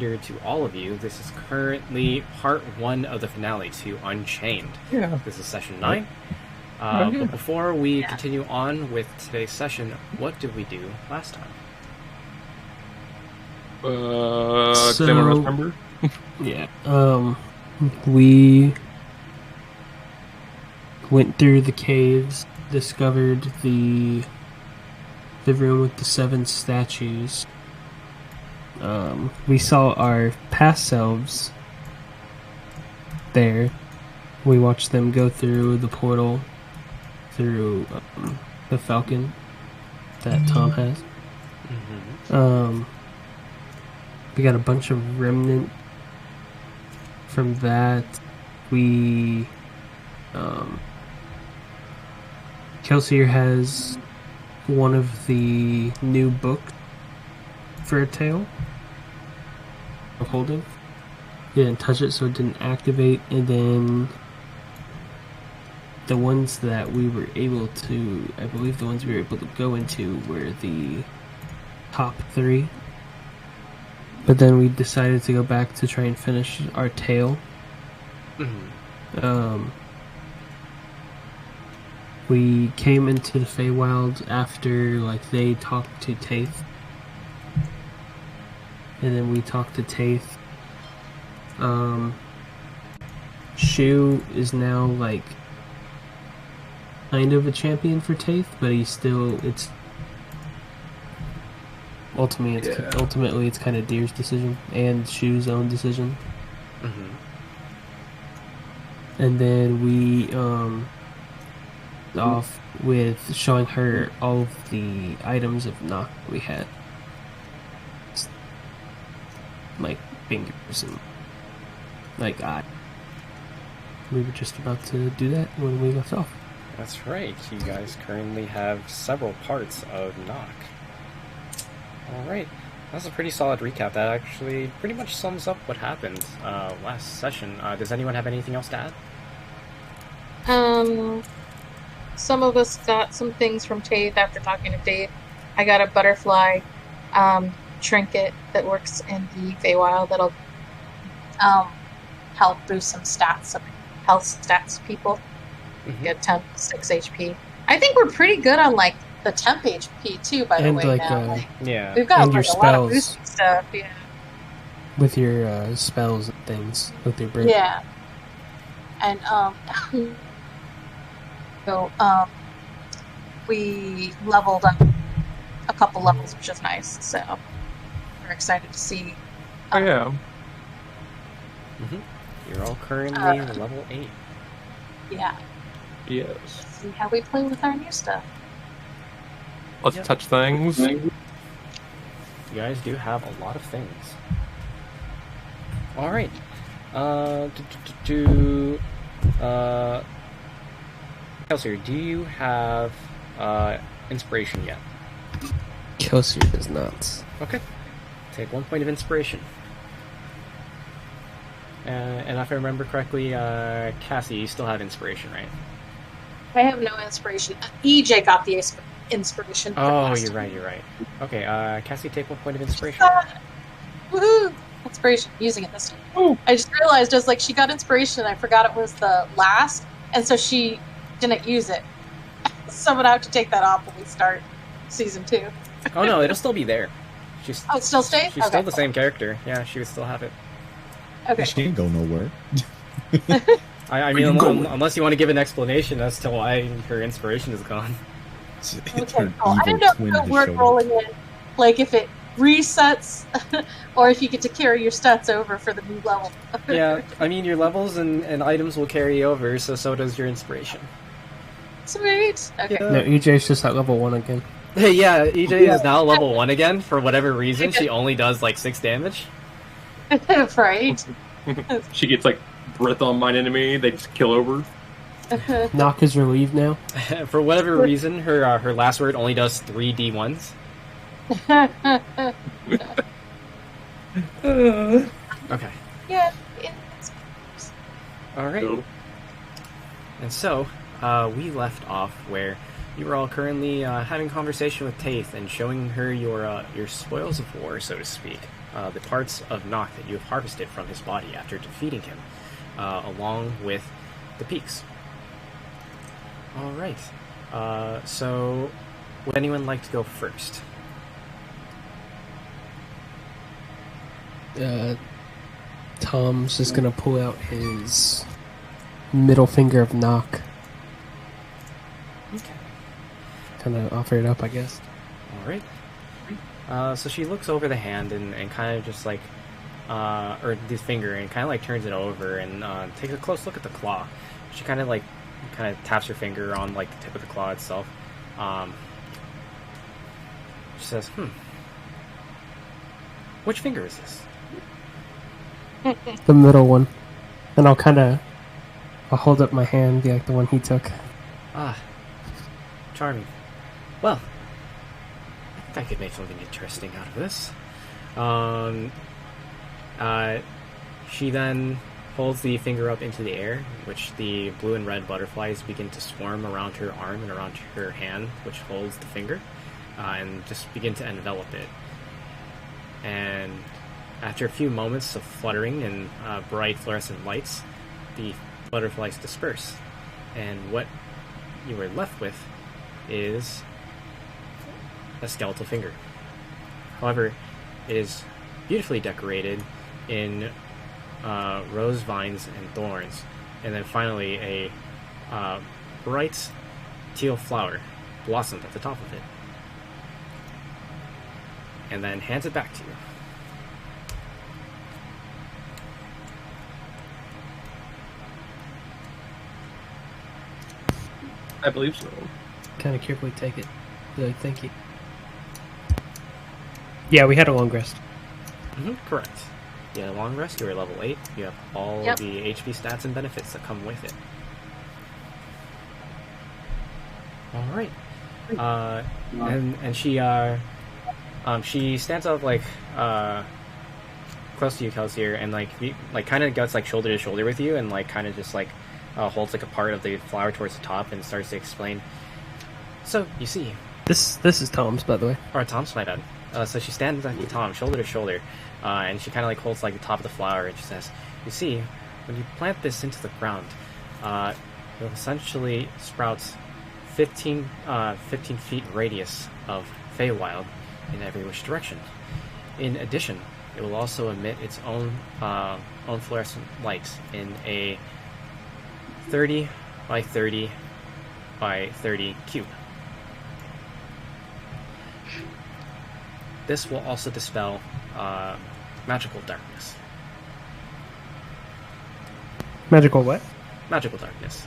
To all of you, this is currently part 1 of the finale to Unchained. Yeah. This is session 9. But before we continue on with today's session, what did we do last time? Does anyone remember? Yeah. We went through the caves, discovered the room with the 7 statues. We saw our past selves there. We watched them go through the portal, through the Falcon that Tom has. We got a bunch of remnant from that. We Kelsier has one of the new books for a tail of holding. He didn't touch it, so it didn't activate. And then the ones that we were able to, I believe the ones we were able to go into were the top 3. But then we decided to go back to try and finish our tail. We came into the Feywild after, they talked to Taith. And then we talked to Taith. Shu is now, kind of a champion for Taith, but he's still, ultimately it's kind of Deer's decision, and Shu's own decision. And then we, off with showing her all of the items of Nock we had. Like fingers and eye. We were just about to do that when we left off. That's right, you guys currently have several parts of Nock. Alright, that's a pretty solid recap. That actually pretty much sums up what happened last session. Does anyone have anything else to add? Some of us got some things from Taith after talking to Taith. I got a butterfly trinket that works in the Feywild that'll help boost some stats, some health stats to people. Get 10 6 HP. I think we're pretty good on the temp HP too, by the way. Now. Yeah. We've got and your a lot of spells. boosting stuff, yeah. With your spells and things, with your break. Yeah. And so we leveled up a couple levels, which is nice. So we're excited to see. Yeah. You're all currently level 8. Yeah. Yes. See how we play with our new stuff. Let's touch things. You guys do have a lot of things. Alright. Kelsier, do you have inspiration yet? Kelsier does not. Okay. Take 1 point of inspiration. And if I remember correctly, Cassie, you still have inspiration, right? I have no inspiration. EJ got the inspiration. Oh, you're right. Okay, Cassie, take 1 point of inspiration. Woohoo! Inspiration. Using it this time. Ooh. I just realized, she got inspiration, and I forgot it was the last, and so she didn't use it. So I'm going to have to take that off when we start Season 2. Oh, no, it'll still be there. It still stays? She's still the same character. Yeah, she would still have it. Okay. She ain't go nowhere. I mean, unless you want to give an explanation as to why her inspiration is gone. Okay, cool. I didn't know if it worked rolling in. If it resets, or if you get to carry your stats over for the new level. Yeah, I mean, your levels and items will carry over, so does your inspiration. Sweet. Okay. No, EJ's just at level 1 again. Yeah, EJ is now level 1 again. For whatever reason, she only does 6 damage. Right. She gets breath on mine enemy, they just kill over. Nock is relieved now. For whatever reason, her last word only does 3 D1s. Okay. Yeah. Alright. Cool. And so, we left off where you were all currently having conversation with Taith and showing her your spoils of war, so to speak. the parts of Nock that you have harvested from his body after defeating him, along with the peaks. Alright, so would anyone like to go first? Tom's just gonna pull out his middle finger of Nock. Okay. Kind of offer it up, I guess. Alright. So she looks over the hand and kind of just like, or this finger, and kind of like turns it over and takes a close look at the claw. She kind of taps her finger on like the tip of the claw itself. She says, which finger is this? The middle one. And I'll hold up my hand, like the one he took. Ah, charming. Well, I think I could make something interesting out of this. She then holds the finger up into the air, which the blue and red butterflies begin to swarm around her arm and around her hand, which holds the finger, and just begin to envelop it. And after a few moments of fluttering and bright fluorescent lights, the butterflies disperse, and what you are left with is a skeletal finger. However, it is beautifully decorated in rose vines and thorns, and then finally a bright teal flower blossomed at the top of it, and then hands it back to you. I believe so. Kind of carefully take it. Be like, thank you. Yeah, we had a long rest. Correct. You had a long rest, you were level 8, you have all Yep. the HP stats and benefits that come with it. Alright. And she stands up like close to you, Kelsier, and like kind of gets like shoulder to shoulder with you, and like kind of just like holds like a part of the flower towards the top and starts to explain. So you see, This is Tom's, by the way. or Tom's, my bad. So she stands at Tom, shoulder to shoulder, and she kind of like holds like the top of the flower, and she says, "You see, when you plant this into the ground, it'll essentially sprout 15 feet radius of Feywild in every which direction. In addition, it will also emit its own fluorescent light in a 30 by 30 by 30 cube. This will also dispel magical darkness. Magical what? Magical darkness.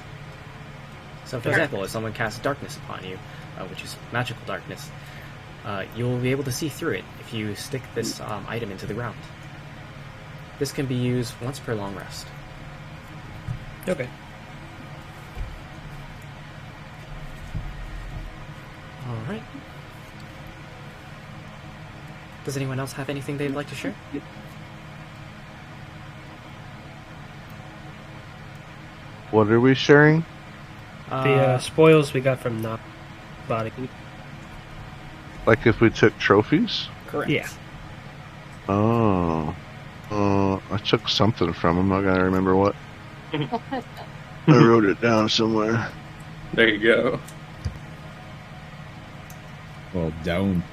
So, for example, if someone casts darkness upon you, which is magical darkness, you will be able to see through it if you stick this item into the ground. This can be used once per long rest." Okay. Alright. Does anyone else have anything they'd like to share? What are we sharing? The spoils we got from Nock body. Like if we took trophies? Correct. Yeah. Oh. I took something from him. I gotta remember what. I wrote it down somewhere. There you go. Well, down.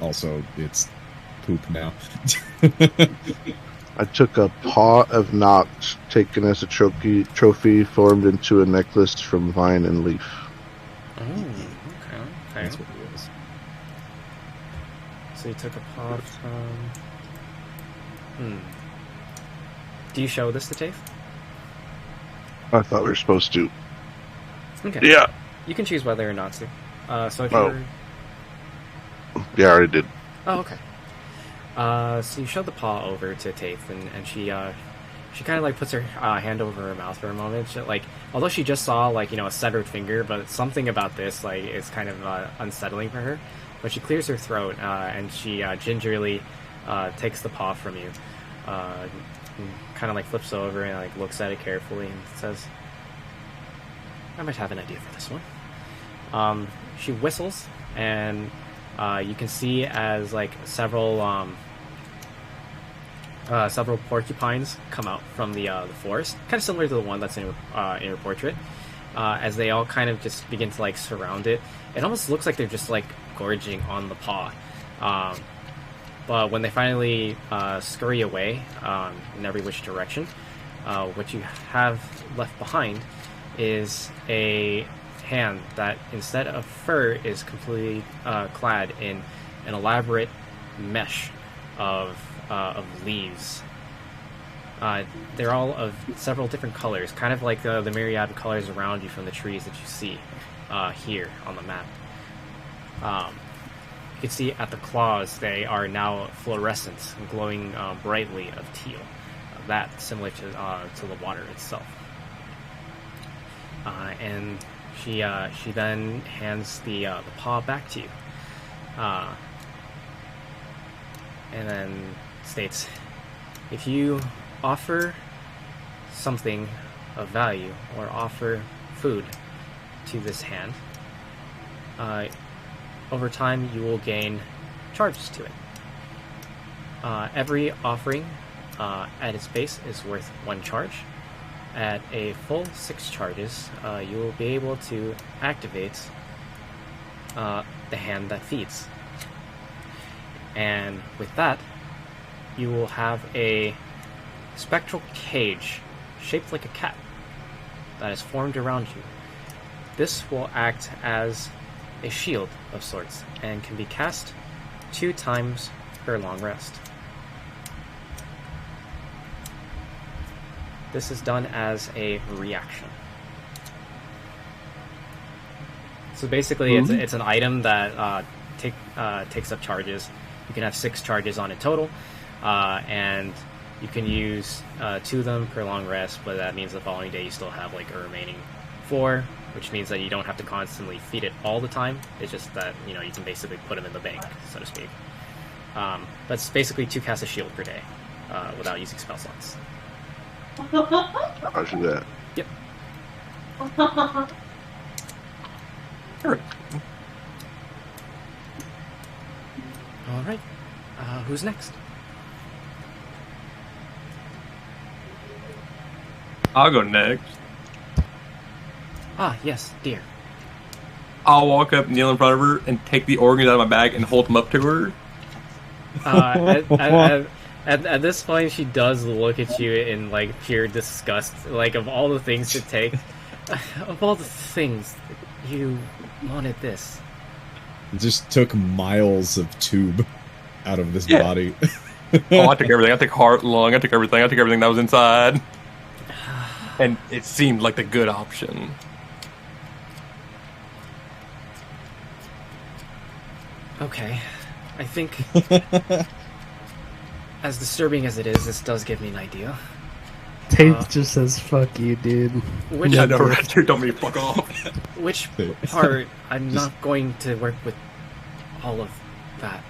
Also, it's poop now. I took a paw of Noct, taken as a trophy formed into a necklace from vine and leaf. Oh, okay. That's what it was. So you took a paw from... Do you show this to Tafe? I thought we were supposed to. Okay. Yeah. You can choose whether or not to. So if Oh. you're... Yeah, I already did. Oh, okay. So you showed the paw over to Tafe, and she kind of like puts her hand over her mouth for a moment. She, like, although she just saw like a severed finger, but something about this like is kind of unsettling for her. But she clears her throat and she gingerly takes the paw from you, kind of like flips over and like looks at it carefully and says, "I might have an idea for this one." She whistles, and you can see as like several several porcupines come out from the forest, kind of similar to the one that's in your portrait. As they all kind of just begin to like surround it, it almost looks like they're just like gorging on the paw. But when they finally scurry away in every which direction, what you have left behind is a hand that, instead of fur, is completely clad in an elaborate mesh of leaves. They're all of several different colors, kind of like the myriad of colors around you from the trees that you see here on the map. You can see at the claws, they are now fluorescent and glowing brightly of teal. That similar to the water itself. And she then hands the paw back to you, and then states, "If you offer something of value or offer food to this hand, over time you will gain charges to it. Every offering at its base is worth 1 charge. At a full 6 charges, you will be able to activate the hand that feeds. And with that, you will have a spectral cage shaped like a cat that is formed around you. This will act as a shield of sorts and can be cast 2 times per long rest. This is done as a reaction." So basically, it's an item that takes up charges. You can have 6 charges on it total, and you can use 2 of them per long rest, but that means the following day you still have like a remaining 4, which means that you don't have to constantly feed it all the time. It's just that, you can basically put them in the bank, so to speak. But it's basically 2 casts of shield per day without using spell slots. Roger that. Yep. Sure. All right. Who's next? I'll go next. Ah, yes, dear. I'll walk up, kneel in front of her, and take the organs out of my bag and hold them up to her. At this point, she does look at you in like pure disgust. Like, of all the things to take, of all the things, you wanted this. It just took miles of tube out of this body. Oh, I took everything. I took heart, lung. I took everything. I took everything that was inside. And it seemed like the good option. Okay, I think, as disturbing as it is, this does give me an idea. Tape just says, "Fuck you, dude." Which Yeah, no, right, dude, don't make me fuck off. Which part? I'm not going to work with all of that.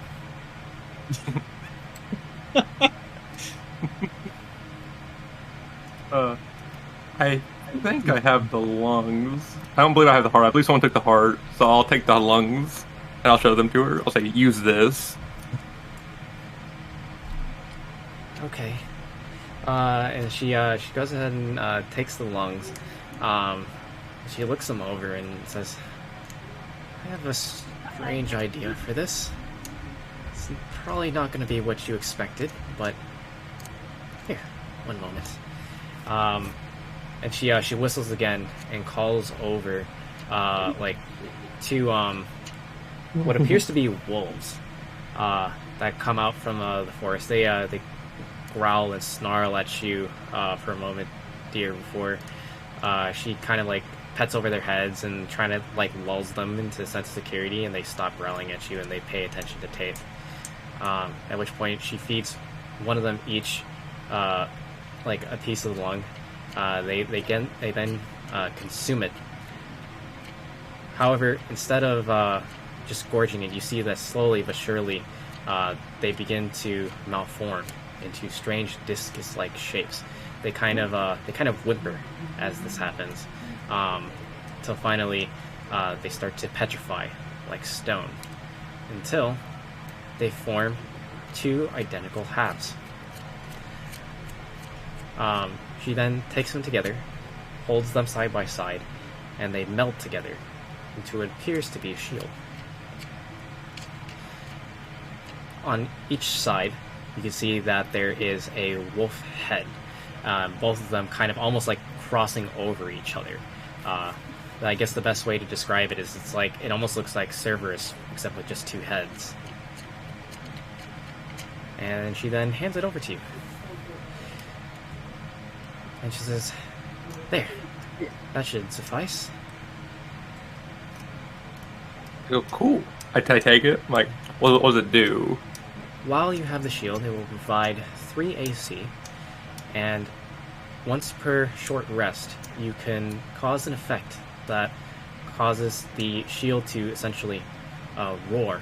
I think I have the lungs. I don't believe I have the heart. I believe someone took the heart, so I'll take the lungs and I'll show them to her. I'll say, "Use this." Okay. And she goes ahead and takes the lungs. She looks them over and says, "I have a strange idea for this. It's probably not going to be what you expected, but here, one moment." And she whistles again and calls over, like, 2 what appears to be wolves that come out from the forest. They growl and snarl at you for a moment, dear, before she kind of like pets over their heads and trying to like lulls them into a sense of security, and they stop growling at you and they pay attention to Tate. At which point she feeds one of them each like a piece of the lung. They then consume it. However, instead of just gorging it, you see that slowly but surely they begin to malform into strange discus-like shapes. They kind of whimper as this happens, till finally they start to petrify like stone, until they form 2 identical halves. She then takes them together, holds them side by side, and they meld together into what appears to be a shield. On each side, you can see that there is a wolf head. Both of them kind of almost like crossing over each other. I guess the best way to describe it is it almost looks like Cerberus, except with just two heads. And she then hands it over to you. And she says, "There. That should suffice." Oh, cool. I take it. Like, what does it do? While you have the shield, it will provide 3 AC, and once per short rest, you can cause an effect that causes the shield to essentially roar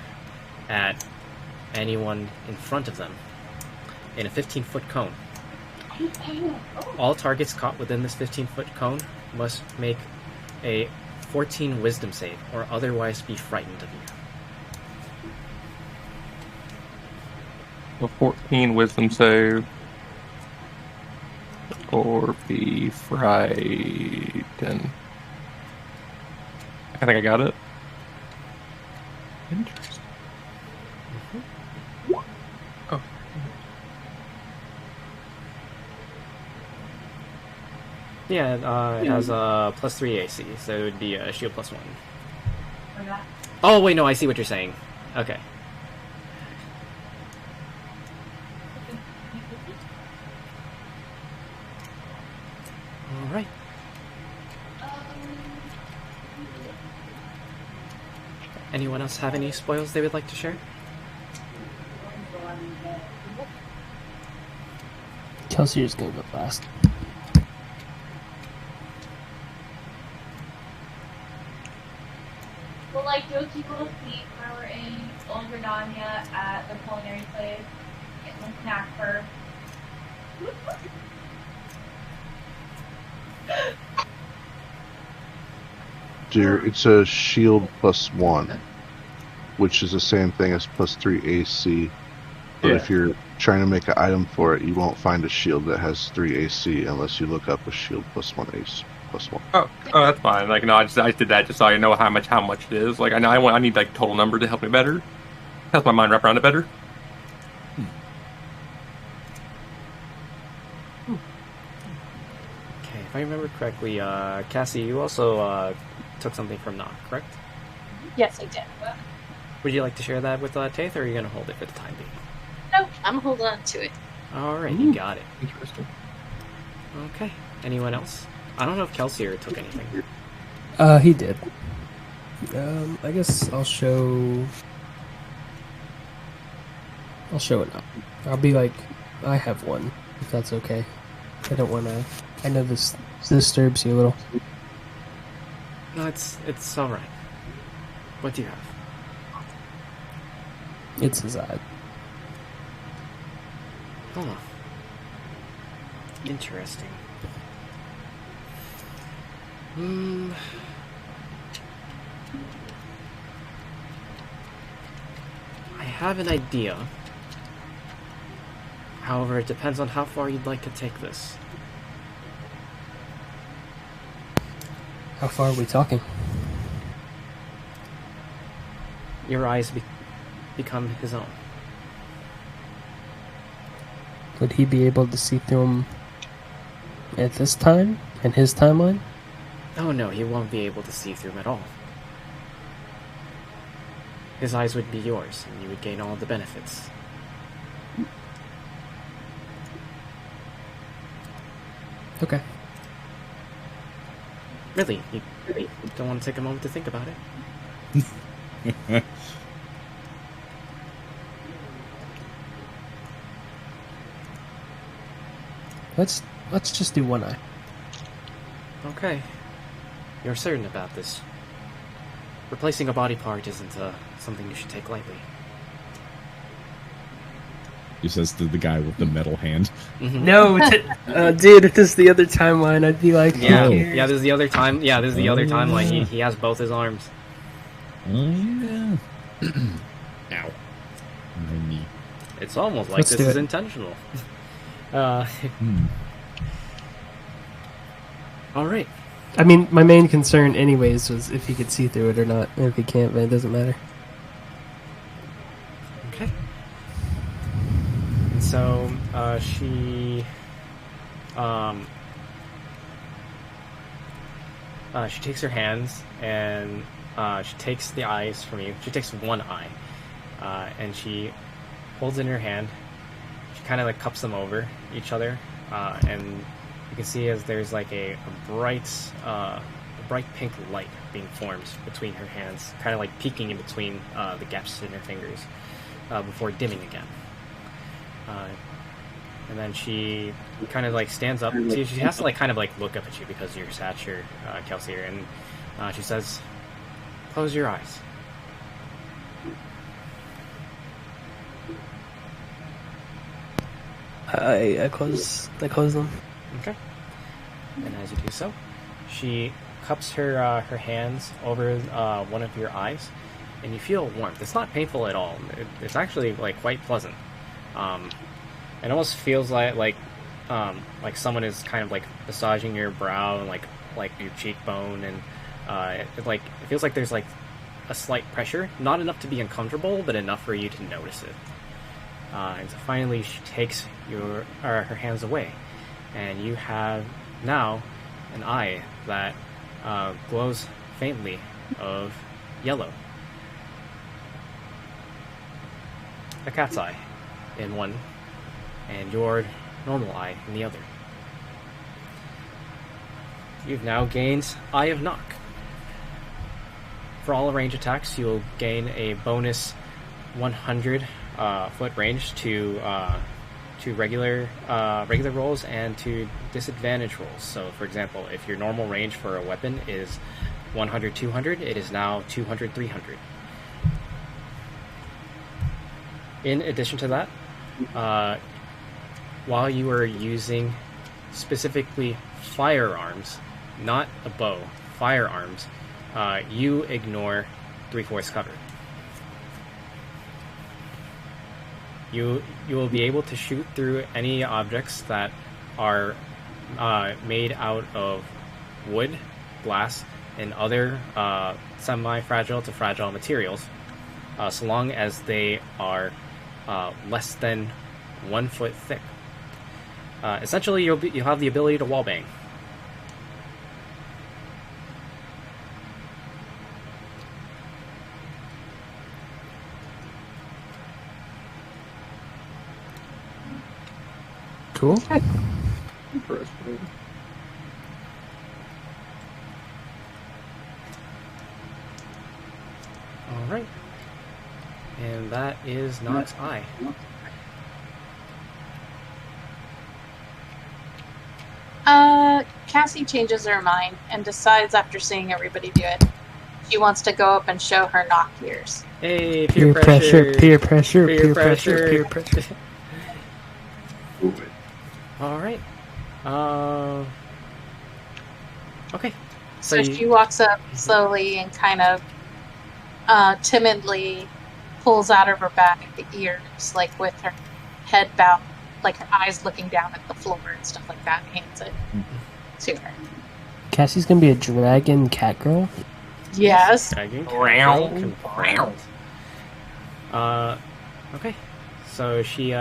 at anyone in front of them in a 15-foot cone. All targets caught within this 15-foot cone must make a 14 wisdom save or otherwise be frightened of you. A 14 wisdom save. Or be frightened. I think I got it. Interesting. Oh. Yeah, it has a plus 3 AC, so it would be a shield plus 1. Oh, wait, no, I see what you're saying. Okay. Alright. Anyone else have any spoils they would like to share? Kelsey's gonna go last. Well, like, those people to sleep when we're in Old Gridania at the culinary place, getting a snack for. Dear, it's a shield plus 1, which is the same thing as plus 3 AC. But Yeah. if you're trying to make an item for it, you won't find a shield that has 3 AC unless you look up a shield plus 1 AC plus 1. Oh, that's fine. Like, no, I just did that just so I know how much it is. Like, I need like total number to help me better. Helps my mind wrap around it better. Okay, if I remember correctly, Cassie, you also took something from Nock, correct? Yes, I did. Would you like to share that with Taith, or are you going to hold it for the time being? No, I'm holding on to it. Alright, you got it. Interesting. Okay. Anyone else? I don't know if Kelsey took anything. He did. I guess I'll show it up. I'll be like, I have one, if that's okay. I don't want to. I know this disturbs you a little. No, it's alright. What do you have? It's his eye. Oh. Interesting. I have an idea. However, it depends on how far you'd like to take this. How far are we talking? Your eyes become his own. Would he be able to see through him at this time? In his timeline? Oh no, he won't be able to see through him at all. His eyes would be yours, and you would gain all the benefits. Okay. Really, you don't want to take a moment to think about it? Let's just do one eye. Okay. You're certain about this. Replacing a body part isn't something you should take lightly. He says to the guy with the metal hand. Mm-hmm. No, dude, if this is the other timeline, I'd be like, Yeah, Oh. yeah. This is the other time. Yeah, this is the other timeline. He has both his arms. Oh, yeah. Ow. My knee. It's almost like Let's this do is it. intentional. Hmm. All right. I mean, my main concern, anyways, was if he could see through it or not. And if he can't, then it doesn't matter. Okay. And so she takes her hands and she takes the eyes from you. She takes one eye, and she holds it in her hand. She kind of like cups them over each other, and you can see as there's like a bright pink light being formed between her hands, kind of like peeking in between the gaps in her fingers before dimming again. And then she kind of like stands up. She has to like kind of like look up at you because of your stature, Kelsey, and she says, "Close your eyes." I close them. Okay. And as you do so, she cups her hands over one of your eyes, and you feel warmth. It's not painful at all. It's actually like quite pleasant. It almost feels like someone is kind of like massaging your brow and like your cheekbone, and it feels like there's like a slight pressure, not enough to be uncomfortable, but enough for you to notice it. And so finally, she takes her hands away, and you have now an eye that glows faintly of yellow. A cat's eye in one, and your normal eye in the other. You've now gained Eye of Knock. For all range attacks, you will gain a bonus 100 foot range to regular rolls and to disadvantage rolls. So, for example, if your normal range for a weapon is 100, 200, it is now 200, 300. In addition to that, while you are using specifically firearms, not a bow, firearms, you ignore 3/4 cover. You will be able to shoot through any objects that are made out of wood, glass, and other semi-fragile to fragile materials, so long as they are less than 1 foot thick. Essentially, you'll have the ability to wallbang. Cool. Interesting. All right, and that is Nox's eye. Cassie changes her mind and decides after seeing everybody do it, she wants to go up and show her knock ears. Hey, Peer pressure. All right. Okay. So she walks up slowly and kind of timidly pulls out of her bag the ears, like with her head bowed, like her eyes looking down at the floor and stuff like that, and hands it to her. Cassie's gonna be a dragon cat girl. Yes. Okay. So she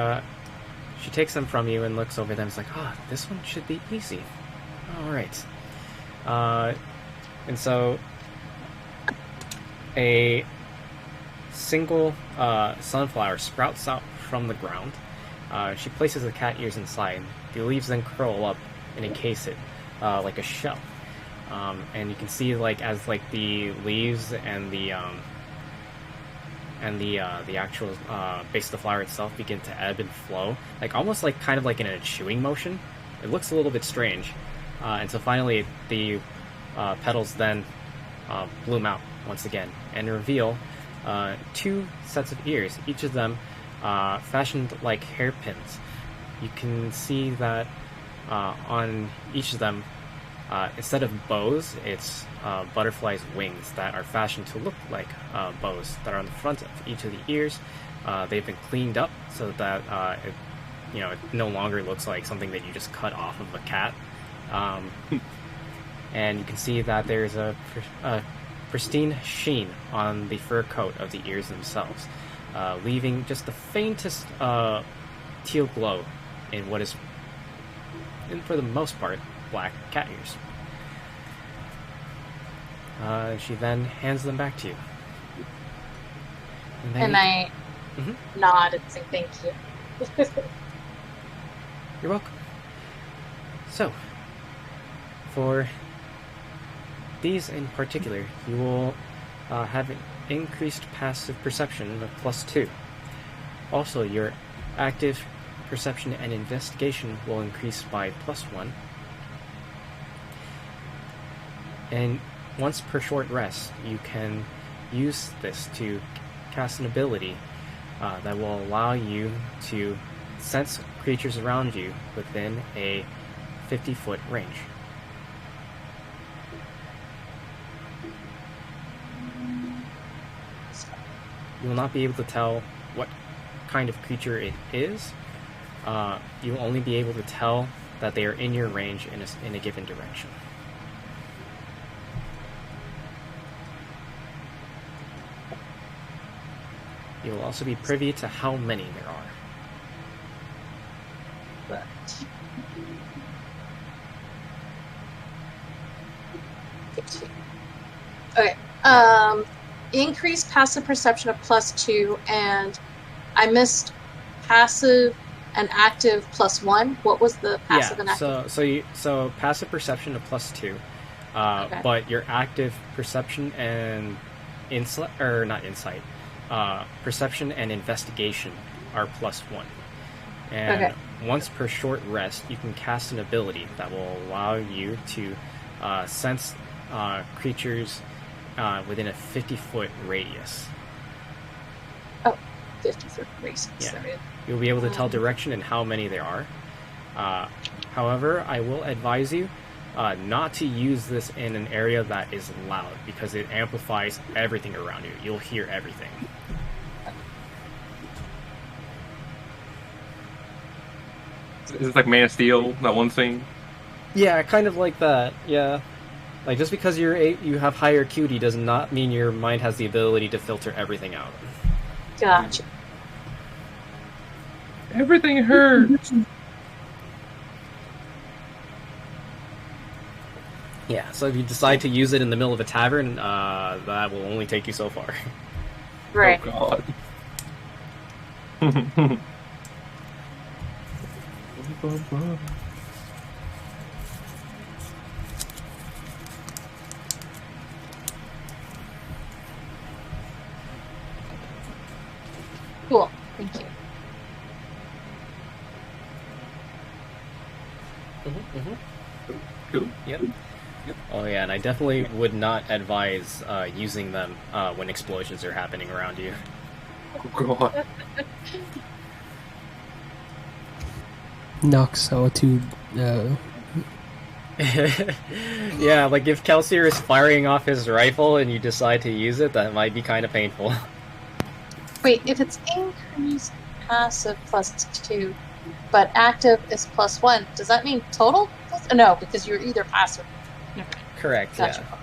takes them from you and looks over them. It's like, this one should be easy. All right. And so a single sunflower sprouts out from the ground. She places the cat ears inside. The leaves then curl up and encase it like a shell. And you can see, like, as like the leaves and the actual base of the flower itself begin to ebb and flow, like almost like kind of like in a chewing motion. It looks a little bit strange, and so finally the petals then bloom out once again and reveal 2 sets of ears, each of them fashioned like hairpins. You can see that on each of them, instead of bows, it's butterflies' wings that are fashioned to look like bows that are on the front of each of the ears. They've been cleaned up so that it no longer looks like something that you just cut off of a cat. and you can see that there's a pristine sheen on the fur coat of the ears themselves, leaving just the faintest teal glow in what is, for the most part, black cat ears. She then hands them back to you. And I nod and say thank you. You're welcome. So, for these in particular, you will have an increased passive perception of +2. Also, your active perception and investigation will increase by +1. And once per short rest, you can use this to cast an ability that will allow you to sense creatures around you within a 50-foot range. You will not be able to tell what kind of creature it is. You will only be able to tell that they are in your range in a given direction. You will also be privy to how many there are. Okay. Increased passive perception of +2, and I missed passive and active +1. What was the passive and active? So passive perception of +2, Okay. but your active perception and perception and investigation are +1. And Okay. once per short rest, you can cast an ability that will allow you to sense creatures within a 50-foot radius. 50-foot radius. Yeah. Sorry. You'll be able to tell direction and how many there are. However, I will advise you not to use this in an area that is loud, because it amplifies everything around you. You'll hear everything. Is this like Man of Steel, that one scene? Yeah, kind of like that. Yeah, like just because you have higher acuity does not mean your mind has the ability to filter everything out. Gotcha. Everything hurts. Yeah, so if you decide to use it in the middle of a tavern, that will only take you so far. Right. Oh God. Cool. Thank you. Cool. Yep. Oh yeah, and I definitely would not advise using them when explosions are happening around you. Oh God. Knock solitude. Yeah, like if Kelsier is firing off his rifle and you decide to use it, that might be kind of painful. Wait, if it's increased passive +2, but active is +1, does that mean total? No, because you're either passive. Correct, Gotcha. yeah.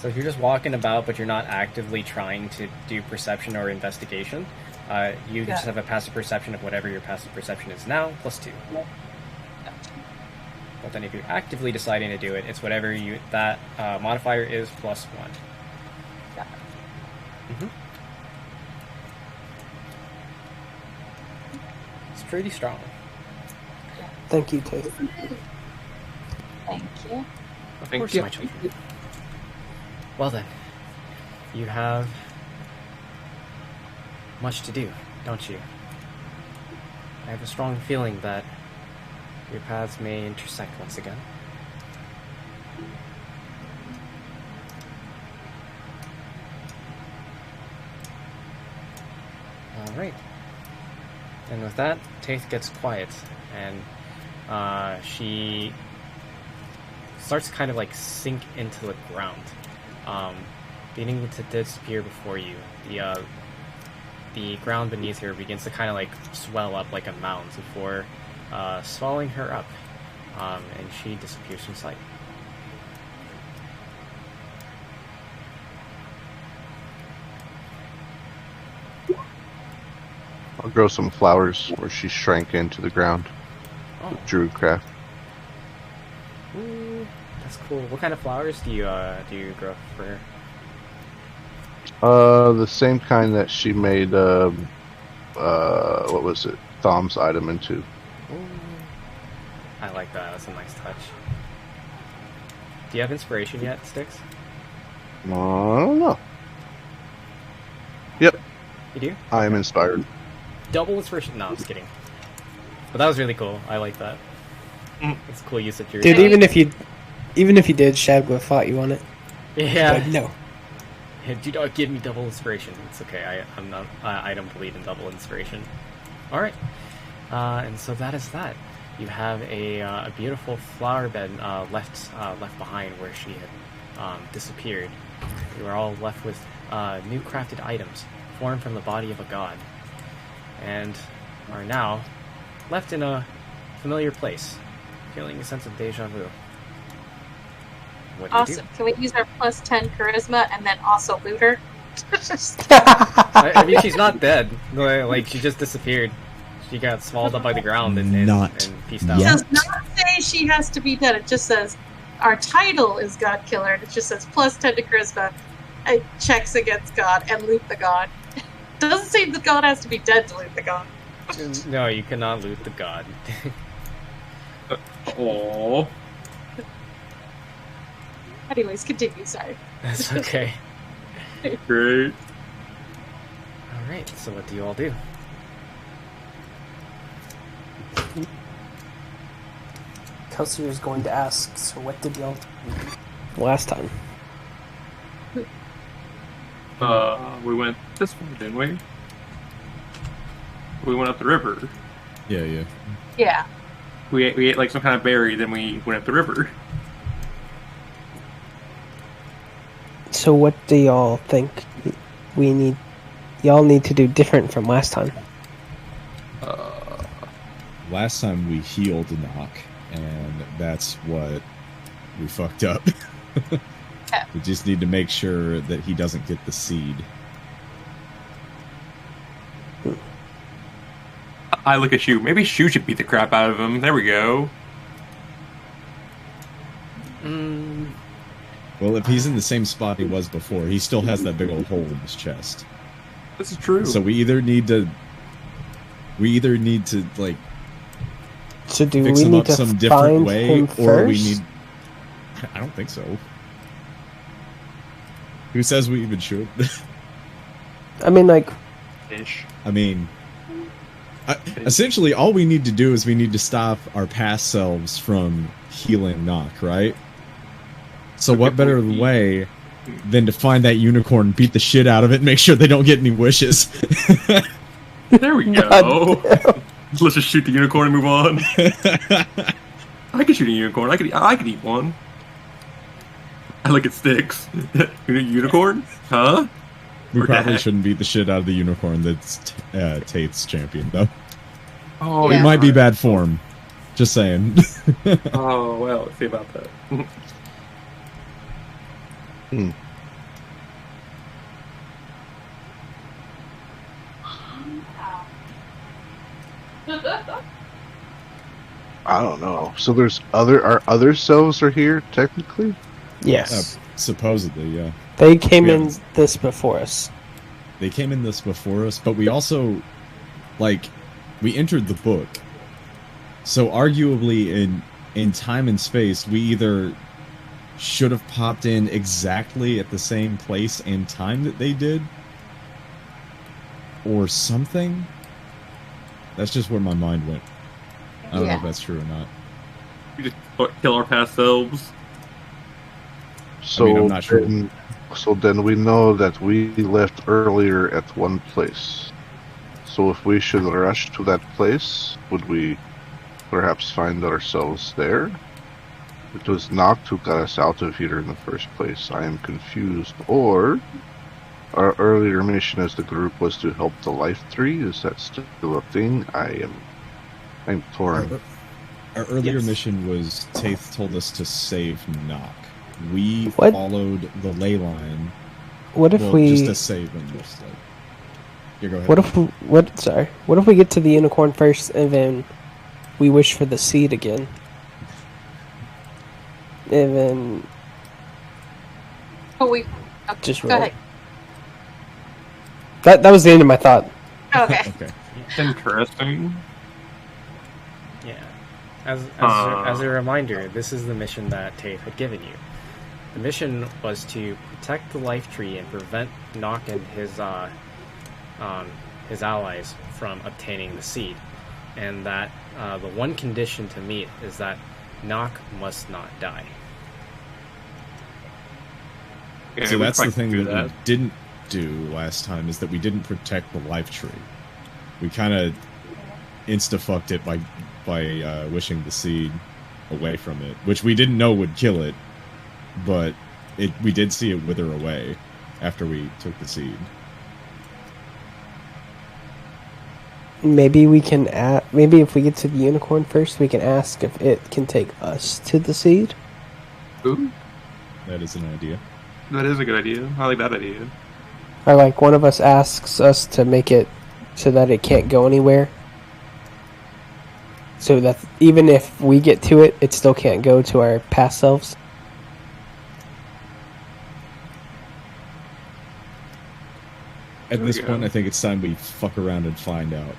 So if you're just walking about but you're not actively trying to do perception or investigation, you just have a passive perception of whatever your passive perception is now, +2. But then if you're actively deciding to do it, it's whatever that modifier is +1. Got it. It's pretty strong. Thank you, Kate. Thank you. Of Thank course, you. my children. Well then, you have much to do, don't you? I have a strong feeling that your paths may intersect once again. Alright. And with that, Taith gets quiet, and she starts to kind of like sink into the ground, beginning to disappear before you. The ground beneath her begins to kind of like swell up like a mound before swallowing her up, and she disappears from sight. I'll grow some flowers where she shrank into the ground. Oh, Druidcraft. ooh, that's cool. What kind of flowers do you grow for her? The same kind that she made, what was it? Thom's item into. Ooh, I like that. That's a nice touch. Do you have inspiration yet, Styx? I don't know. Yep, You do? I am inspired. Double inspiration? No, I'm just kidding. But that was really cool. I like that. Mm. It's a cool use of your. Dude, even if you did, Shad would have fought you on it. Yeah. But no. Do not give me double inspiration. It's okay. I don't believe in double inspiration. All right. And so that is that. You have a beautiful flower bed left behind where she had disappeared. You are all left with new crafted items formed from the body of a god, and are now left in a familiar place, feeling a sense of deja vu. What do you do? Awesome. Can we use our plus 10 charisma and then also loot her? I mean, she's not dead. Like, she just disappeared. She got swallowed up by the ground and peaced out. It does not say she has to be dead. It just says our title is God Killer. And it just says plus 10 to charisma. It checks against God and loot the god. It doesn't say the god has to be dead to loot the god. No, you cannot loot the god. Oh. Anyways, continue. Sorry. That's okay. Great. Alright, so what do you all do? Kelsey was going to ask, so what did y'all do last time? We went this way, didn't we? We went up the river. Yeah. Yeah. We ate like some kind of berry, then we went up the river. So what do y'all think y'all need to do different from last time? Last time we healed Knock, and that's what we fucked up. We just need to make sure that he doesn't get the seed. I look at Shu. Maybe Shu should beat the crap out of him. There we go. Well, if he's in the same spot he was before, he still has that big old hole in his chest. This is true. So we either need to like So do fix we him need up to some different find way, him or we first? need. I don't think so. Who says we even should? I mean, like, Fish. I mean, essentially, all we need to do is we need to stop our past selves from healing Knock, right? So what better way than to find that unicorn, beat the shit out of it, and make sure they don't get any wishes? There we go. Let's just shoot the unicorn and move on. I could shoot a unicorn. I could eat one. I look at Sticks. Unicorn? Huh? We Or probably that. shouldn't beat the shit out of the unicorn that's Tate's champion, though. Oh, It Yeah. might be bad form. Just saying. Oh, well, let's see about that. I don't know. So there's our other selves are here technically. yes. Supposedly, yeah. They came we in haven't- this before us. They came in this before us, but we also, like, we entered the book. So arguably, in time and space, we either should have popped in exactly at the same place and time that they did, or something. That's just where my mind went. I don't know if Yeah. that's true or not. We just kill our past selves. So I'm not sure. then we know that we left earlier at one place. So if we should rush to that place, would we perhaps find ourselves there? It was Noct who got us out of here in the first place. I am confused. Or our earlier mission as the group was to help the Life Tree. Is that still a thing? I'm torn. Our earlier Yes. mission was Taith told us to save Knock. We What? followed the ley line. What if Well, we just to save him, just like. Yeah, go ahead. What if we get to the unicorn first and then we wish for the seed again? And then Oh, we. just Go roll. ahead. That was the end of my thought. Okay. Okay. Interesting. Yeah. As a reminder, this is the mission that Tate had given you. The mission was to protect the life tree and prevent Nock and his allies from obtaining the seed, and that the one condition to meet is that Nock must not die. Yeah, So we that's the probably thing do that we didn't do last time, is that we didn't protect the life tree. We kind of insta-fucked it by wishing the seed away from it, which we didn't know would kill it, but we did see it wither away after we took the seed. Maybe we can maybe if we get to the unicorn first, we can ask if it can take us to the seed. Ooh, That is an idea. that is a good idea. I like that idea. Or like one of us asks us to make it so that it can't go anywhere. So that even if we get to it, it still can't go to our past selves. At There this we point, go. I think it's time we fuck around and find out.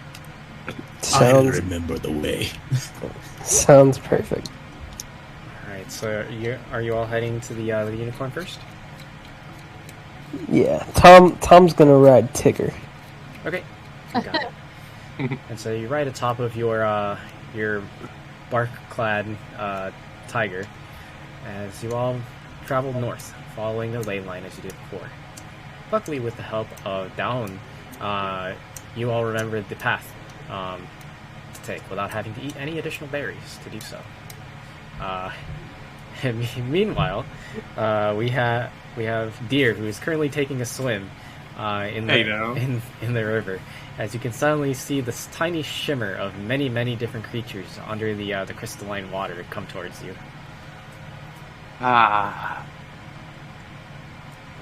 Sounds remember the way. sounds perfect. Alright, so are you all heading to the unicorn first? Yeah, Tom's gonna ride Tigger. Okay. You got it. And so you ride atop of your bark-clad tiger as you all travel north, following the ley line as you did before. Luckily, with the help of Down, you all remembered the path to take without having to eat any additional berries to do so. And meanwhile, we have Deer, who is currently taking a swim in the river. As you can suddenly see this tiny shimmer of many different creatures under the crystalline water come towards you. Ah,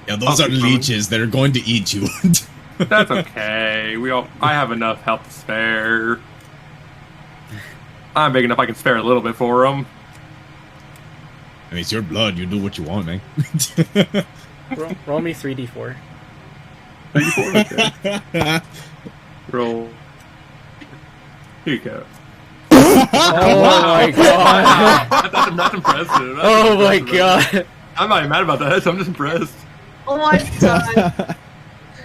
Yeah, those I'll are keep going. leeches. They're going to eat you. that's okay. I have enough health to spare. I'm big enough I can spare a little bit for them. I mean, it's your blood. You do what you want, man. Roll me 3d4. Roll. Here you go. Oh my god! That's impressive. That's Oh my impressive. god! I'm not even mad about that. I'm just impressed. Oh my god.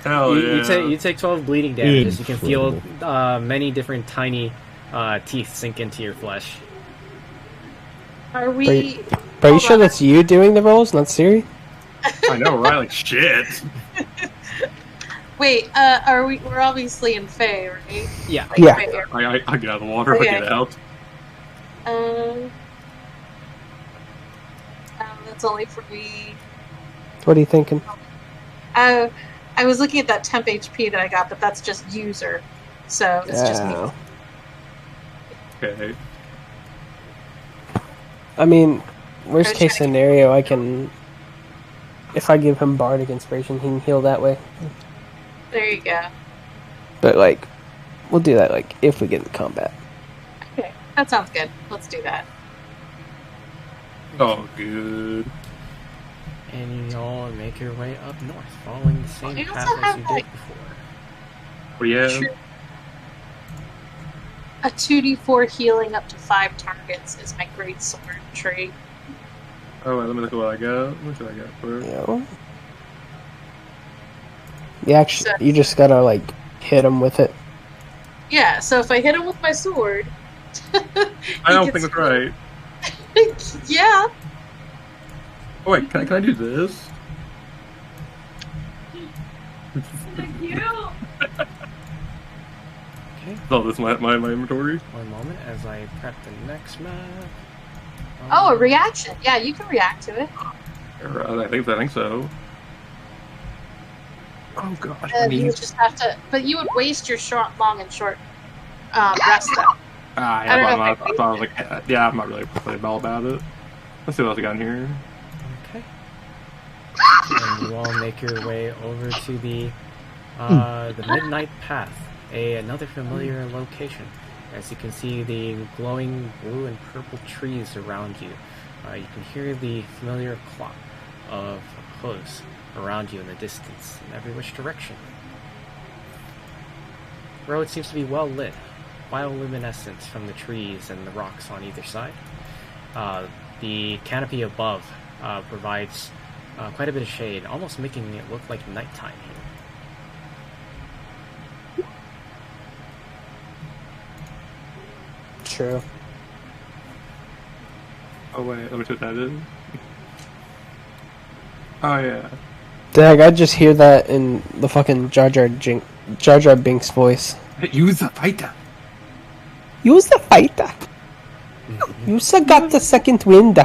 Hell yeah. You take 12 bleeding damages. You can feel Incredible. many different tiny teeth sink into your flesh. Are we? But are you Hold sure on. that's you doing the rolls, not Siri? I know, right? Like shit. Wait, are we? We're obviously in Fae, right? Yeah. Like, Yeah. right here. I get out of the water if I Okay. get out. That's only for me. What are you thinking? I was looking at that temp HP that I got, but that's just user, so it's just me. Oh. Okay. I mean, worst Okay. case scenario, I can. If I give him Bardic Inspiration, he can heal that way. There you go. But, like, we'll do that, like, if we get in combat. Okay, that sounds good. Let's do that. Oh, good. And you all make your way up north, following the same You also path as have, you like- did before. But yeah. Sure. A 2d4 healing up to 5 targets is my great sword tree. Oh, wait, let me look at what I got. What did I got for it? You know? You actually, you just gotta, like, hit him with it. Yeah, so if I hit him with my sword, I don't think that's right. Yeah. Oh, wait, can I do this? You. Okay, Oh, this is my inventory. one moment as I prep the next map. Oh, a reaction. Yeah, you can react to it. I think so. Oh gosh. You would just have to, but you would waste your short, long, and short rest though. Ah, I don't yeah, know I if I thought I was like, yeah, I'm not really playing all about it. Let's see what else I got in here. Okay. And you all make your way over to the The Midnight Path, another familiar location. As you can see the glowing blue and purple trees around you. You can hear the familiar clop of hooves around you in the distance, in every which direction. The road seems to be well lit, bioluminescence from the trees and the rocks on either side. The canopy above provides quite a bit of shade, almost making it look like nighttime here. True. Oh wait, let me put that in. Oh yeah. Dag, I just hear that in the fucking Jar Jar Binks voice. Use the fighter. Use the fighter. You got the second wind.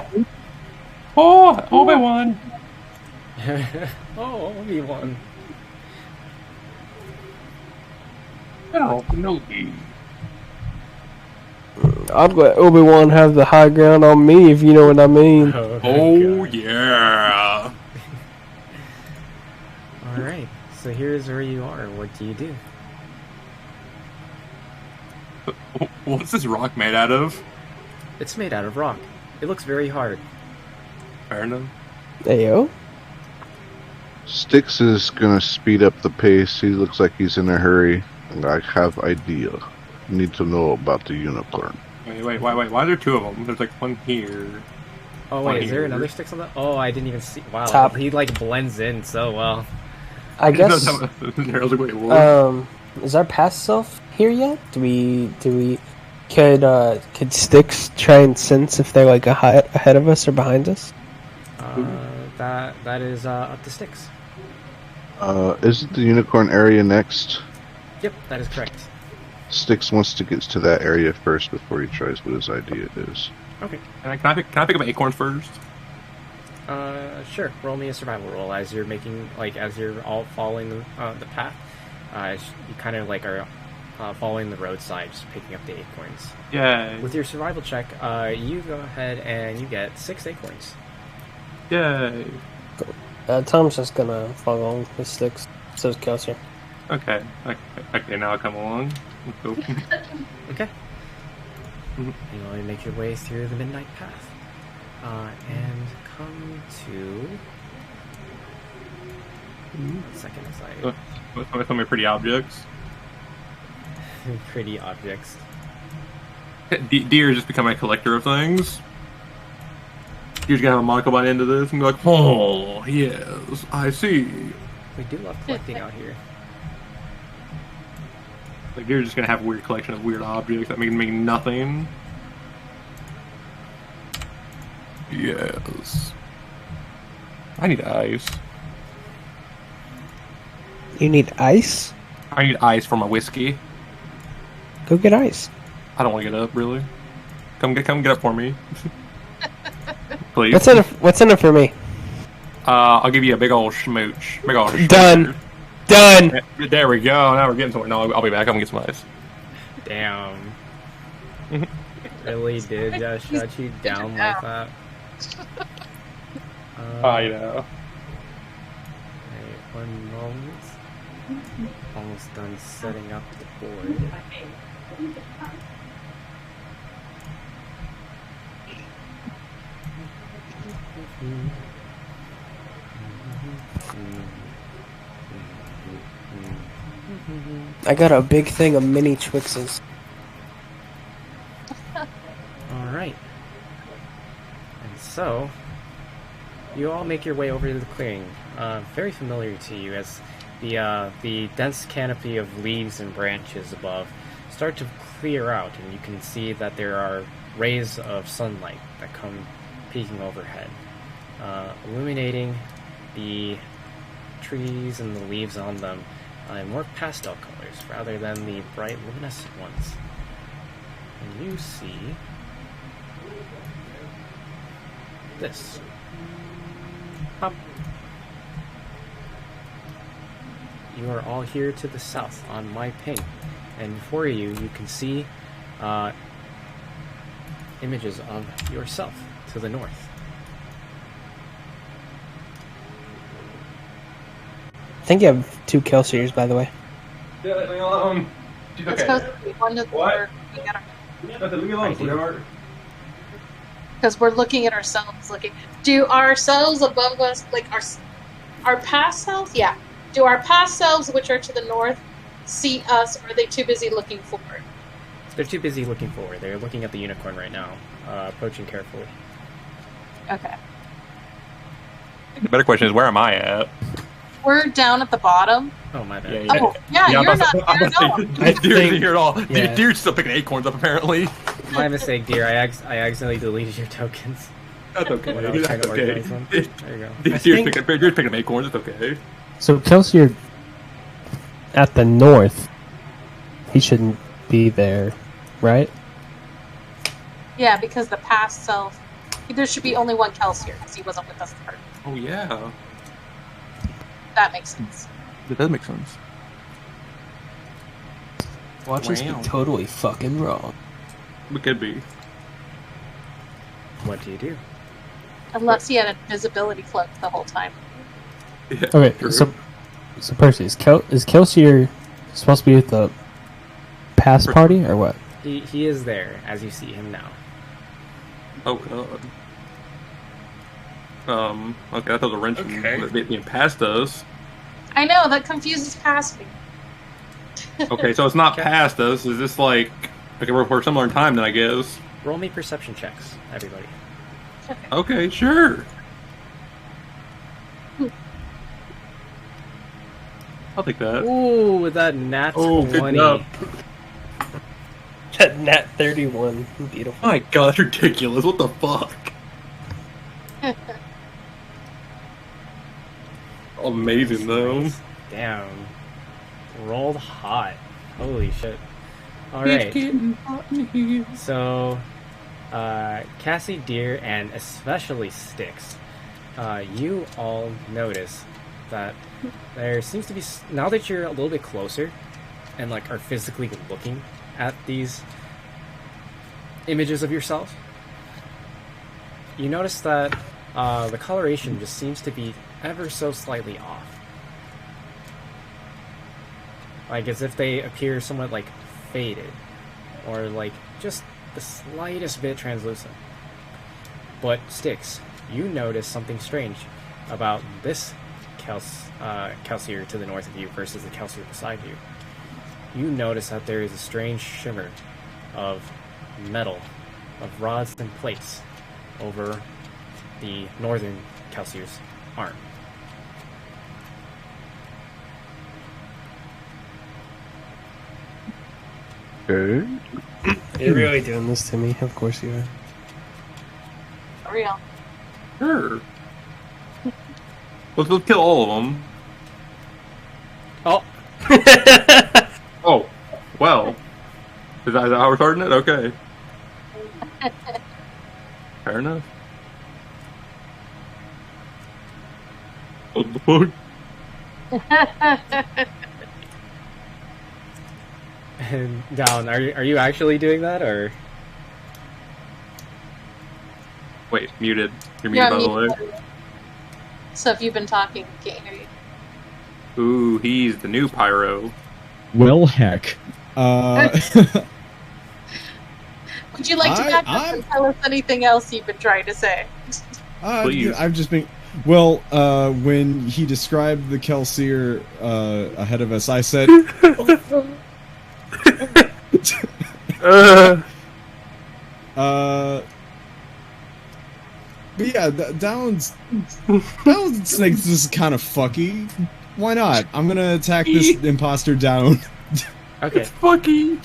Oh, Obi-Wan. Oh, Obi-Wan. Oh, no. I'd let Obi-Wan have the high ground on me, if you know what I mean. Oh yeah. Alright, so here's where you are. What do you do? What's this rock made out of? It's made out of rock. It looks very hard. Fair enough. Ayo. Styx is gonna speed up the pace. He looks like he's in a hurry. And I have idea. Need to know about the unicorn. Wait. Why are there two of them? There's like one here. Oh wait, is there another Styx on that? Oh, I didn't even see. Wow, Top. he like blends in so well. I guess. I was like, wait, what? Is our past self here yet? Could Styx try and sense if they're like ahead of us or behind us? That is up to Styx. Isn't the unicorn area next? Yep, that is correct. Styx wants to get to that area first before he tries what his idea is. Okay. Can I pick up acorns first? Sure. Roll me a survival roll as you're as you're all following the path. You kind of like are following the roadside, just picking up the acorns. Yeah. With your survival check, you go ahead and you get 6 acorns. Yay. Tom's just gonna follow with Styx. So is Kelsey. Okay, now I'll come along. Let's go. Okay. You only make your way through the Midnight Path, and come to. 1 second, as I. Some of my pretty objects. Pretty objects. Deer just become a collector of things. Deer's gonna have a monocle by the end of this and be like, oh, yes, I see. We do love collecting out here. Like, Deer's just gonna have a weird collection of weird objects that mean nothing. Yes. I need ice. You need ice? I need ice for my whiskey. Go get ice. I don't want to get up, really. Come get up for me. Please. What's in it for me? I'll give you a big old smooch. Big old Done. Done. There we go. Now we're getting somewhere. No, I'll be back. I'm gonna get some ice. Damn. Really did just shut you down like that. I know. Wait 1 moment. Almost done setting up the board. I got a big thing of mini Twixes. Alright. And so, you all make your way over to the clearing. Very familiar to you as the dense canopy of leaves and branches above start to clear out, and you can see that there are rays of sunlight that come peeking overhead, illuminating the trees and the leaves on them in more pastel colors rather than the bright luminescent ones. And you see this. Pop. You are all here to the south on my ping, and before you can see images of yourself to the north. think you have 2 Kelsiers, by the way. Yeah, leave me alone. She's It's okay. supposed to be one to the What? third. Leave me alone, sweetheart. Because we're looking at ourselves. Do our selves above us, like our past selves? Yeah. Do our past selves, which are to the north, see us, or are they too busy looking forward? They're too busy looking forward. They're looking at the unicorn right now, approaching carefully. Okay. The better question is, where am I at? We're down at the bottom. Oh, my bad. Yeah. Oh, yeah, you're not there at all. Deer isn't here at all. Yeah. Deer's still picking acorns up, apparently. My mistake, dear. I accidentally deleted your tokens. That's okay. When I was trying That's to okay. organize them. There you go. Deer's picking acorns. It's okay. So Kelsier at the north, he shouldn't be there, right? Yeah, because the past self. There should be only one Kelsier because he wasn't with us the first. Oh, yeah. That makes sense. That does make sense. Watch us be Wow. totally fucking wrong. It could be. What do you do? Unless he had a visibility cloak the whole time. Yeah, Okay, true. so Percy, is Kelsier supposed to be with the past party or what? He is there as you see him now. Oh, God. Okay, I thought the wrench being past us. I know, that confuses past me. Okay, so it's not Okay. past us. Is this like okay? We're similar in time then, I guess. Roll me perception checks, everybody. Okay, sure. I'll take that. Ooh, with that nat Oh, good 20. job. That Nat 31. Beautiful. My God, that's ridiculous. What the fuck? Amazing though. Damn. Rolled hot. Holy shit. Alright. So, Cassie, Deer, and especially Styx, you all notice that there seems to be, now that you're a little bit closer and like are physically looking at these images of yourself, you notice that the coloration just seems to be ever so slightly off. Like as if they appear somewhat like faded or like just the slightest bit translucent. But Styx, you notice something strange about this Kelsier to the north of you versus the Kelsier beside you. You notice that there is a strange shimmer of metal, of rods and plates over the northern Kelsier's arm. Okay. You're really doing this to me. Of course you are. For real. Sure. Let's kill all of them. Oh! Oh, well. Is that how we're starting it? Okay. Fair enough. What the fuck? And down, are you actually doing that, or? Wait, muted. You're muted, by the way. So if you've been talking, we can't hear you. Ooh, he's the new pyro. Well, heck. Would you like to back up and tell us anything else you've been trying to say? Please. I've just been. Well, when he described the Kelsier ahead of us, I said. But yeah, Downs thinks this is kind of fucky. Why not? I'm gonna attack this imposter down. Okay. It's fucky.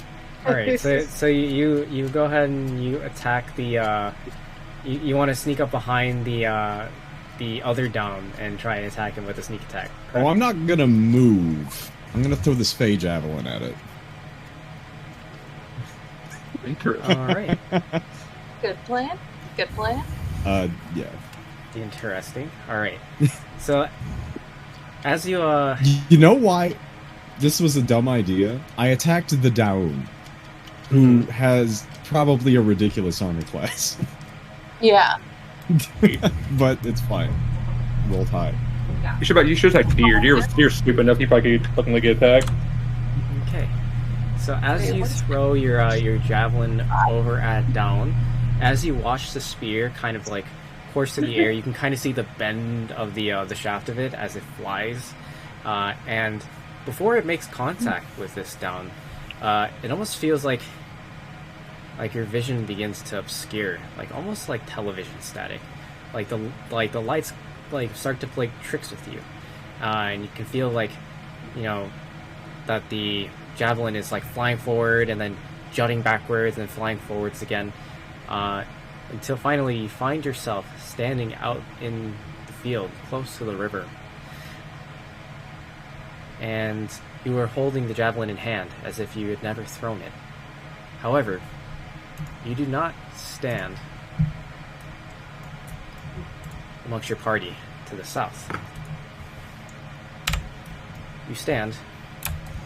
Alright, so you go ahead and you attack the, you want to sneak up behind the other down and try and attack him with a sneak attack. Oh, I'm not gonna move. I'm gonna throw this Phage Javelin at it. Alright. Good plan. Good plan. Yeah. Interesting. Alright. So, as you, You know why this was a dumb idea? I attacked the down, who has probably a ridiculous armor class. Yeah. But it's fine. Rolled high. You should attack Deer. Deer's stupid enough. He probably could fucking get attacked. Okay. So as you throw your javelin over at Down, as you watch the spear kind of like course through the air, you can kind of see the bend of the shaft of it as it flies, and before it makes contact with this Down, it almost feels like your vision begins to obscure, like almost like television static, like the lights like start to play tricks with you, and you can feel like that the javelin is like flying forward and then jutting backwards and flying forwards again, until finally you find yourself standing out in the field close to the river, and you are holding the javelin in hand as if you had never thrown it. However, you do not stand amongst your party to the south. You stand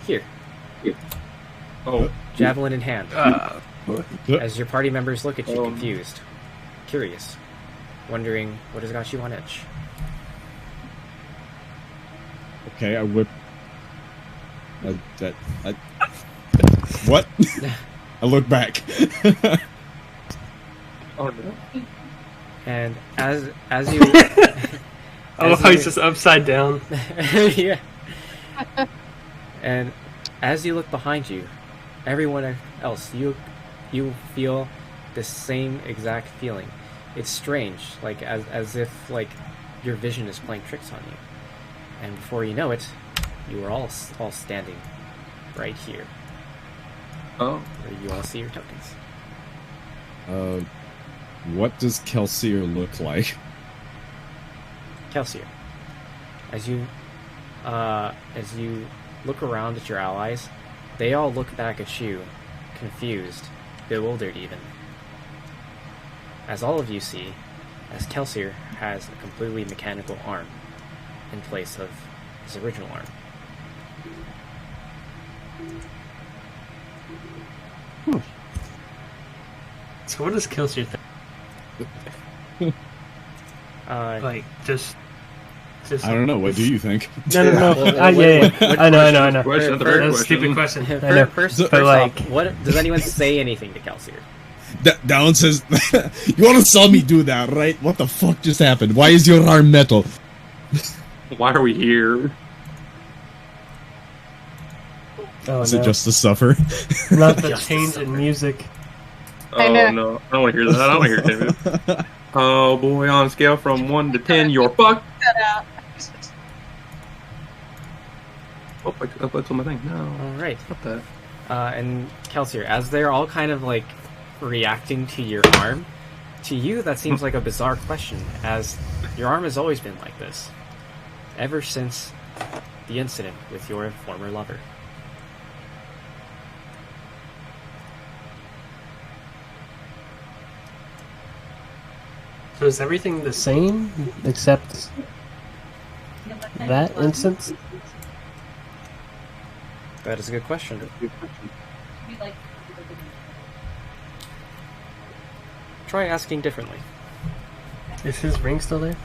here. Oh. Javelin in hand. As your party members look at you confused, curious, wondering what has got you on edge. Okay, I whip. What? I look back. Oh no. And as you, Oh, he's just upside down. yeah. And as you look behind you, everyone else, you feel the same exact feeling. It's strange, like as if like your vision is playing tricks on you. And before you know it, you are all standing right here. Oh. Where you all see your tokens. What does Kelsier look like? Kelsier, as you look around at your allies, they all look back at you, confused, bewildered even. As all of you see, as Kelsier has a completely mechanical arm in place of his original arm. So what does Killseer think? Like, just I don't know. What do you think? No. Yeah. I know. Question, That's a stupid question. I know. First But like, off, what does anyone say anything to Kelsier? Down says, "You want to saw me do that, right? What the fuck just happened? Why is your arm metal?" Why are we here? oh Is no, it just to suffer? not the change in music. Oh no, I don't want to hear that. I don't want to hear it. Oh boy, on a scale from 1 to 10, you're fucked. Cut out. Oh, that's on my thing. No, Alright. not that. And Kelsier, as they're all kind of like reacting to your arm, to you that seems like a bizarre question, as your arm has always been like this. Ever since the incident with your former lover. So is everything the same except that instance? That is a good question. Try asking differently. Is his ring still there?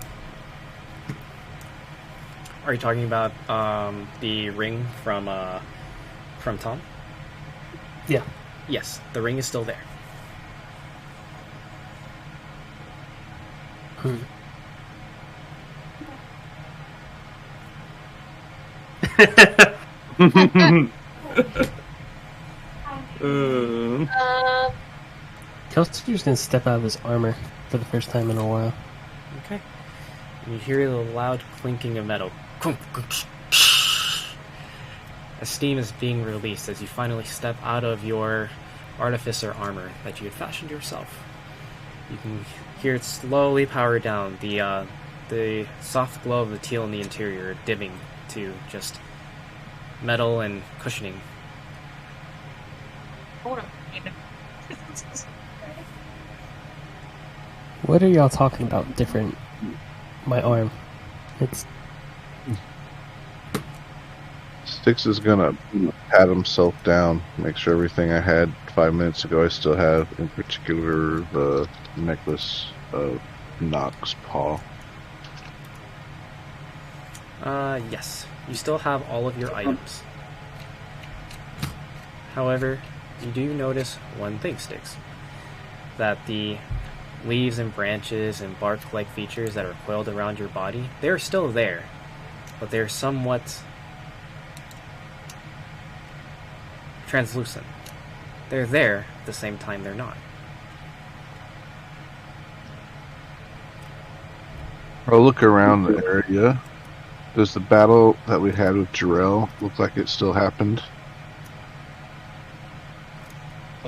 Are you talking about the ring from Tom? Yeah. Yes, the ring is still there. Kelsey's gonna step out of his armor for the first time in a while. Okay. And you hear the loud clinking of metal. As steam is being released as you finally step out of your artificer armor that you had fashioned yourself. You can hear it slowly power down. The soft glow of the teal in the interior dimming to just metal and cushioning. What are y'all talking about different? My arm. It's Styx is gonna pat himself down, make sure everything I had 5 minutes ago I still have, in particular the necklace of Nox's paw. Yes. You still have all of your items. However, you do notice one thing, Styx. That the leaves and branches and bark-like features that are coiled around your body, they're still there. But they're somewhat translucent. They're there, at the same time they're not. I'll look around the area. Does the battle that we had with Jarrell look like it still happened?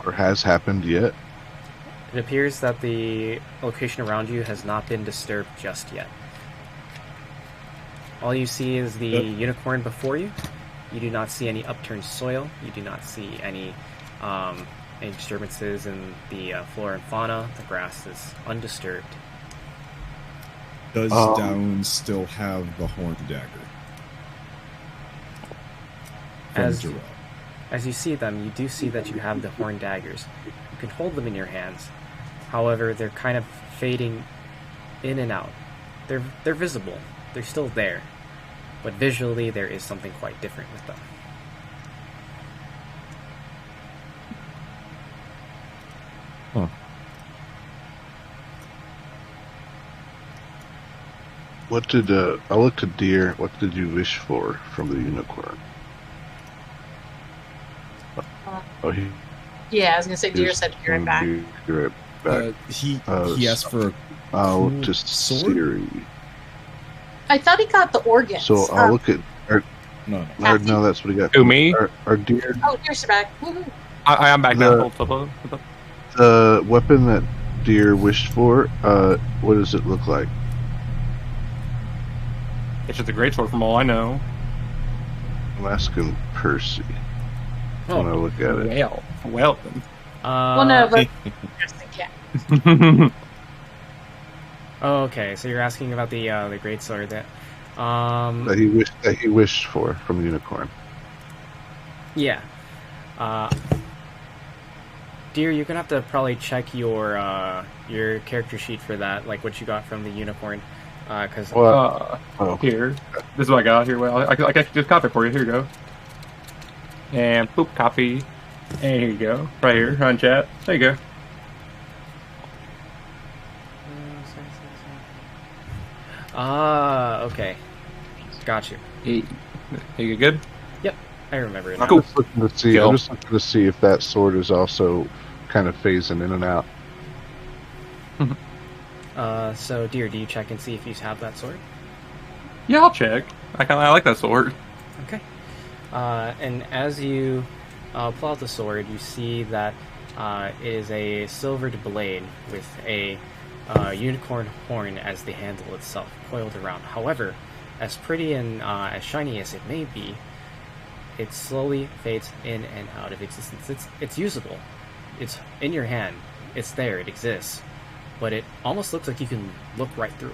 Or has happened yet? It appears that the location around you has not been disturbed just yet. All you see is the unicorn before you. You do not see any upturned soil. You do not see any disturbances in the flora and fauna. The grass is undisturbed. Does Down still have the horn dagger? As you see them, you do see that you have the horn daggers. You can hold them in your hands. However, they're kind of fading in and out. They're visible. They're still there. But visually, there is something quite different with them. Huh. What did I looked at Deer? What did you wish for from the unicorn? Oh, Yeah, I was gonna say Deer said to be right back. Be right back. He asked for a I'll cool just sword? Siri. I thought he got the organs. So I'll look at. No. No, that's what he got. Who, me? Our Deer. Oh, Deer's back. Woohoo. I am back now. Hold up. The weapon that Deer wished for. What does it look like? It's just a great sword from all I know. I'm asking Percy. When I look at it. Well then. Well, no, but yeah. Oh, okay. So you're asking about the great sword that. That he wished for from the unicorn. Yeah. Dear, you're gonna have to probably check your character sheet for that, like what you got from the unicorn, because. Here, this is what I got here. Well, I can just copy it for you. Here you go. And boop, copy. And here you go. Right here on chat. There you go. Okay. Got you. Hey, you good? Yep, I remember it. Oh, cool. I'm just looking to see if that sword is also kind of phasing in and out. So, Dear, do you check and see if you have that sword? Yeah, I'll check. I like that sword. Okay. And as you pull out the sword, you see that it is a silvered blade with a unicorn horn as the handle itself, coiled around. However, as pretty and as shiny as it may be, it slowly fades in and out of existence. It's usable. It's in your hand. It's there. It exists. But it almost looks like you can look right through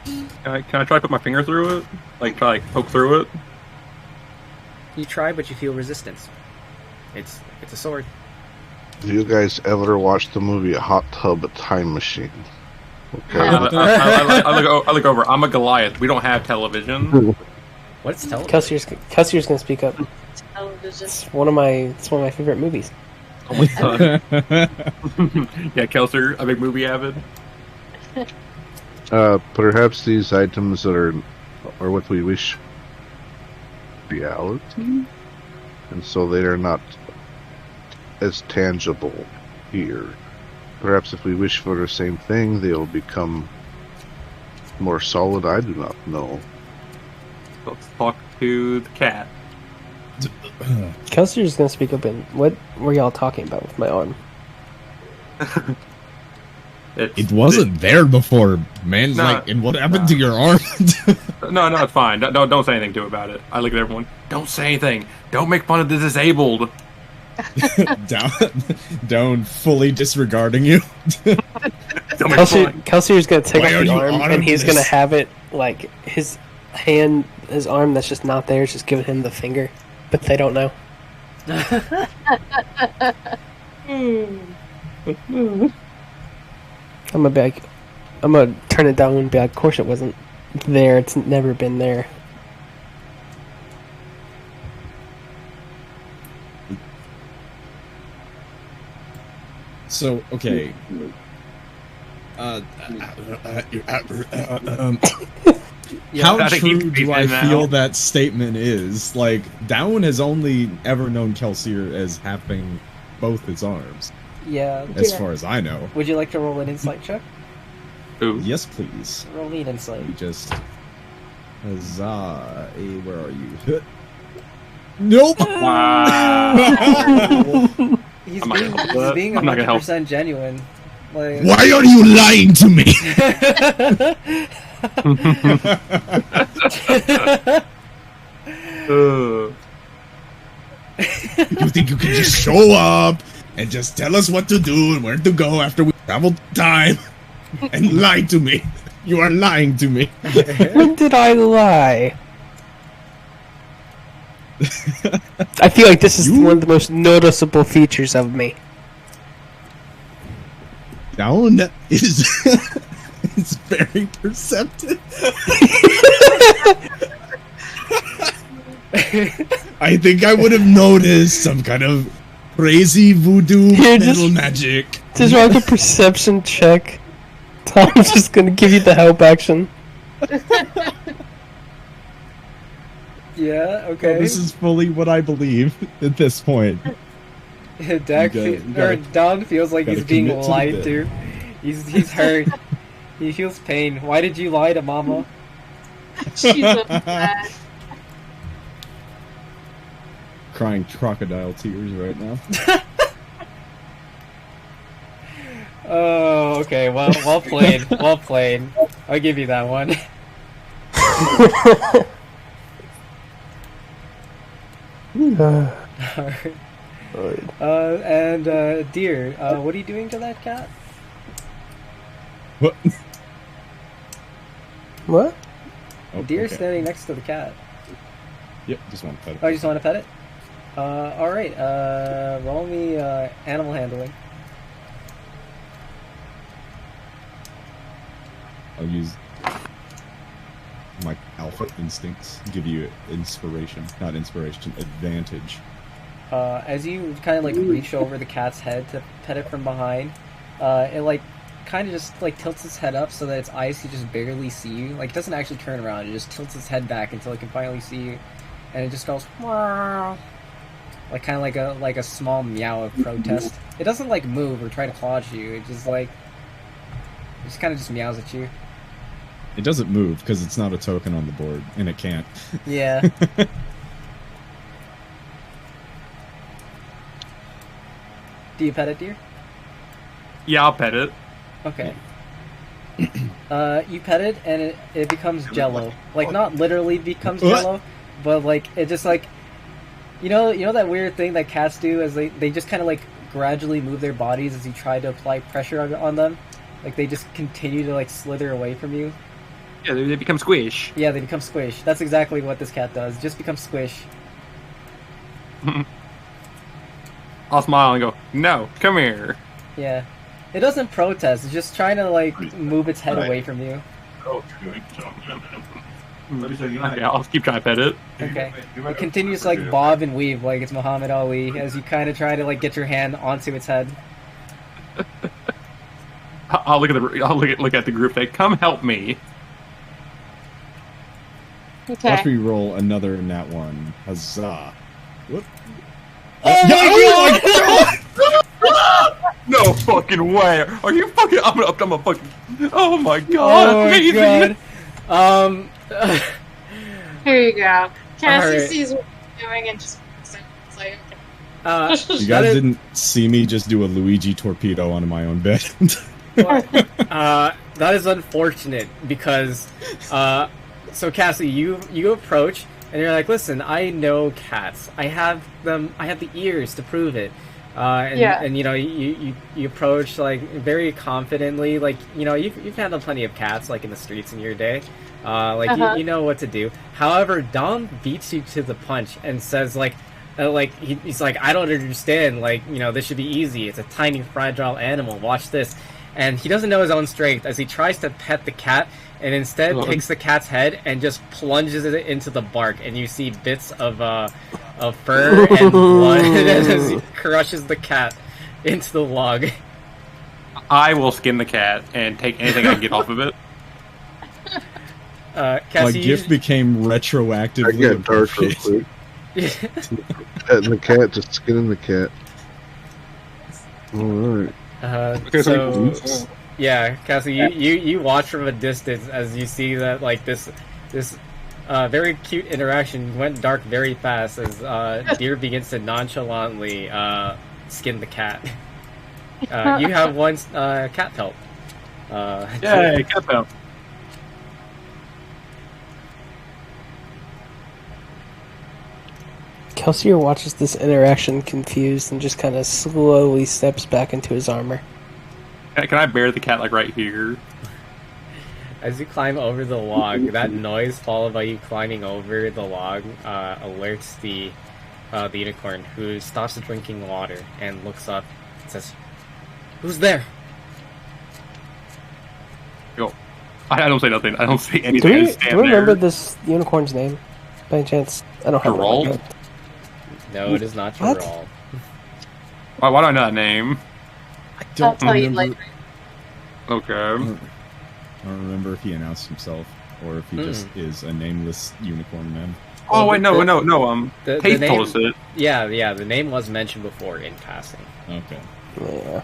it. Can I try to put my finger through it? Try poke through it? You try, but you feel resistance. It's a sword. Have you guys ever watched the movie A Hot Tub, A Time Machine? Okay. I look over. I'm a Goliath. We don't have television. What's television? Kelsey's gonna speak up. Television. It's one of my favorite movies. Oh my god. Yeah, Kelser, a big movie avid. Perhaps these items that are what we wish reality, and so they are not as tangible here. Perhaps if we wish for the same thing, they will become more solid. I do not know. Let's talk to the cat. Kelsey's gonna speak up. And what were y'all talking about with my arm? It wasn't there before, man. No, and what happened to your arm? No, it's fine. Don't say anything to it about it. I look at everyone. Don't say anything. Don't make fun of the disabled. Down fully disregarding you. Kelsey's gonna take Why off are the you arm, honoring and he's this? gonna have it like his arm that's just not there is just giving him the finger, but they don't know. I'm gonna be like, I'm gonna turn it down and be like, of course it wasn't there. It's never been there. So, okay. How I think true he's do I in now. feel that statement is? Like, Down has only ever known Kelsier as having both his arms, Yeah. as far as I know. Would you like to roll an insight check? Ooh. Yes, please. Roll me an insight. We just... Huzzah. Hey, where are you? Nope! Wow. He's I'm not being, gonna help he's that. being I'm not gonna help. 100% genuine. Like, Why are you lying to me? You think you can just show up and just tell us what to do and where to go after we traveled time and lie to me? You are lying to me. when did I lie? I feel like this is one of the most noticeable features of me. Down is is very perceptive. I think I would have noticed some kind of crazy voodoo Here, metal just- magic. Just roll a perception check. Tom's just gonna give you the help action. Yeah, okay. This is fully what I believe at this point. Dak You gotta- Dom feels like he's gotta being commit to the lied bit. to. He's hurt. He feels pain. Why did you lie to Mama? She's upset. Crying crocodile tears right now. Oh, okay. Well played. Well played. I'll give you that one. Alright. Deer, what are you doing to that cat? What? What? Oh, Deer's okay. standing next to the cat. Yep, just want to pet it. Oh, you just want to pet it? Alright, roll me, animal handling. I'll use my alpha instincts. Give you inspiration. Not inspiration, advantage. As you kind of like reach over the cat's head to pet it from behind, it like kind of just like tilts its head up so that its eyes can just barely see you. Like it doesn't actually turn around; it just tilts its head back until it can finally see you, and it just goes "Meow," like kind of like a small meow of protest. It doesn't like move or try to claw at you. It just kind of just meows at you. It doesn't move because it's not a token on the board, and it can't. Yeah. Do you pet it, dear? Yeah, I'll pet it. Okay. You pet it and it becomes jello. Like not literally becomes jello, but like it just like you know that weird thing that cats do as they just kind of like gradually move their bodies as you try to apply pressure on them. Like they just continue to like slither away from you. Yeah, they become squish. Yeah, they become squish. That's exactly what this cat does. Just become squish. I'll smile and go, no, come here. Yeah. It doesn't protest. It's just trying to like move its head away from you. Yeah, I'll keep trying to pet it. Okay. It continues to like bob and weave like it's Muhammad Ali as you kind of try to like get your hand onto its head. I'll look at the group. They come help me. Okay. Watch me roll another nat one. Huzzah. Whoop. No fucking way. Are you fucking? I'm a fucking. Oh my god. Oh my amazing. god. Here you go. Cassie Alright. sees what you're doing and just it's like, okay. You guys didn't see me just do a Luigi torpedo onto my own bed. That is unfortunate because, so Cassie, you approach and you're like, listen, I know cats. I have them. I have the ears to prove it. And you know, you approach like very confidently, like you know, you've handled plenty of cats like in the streets in your day. You know what to do. However, Dom beats you to the punch and says he's like, I don't understand. Like, you know, this should be easy. It's a tiny, fragile animal. Watch this. and he doesn't know his own strength as he tries to pet the cat, and instead takes the cat's head and just plunges it into the bark, and you see bits of fur and blood as he crushes the cat into the log. I will skin the cat and take anything I can get off of it. My gift became retroactively I get dark real quick. Petting the cat, just skinning the cat. Alright. Yeah, Cassie, you watch from a distance as you see that like this very cute interaction went dark very fast as Deer begins to nonchalantly skin the cat. You have one cat pelt. Yay, cat pelt. Kelsier watches this interaction confused and just kind of slowly steps back into his armor. Can I bear the cat like right here? As you climb over the log, that noise followed by you climbing over the log alerts the unicorn, who stops drinking water and looks up and says, "Who's there?" Yo, I don't say nothing. I don't say anything. Do we remember this unicorn's name by any chance? I don't have it. No, it is not Geralt. Why do I know that name? I don't remember. Okay. I don't remember if he announced himself or if he just is a nameless unicorn man. Oh wait, no. Tate told us it. Yeah. The name was mentioned before in passing. Okay. Yeah.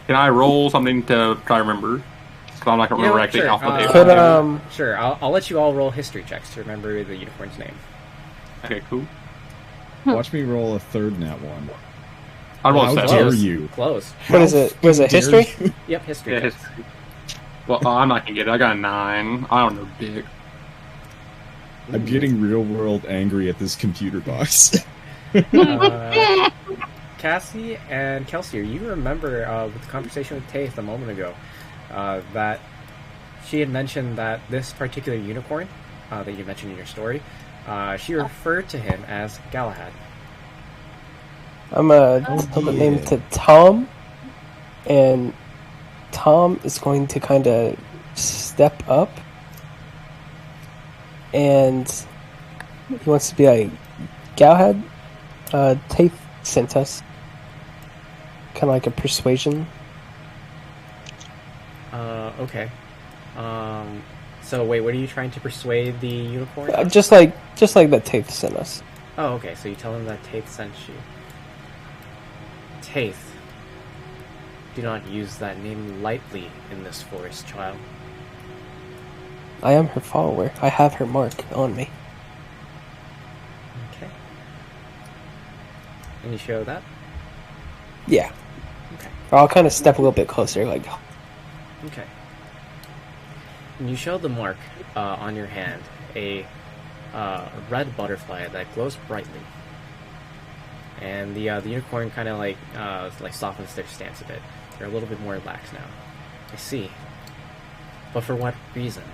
Can I roll something to try to remember? Because I'm not gonna remember actually off the name. Sure, I'll let you all roll history checks to remember the unicorn's name. Okay, cool. Watch me roll a third nat one. I roll How 7. dare you? Close. What is it? Was it history? Yep, history. Yeah, history. Well, I'm not gonna get it. I got a 9. I don't know, dick. I'm getting real world angry at this computer box. Cassie and Kelsier, you remember with the conversation with Taith a moment ago that she had mentioned that this particular unicorn that you mentioned in your story, she referred to him as Galahad. I'm tell the name to Tom, and Tom is going to kind of step up, and he wants to be like, Galahad, Taith sent us. Kind of like a persuasion. Okay. So wait, what are you trying to persuade the unicorn? Just like that Taith sent us. Oh, okay. So you tell him that Taith sent you. Taith, do not use that name lightly in this forest, child. I am her follower. I have her mark on me. Okay. Can you show that? Yeah. Okay. Or I'll kind of step a little bit closer, like. Okay. And you show the mark on your hand, a red butterfly that glows brightly. And the unicorn kind of like softens their stance a bit. They're a little bit more relaxed now. I see. But for what reason?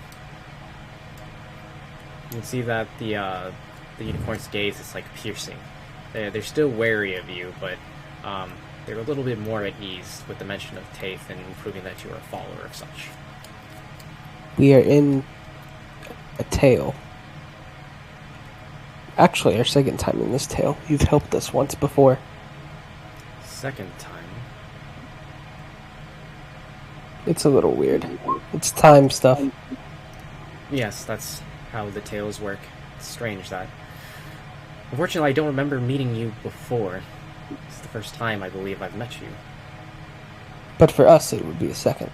You can see that the unicorn's gaze is like piercing. They're still wary of you, but they're a little bit more at ease with the mention of Taith and proving that you are a follower of such. We are in a tale. Actually, our second time in this tale. You've helped us once before. Second time? It's a little weird. It's time stuff. Yes, that's how the tales work. It's strange that. Unfortunately, I don't remember meeting you before. It's the first time I believe I've met you. But for us, it would be a second.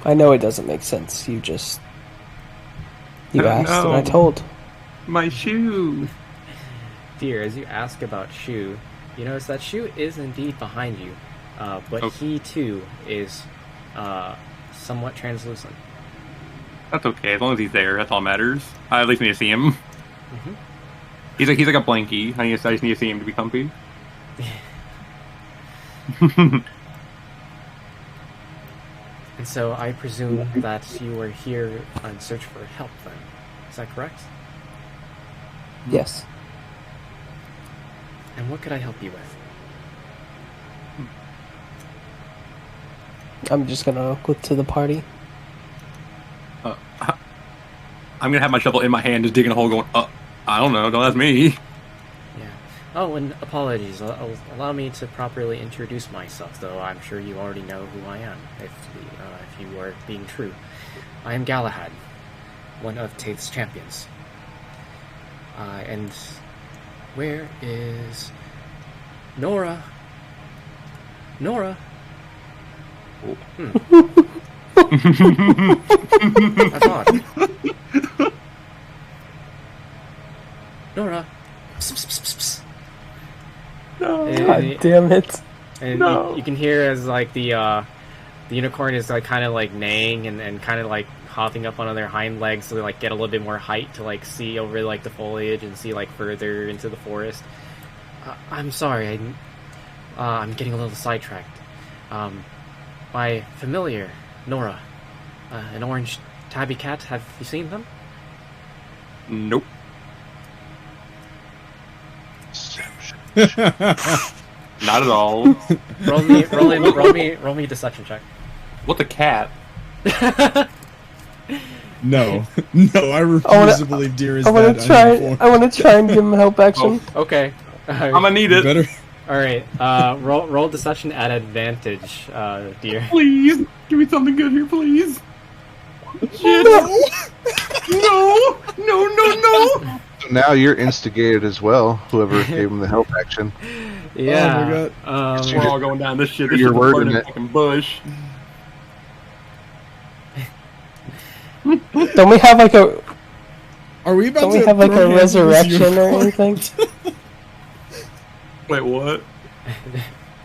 I know it doesn't make sense. You asked and I told. My shoe. Dear, as you ask about Shu, you notice that Shu is indeed behind you, but he too is somewhat translucent. That's okay, as long as he's there, that's all that matters. I at least need to see him. Mm-hmm. He's like a blankie. I just need to see him to be comfy. And so I presume that you were here in search for help then. Is that correct? Yes. And what could I help you with? I'm just gonna look to the party. I'm gonna have my shovel in my hand, just digging a hole, going, I don't know, don't ask me. Yeah. Oh, and apologies. Allow me to properly introduce myself, though I'm sure you already know who I am, if you are being true. I am Galahad, one of Taith's champions. And where is Nora? Nora? That's odd. Nora. Psst, psst, psst, psst. No. God damn it! And No. you can hear as like the unicorn is like kind of like neighing and kind of like hopping up on their hind legs so they like get a little bit more height to like see over like the foliage and see like further into the forest. I'm sorry, I'm getting a little sidetracked. My familiar, Nora, an orange tabby cat. Have you seen them? Nope. Not at all. Roll me a deception check. What's a cat? No, I refuse to believe Deer is I want that to try. uninformed. I want to try and give him a help action. Okay. I'm gonna need You it. better. All right. Roll deception at advantage, dear. Please, give me something good here, please. Shit. No. So now you're instigated as well, whoever gave him the help action. Yeah. Oh my God. We're all going down this shit. This You're shit's a wording burning it. fucking bush. Don't we have like a? Are we about Don't to we have like a throw hands with resurrection or unicorn? anything? Wait, what?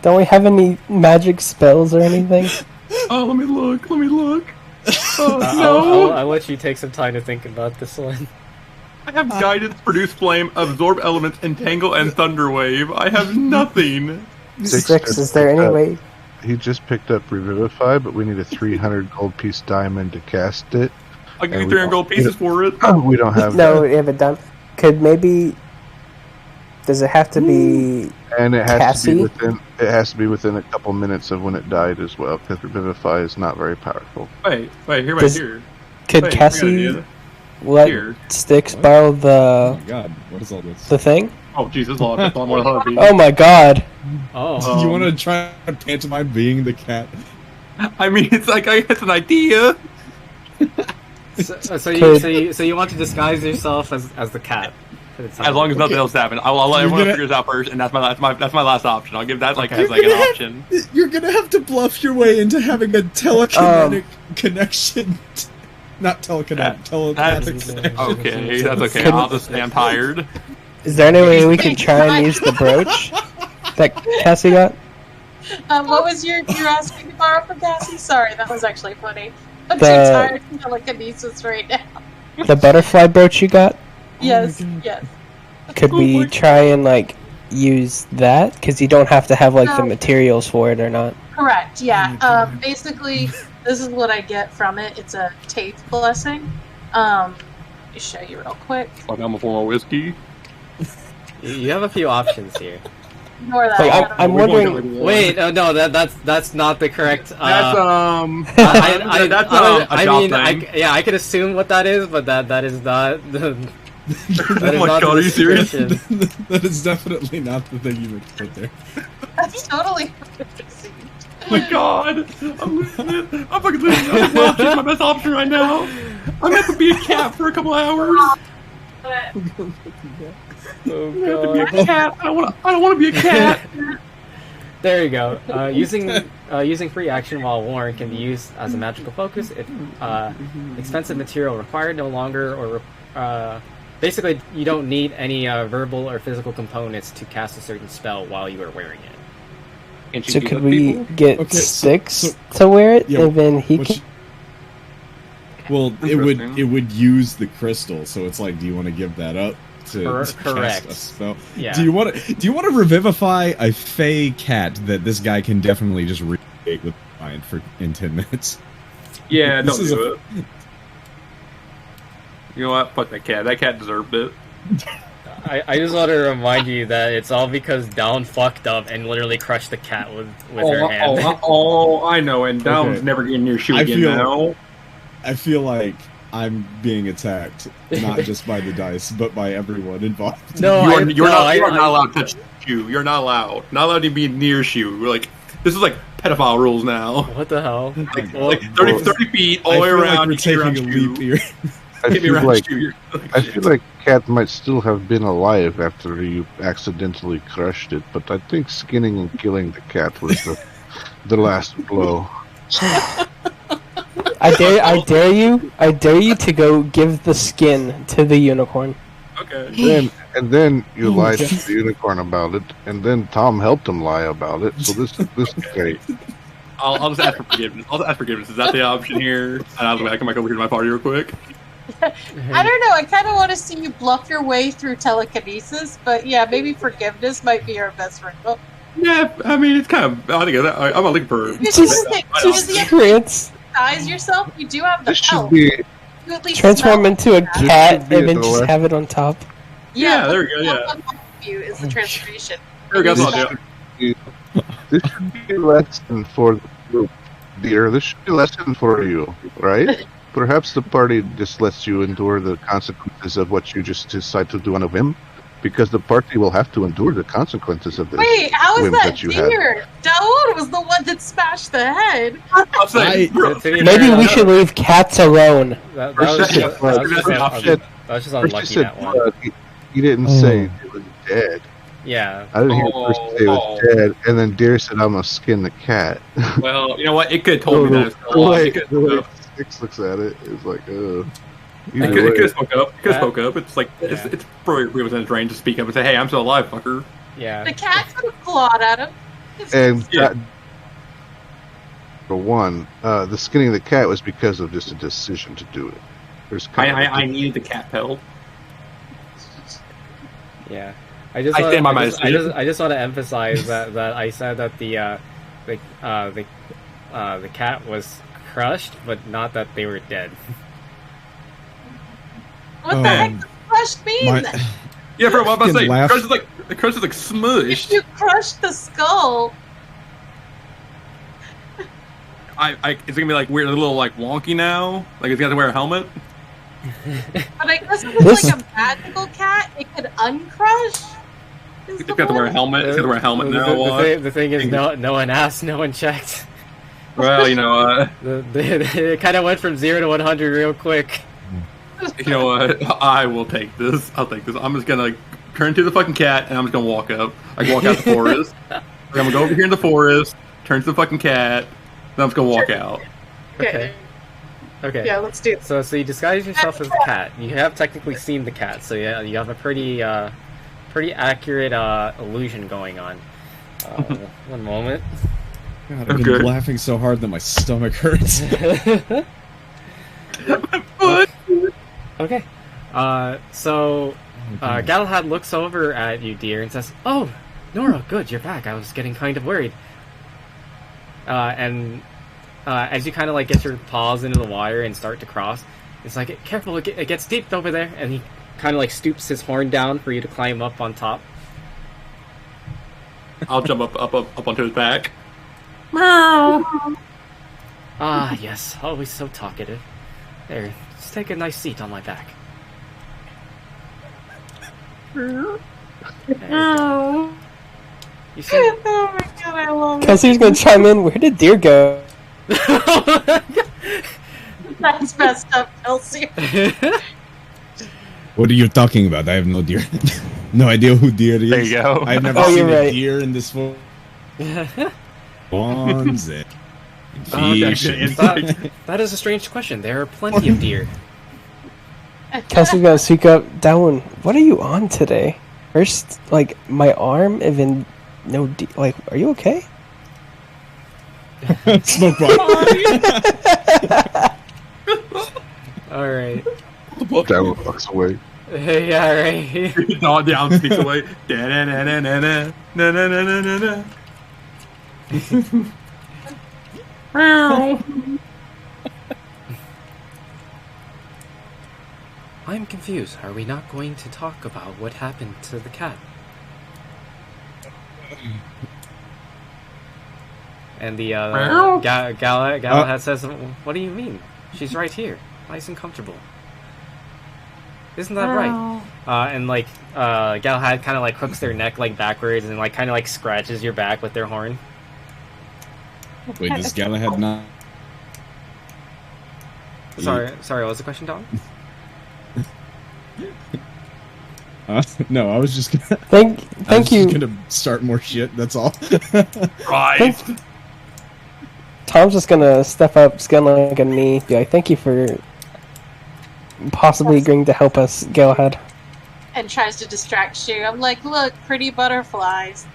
Don't we have any magic spells or anything? Oh, let me look. Oh, I'll no. let you take some time to think about this one. I have guidance, produce flame, absorb elements, entangle, and thunder wave. I have nothing. Six. Is there any way? He just picked up Revivify, but we need a 300 gold piece diamond to cast it. I'll give you And 300 gold pieces for it. We don't have No, that. we haven't done. Could maybe? Does it have to be? And it has to Cassie? be within. It has to be within a couple minutes of when it died as well, because Revivify is not very powerful. Wait, here, Does- here. Could Wait, I got an Cassie idea. let Here. Sticks What? borrow Oh the my god, what is all this? thing? Oh, Jesus, Lord, that's a lot more heavy. Oh my god! Oh. You want to try and pantomime being the cat? I mean, it's like, it's an idea. So you want to disguise yourself as the cat? As long as nothing else happens, I'll let You're everyone gonna- figure this out first, and that's my last option. I'll give that like Okay. as like an option. You're gonna have to bluff your way into having a telekinetic connection. Not telekinetic, telepathic connection. Okay, that's okay. Couldn't- I'll just say I'm tired. Is there any way we can try and use the brooch that Cassie got? What was you're asking to borrow from Cassie? Sorry, that was actually funny. I'm too The- tired for telekinesis right now. The butterfly brooch you got? Yes. Could we try and like use that? Because you don't have to have like the materials for it or not. Correct. Yeah. Basically, this is what I get from it. It's a Taith blessing. Let me show you real quick. Like I'm a form of whiskey. You have a few options here. Ignore that. Like, I don't I'm know. wondering. Wait, no, that's not the correct. That's that's a job thing. I could assume what that is, but that is not the. That is Oh my not God, the are you serious? description. That is definitely not the thing you would put there. That's totally. Oh my God, I'm losing it. I'm fucking losing it. Well, she's my best option right now. I'm gonna have to be a cat for a couple hours. Oh I'm gonna have to be god. a cat. I don't want to be a cat. There you go. Using free action while worn can be used as a magical focus if expensive material required no longer, or basically you don't need any verbal or physical components to cast a certain spell while you are wearing it. And she So beat could up we people? get Okay, Sticks to wear it, Yeah, and then he Which- can? Well, Interesting. it would use the crystal, so it's like, do you want to give that up to Correct. cast a spell? Yeah. Do you want to revivify a fey cat that this guy can definitely just recreate with mind in 10 minutes? Yeah, This don't is do it. You know what? Fuck that cat. That cat deserved it. I just want to remind you that it's all because Down fucked up and literally crushed the cat with her hand. I know, and Down's Okay. never getting near shoe I again feel- now. I feel like I'm being attacked, not just by the dice, but by everyone involved. No, You are not I- allowed to touch shoe. You're not allowed. Not allowed to be near shoe. We're like, this is like pedophile rules now. What the hell? Like, Well, like 30 feet all I the way feel around. like we're you get around taking a shoe. leap here. I Get me feel around like shoe. You're I feel like Cat might still have been alive after you accidentally crushed it, but I think skinning and killing the cat was the last blow. I dare you to go give the skin to the unicorn. okay. Then you Oh my lied to God. the unicorn about it, and then Tom helped him lie about it. So this is great. I'll just ask for forgiveness. I'll just ask forgiveness. Is that the option here? And I'll come back over here to my party real quick. I don't know. I kind of want to see you bluff your way through telekinesis, but yeah, maybe forgiveness might be our best wrinkle. Yeah, I mean, it's kind of. I think I'm not looking for. Just trans Disguise yourself. You do have the This should help. be You at least transform smell into a that. cat should be and then at the just left. have it on top. Yeah, there we go, the yeah. one on you is the transformation. Here we go. This I'll do it. This should be a lesson for the group, dear. This should be a lesson for you, right? Perhaps the party just lets you endure the consequences of what you just decide to do on a whim, because the party will have to endure the consequences of this. Wait, how is whim that that you had. deer? Dawood was the one that smashed the head. I'll say, bro, To be Maybe fair, we should leave cats alone. That First was said- just, that was just, first said- that was just First unlucky, he said that one. he didn't say it was dead. Yeah. I didn't hear first say it was dead, and then Deer said, "I'm gonna skin the cat." well, you know what? It could have told me that. It's still alive. It could the way have Six looks at it, it's like, It either could way. have spoke up. It could have spoke up. It's like Yeah. it's probably within its range to speak up and say, "Hey, I'm still alive, fucker." Yeah. The cat could have clawed at him. And Yeah. for one, the skinning of the cat was because of just a decision to do it. There's kind of I needed the cat pelt. Yeah. I stand by my decision. I just want to emphasize that I said that the cat was crushed, but not that they were dead. What the heck does crushed mean? Yeah, bro. What am I Fucking saying? laugh. Crush is like If smushed. you crush the skull, It's gonna be like weird, a little like wonky now. Like it's got to wear a helmet. but I guess if it's like a magical cat, it could uncrush. It's got to wear a helmet. It's got to wear a helmet now. The thing is, no one asked, no one checked. Well, you know, It kind of went from 0 to 100 real quick. you know what? I will take this. I'll take this. I'm just gonna like turn to the fucking cat, and I'm just gonna walk up. Like walk out the forest. Like, I'm gonna go over here in the forest, turn to the fucking cat, then I'm just gonna walk out. Okay. Okay. Yeah, let's do it. So you disguise yourself as a cat. You have technically seen the cat, so yeah, you have a pretty accurate illusion going on. One moment. God, I've been laughing so hard that my stomach hurts. Okay. So Galahad looks over at you, dear, and says, "Oh, Nora, good, you're back. I was getting kind of worried." And as you kind of like get your paws into the wire and start to cross, it's like, "Careful, it gets deep over there." And he kind of like stoops his horn down for you to climb up on top. I'll jump up onto his back. Ah, yes, always so talkative. There, just take a nice seat on my back. There you go. You see? Oh my god, I love it. Kelsey's gonna chime in. Where did Deer go? That's messed up, Kelsey. What are you talking about? I have no deer. No idea who deer is. There you go. I've never Oh, seen you're a right. deer in this form. Bonds and Okay. fish and- That is a strange question. There are plenty of deer. Kelsey's gonna speak up. Down. What are you on today? First, like my arm, and then like, are you okay? Smoke bomb. All right. That one fucks away. Yeah, all right. Dog down, sneaks away. Da-na-na-na-na-na. I'm confused. Are we not going to talk about what happened to the cat? And the Galahad says, "What do you mean? She's right here, nice and comfortable. Isn't that right?" And like Galahad kind of like hooks their neck like backwards and like kind of like scratches your back with their horn. Wait, does Galahad not? Sorry. What was the question, Tom? No, I was just gonna. Thank you. Just gonna start more shit. That's all. Right. Tom's just gonna step up, skin like a knee. Be like, thank you for possibly agreeing to help us, Galahad. And tries to distract you. I'm like, look, pretty butterflies.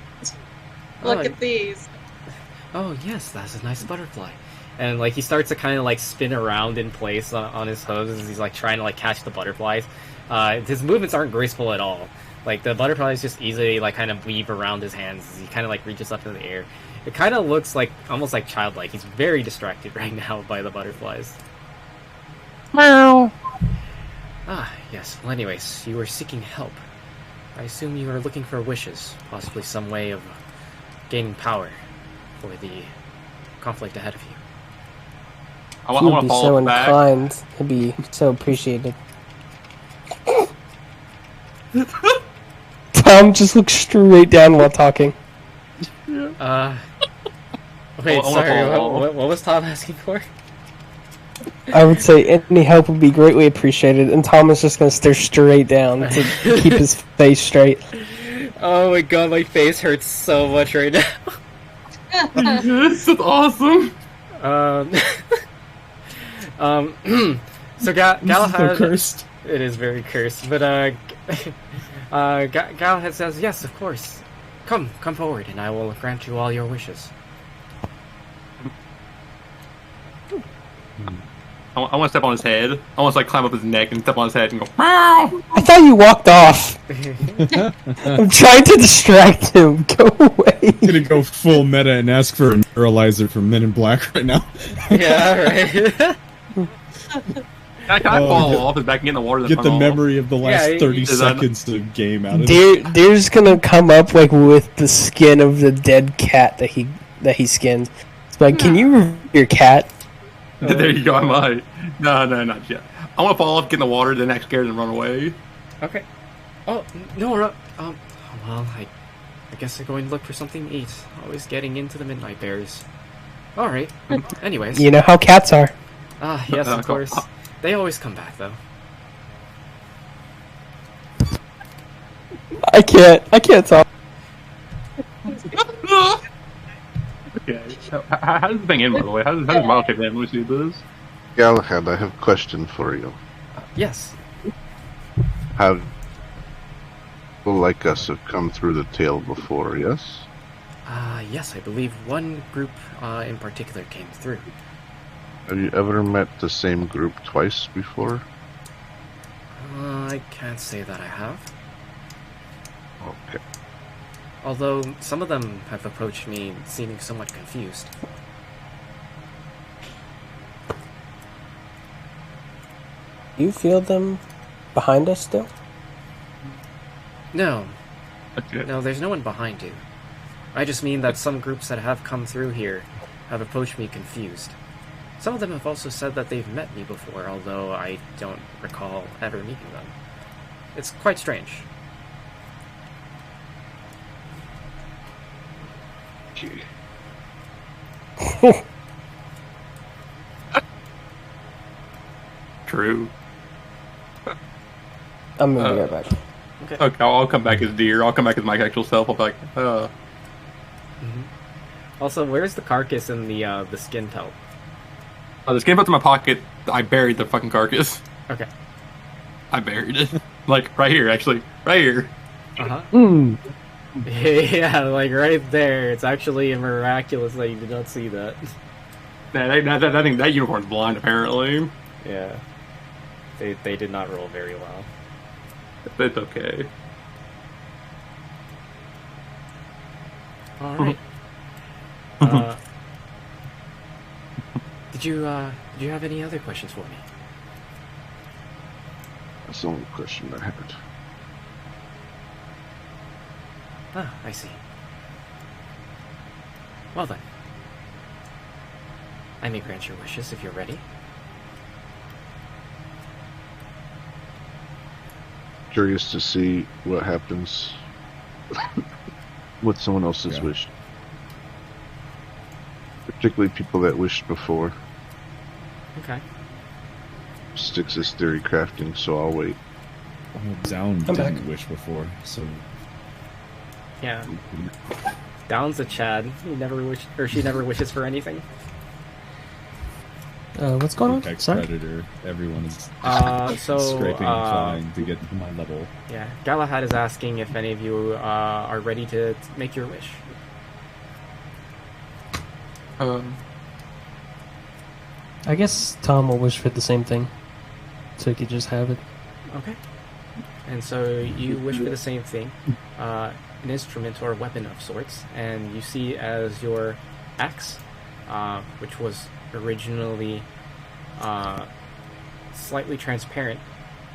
Look at these. Oh yes, that's a nice butterfly. And like he starts to kind of like spin around in place on his hooves as he's like trying to like catch the butterflies. His movements aren't graceful at all. Like the butterflies just easily like kind of weave around his hands as he kind of like reaches up in the air. It kind of looks like almost like childlike. He's very distracted right now by the butterflies. Meow. Yes. Well, anyways, you were seeking help. I assume you are looking for wishes, possibly some way of gaining power for the conflict ahead of you. I He would want be to follow so him back. inclined. It'd be so appreciated. Tom just looks straight down while talking. Wait, I wanna sorry, follow. what was Tom asking for? I would say any help would be greatly appreciated, and Tom is just going to stare straight down to keep his face straight. Oh my god, my face hurts so much right now. This is awesome. So Galahad... So cursed. It is very cursed, but Galahad says, yes, of course. Come forward, and I will grant you all your wishes. I want to step on his head. I want to like climb up his neck and step on his head and go. Meow! I thought you walked off. I'm trying to distract him. Go away. I'm gonna go full meta and ask for a neuralizer from Men in Black right now. Yeah, right. Can I fall off his back and get in the water? Then Get the fall memory of the last Yeah, 30 is that- seconds of game out of it. Deer's gonna come up like with the skin of the dead cat that he skinned. It's like, can you review your cat? There you go. I might. No, not yet. I want to fall off, get in the water, then act scared and run away. Okay. Oh, no, well, I guess I'm going to look for something to eat. Always getting into the midnight bears. Alright. Anyways. You know how cats are. Yes, of course. They always come back, though. I can't talk. Okay. How does the thing end, by the way? How does Model Shape end? Let me see this. Galahad, I have a question for you. Yes. Have people like us have come through the tail before, yes? Yes, I believe one group in particular came through. Have you ever met the same group twice before? I can't say that I have. Okay. Although some of them have approached me seeming somewhat confused. You feel them behind us still? No, Okay. no, there's no one behind you. I just mean that some groups that have come through here have approached me confused. Some of them have also said that they've met me before, although I don't recall ever meeting them. It's quite strange. True. I'm gonna be right back. Okay, I'll come back as Deer. I'll come back as my actual self. I'll be like, Also, where's the carcass and the skin pelt? the skin put in my pocket. I buried the fucking carcass. Okay. I buried it. Like, right here, actually. Right here. Uh-huh. Mm. Yeah, like right there. It's actually miraculous that you did not see that. That unicorn's blind, apparently. Yeah. They did not roll very well. It's okay. Alright. Did you have any other questions for me? That's the only question I had. Ah, I see. Well then. I may grant your wishes if you're ready. Curious to see what happens with someone else's wish. Particularly people that wished before. Okay. Styx' theory crafting, so I'll wait. Well, Down I'm didn't back. wish before, so Yeah. Down's a Chad. He never wished, or she never wishes for anything. What's going on? Apex Sorry. Predator, everyone is So scraping and flying to get to my level. yeah, Galahad is asking if any of you are ready to make your wish. I guess Tom will wish for the same thing, so he could just have it. Okay. And so you wish for the same thing, an instrument or weapon of sorts, and you see as your axe, which was originally slightly transparent,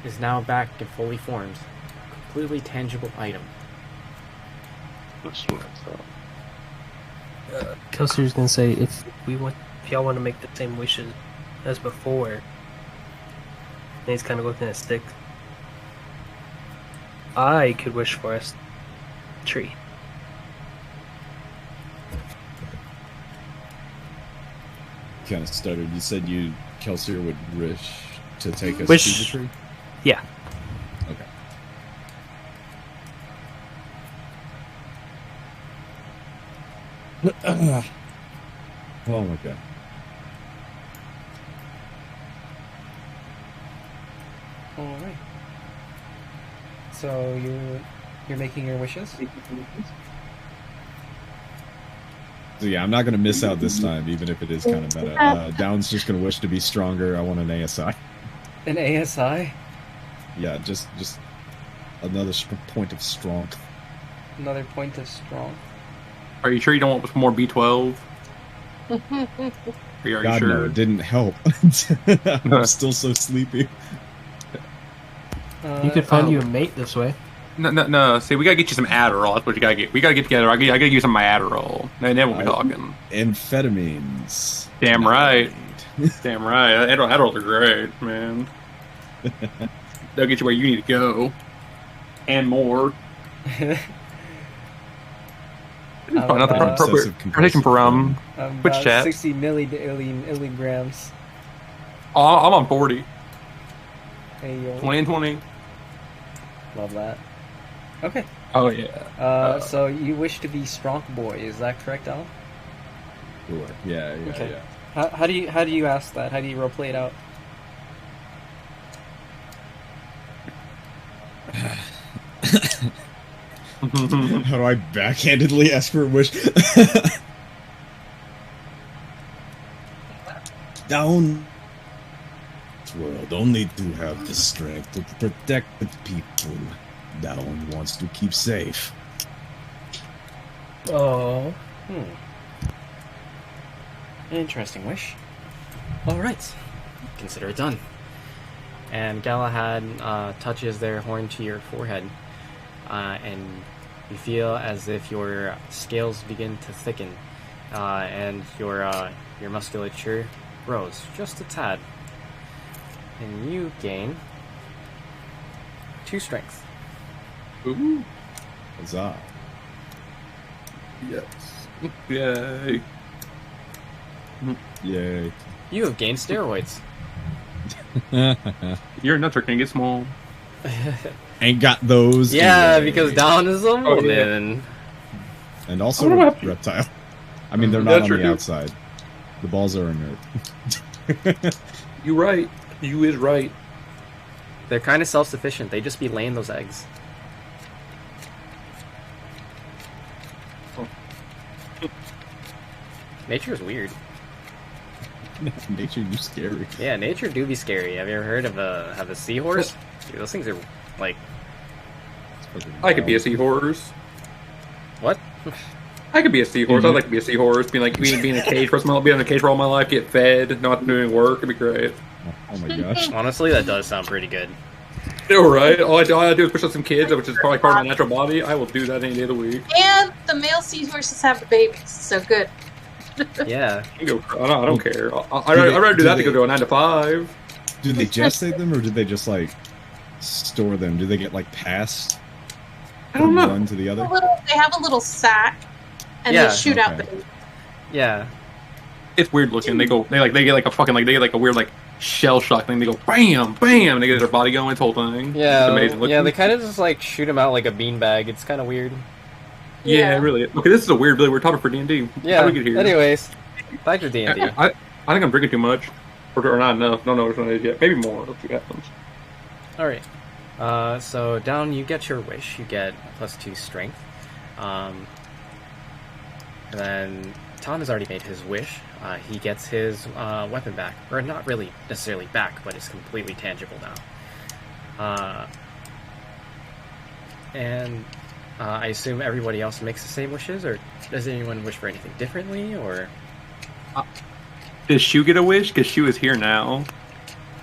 is now back and fully formed, completely tangible item. That's what I thought. Kelsey's gonna say if y'all want to make the same wishes as before, and he's kind of looking at Stick. I could wish for a tree. Kind of stuttered. You said Kelsier would wish to take us Wish- to the tree? Yeah. Okay. Oh my god. All right. So you're making your wishes. So yeah, I'm not gonna miss out this time, even if it is kind of meta. Down's just gonna wish to be stronger. I want an ASI. An ASI, Yeah, just another point of strong. another point of strong. Are you sure you don't want more B12? Are you God sure? no, it didn't help. I'm still so sleepy. You could find you a mate this way. No. See, we gotta get you some Adderall. That's what you gotta get. We gotta get together. I gotta give you some of my Adderall, and then we'll be talking. Amphetamines. Damn Not right. weed. Damn right. Adderalls are great, man. They'll get you where you need to go, and more. Not the about appropriate obsessive protection for Which About chat? 60 milligrams. Oh, I'm on 40. Hey yo, 20 and 20. love that. Okay. Oh yeah. So you wish to be strong boy, is that correct, Al? Sure. Yeah. Okay. How do you ask that? How do you roleplay it out? How do I backhandedly ask for a wish? Down. This world only to have the strength to protect the people. Down wants to keep safe. Oh. Interesting wish. Alright. Consider it done. And Galahad touches their horn to your forehead. And you feel as if your scales begin to thicken. And your musculature grows just a tad. And you gain 2 strength. Ooh. Huzzah. Yes. Yay. Yay. You have gained steroids. Your nuts are gonna get small. Ain't got those. Yeah, anyway. because Down is a woman. yeah. And also What about- reptile. I mean, they're not That's on the true. outside. The balls are inert. You right. You is right. They're kind of self-sufficient. They just be laying those eggs. Nature is weird. Nature, you scary. Yeah, nature do be scary. Have you ever heard of a seahorse? Dude, those things are like I could be a seahorse. what? I could be a seahorse. I'd like to be a seahorse. Being in a cage for be in a cage for all my life, get fed, not doing work. It'd be great. Oh my gosh. Honestly, that does sound pretty good. You're right. All I do is push out some kids, which is probably part of my natural body. I will do that any day of the week. And the male seahorses have the babies, so good. Yeah. I don't care. I'd rather do that than go to a 9 to 5. Do they gestate them, or do they just like store them? Do they get like passed I don't from know. one to the other? They have a little sack, and Yeah. they shoot out the Okay. baby. Yeah. It's weird looking. They get like a fucking they get like a weird like shell shock thing. They go bam, bam, and they get their body going. This whole thing. Yeah. It's amazing looking. Yeah, they kind of just like shoot him out like a beanbag. It's kind of weird. Yeah, really. Okay, this is a really weird topic for D&D. Yeah. How do we get here? Anyways, back to D&D. I think I'm drinking too much, or not enough. No, it's not yet. Maybe more. Let's see what happens. All right. So down, you get your wish. You get +2 strength. And then Tom has already made his wish. He gets his weapon back, or not really necessarily back, but it's completely tangible now. And I assume everybody else makes the same wishes, or does anyone wish for anything differently, or? Does Shu get a wish? Because Shu is here now.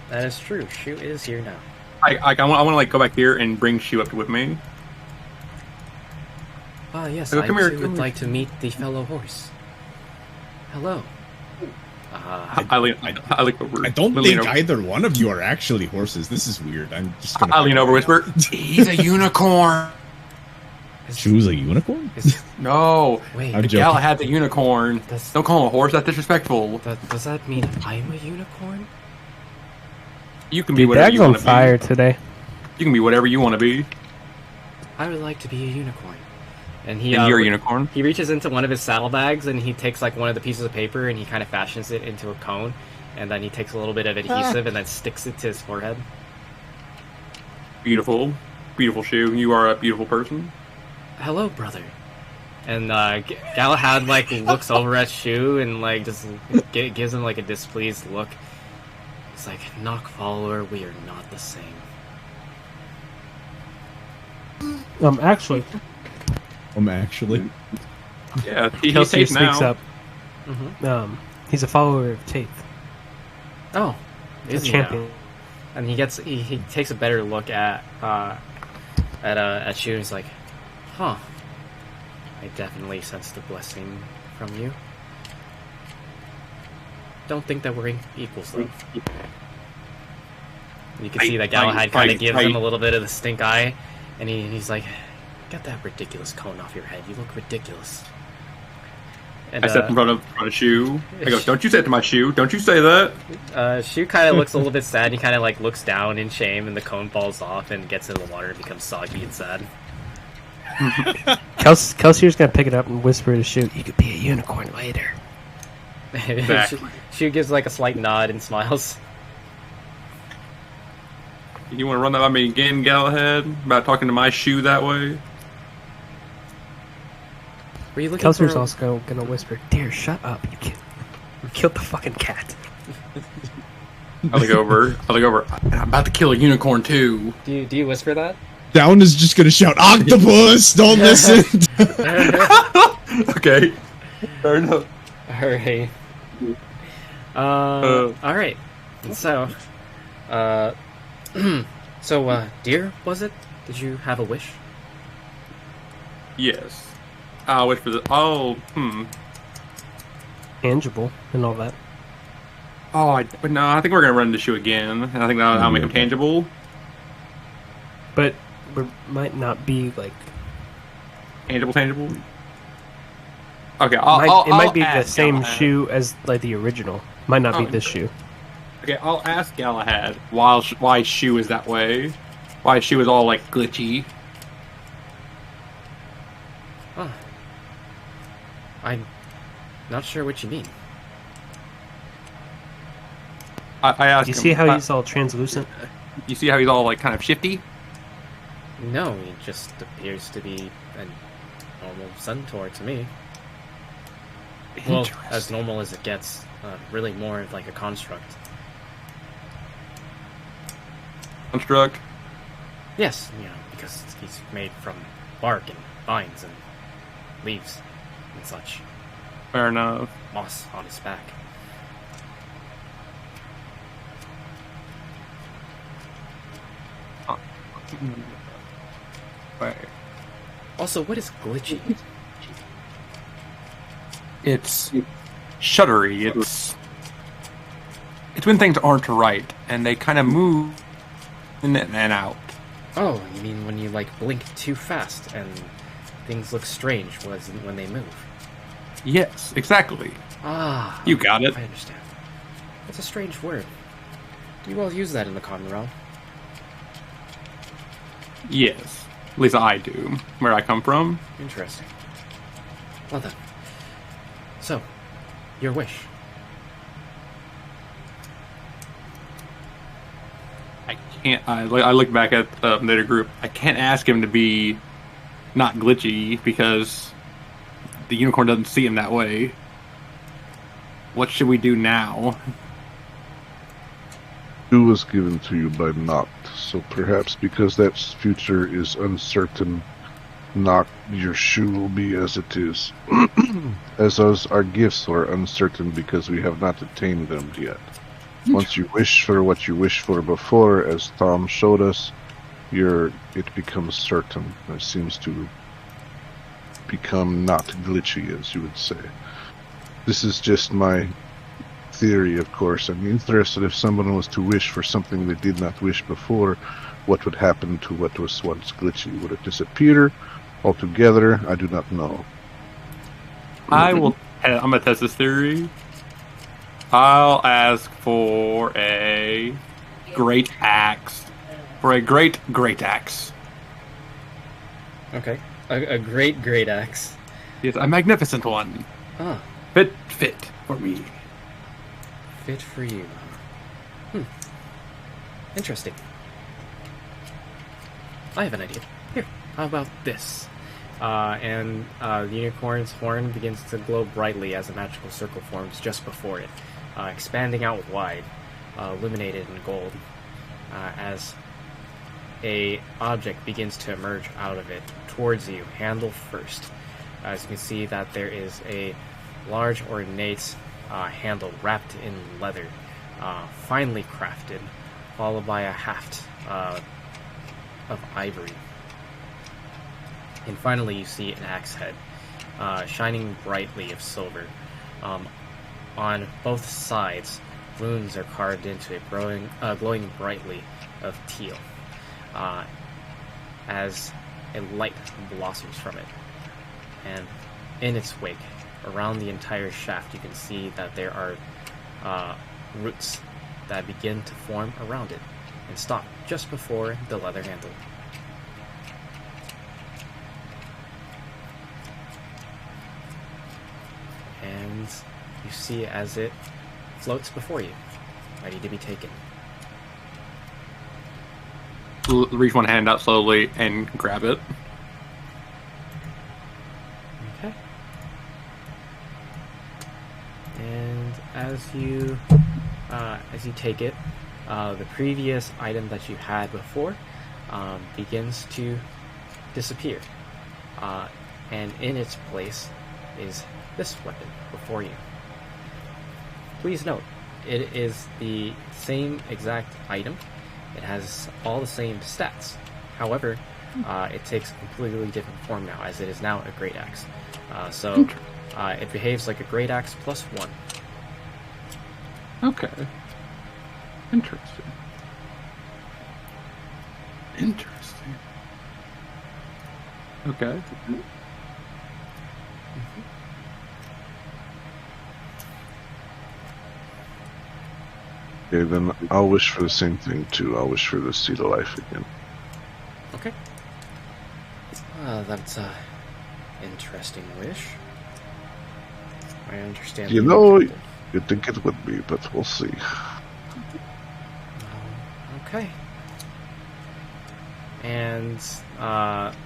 That is true. Shu is here now. I want to like go back here and bring Shu up with me. Yes, Oh, I come here, too come would here. like to meet the fellow horse. Hello. I lean over. I don't lean think over. either one of you are actually horses. This is weird. I'm just gonna. I lean over, whisper. He's a unicorn. Choose a unicorn? No, Wait, I'm the joking. Galahad's a unicorn. Don't call him a horse. That's disrespectful. does that mean I'm a unicorn? You can be Dude, whatever Dag's you on want to fire be. today. You can be whatever you want to be. I would like to be a unicorn. And he And you're a unicorn. He reaches into one of his saddlebags and he takes like one of the pieces of paper and he kind of fashions it into a cone, and then he takes a little bit of adhesive and then sticks it to his forehead. Beautiful, beautiful Shu. You are a beautiful person. Hello, brother. And Galahad like looks over at Shu and like just gives him like a displeased look. He's like, "Knock follower, we are not the same." Actually, Actually, Yeah, he's Kelsey safe speaks now. up. Mm-hmm. He's a follower of Tate, Oh, a is he now? champion. And he takes a better look at Shu and he's like, "Huh. I definitely sense the blessing from you. Don't think that we're equals though." You can see that Galahad kind of gives him a little bit of the stink eye, and he's like, "Get that ridiculous cone off your head. You look ridiculous." And, I stepped in front of Shu. I go, "Don't you say it to my Shu. Don't you say that." Shu kind of looks a little bit sad. He kind of like looks down in shame, and the cone falls off and gets in the water and becomes soggy and sad. Kelsey's gonna pick it up and whisper to Shu, "You could be a unicorn later." Exactly. Shu gives like a slight nod and smiles. You want to run that by me again, Galahad? About talking to my Shu that way? Were you looking Kelsey's for? also gonna whisper, "Dear, shut up! You killed the fucking cat." I look over. I'm about to kill a unicorn too. Do you whisper that? Down is just gonna shout, "Octopus! Don't listen!" Okay. Fair enough. Alright. Alright. So, dear, was it? Did you have a wish? Yes. I wish for the. Oh, Tangible and all that. But no, I think we're gonna run into Shu again, and I think that'll make him tangible. But we might not be like. Tangible. Okay, It might be the ask same Galahad. shoe as like the original. Might not be Oh. this shoe. Okay, I'll ask Galahad why Shu is that way. Why Shu is all like glitchy. Huh. I'm not sure what you mean. I asked You him. see how he's all translucent? You see how he's all like kind of shifty? No, he just appears to be a normal centaur to me. Well, as normal as it gets. Really more of like a construct. Construct. Yes, because he's made from bark and vines and leaves and such. Fair enough. Moss on his back. Right. Also, what is glitchy? It's shuddery. It's when things aren't right and they kind of move in and out. Oh, you mean when you like blink too fast and things look strange when they move? Yes, exactly. Ah, You got it. I understand. That's a strange word. Do you all use that in the common realm? Yes, at least I do. Where I come from. Interesting. Well then. So, your wish. I can't. I look back at the later group. I can't ask him to be not glitchy because the unicorn doesn't see him that way. What should we do now? Shoe was given to you by Noct, so perhaps because that future is uncertain, Noct, your shoe will be as it is. As our gifts are uncertain because we have not attained them yet. Once you wish for what you wished for before, as Tom showed us, it becomes certain. It seems to become not glitchy, as you would say. This is just my theory, of course. I'm interested if someone was to wish for something they did not wish before, what would happen to what was once glitchy? Would it disappear altogether? I do not know. I'm gonna test this theory. I'll ask for a great axe. For a great axe. Okay. A great axe. Yes, a magnificent one. Ah, Fit for me. fit for you. Interesting. I have an idea. Here, how about this? The unicorn's horn begins to glow brightly as a magical circle forms just before it, expanding out wide, illuminated in gold, as a object begins to emerge out of it towards you, handle first. As you can see that there is a large ornate handle wrapped in leather, finely crafted, followed by a haft of ivory. And finally you see an axe head, shining brightly of silver. On both sides, runes are carved into it, glowing brightly of teal, as a light blossoms from it. And in its wake, around the entire shaft, you can see that there are roots that begin to form around it and stop just before the leather handle. And you see as it floats before you, ready to be taken. Reach one hand out slowly and grab it. Okay. And as you take it, the previous item that you had before begins to disappear, and in its place is this weapon before you. Please note, it is the same exact item. It has all the same stats. However, it takes a completely different form now, as it is now a great axe. So it behaves like a great axe plus 1. Okay. Interesting. Okay. Okay, then I'll wish for the same thing too. I'll wish for the seed of life again. Okay. That's a interesting wish. I understand. You know, you'd think it would be, but we'll see. Okay. And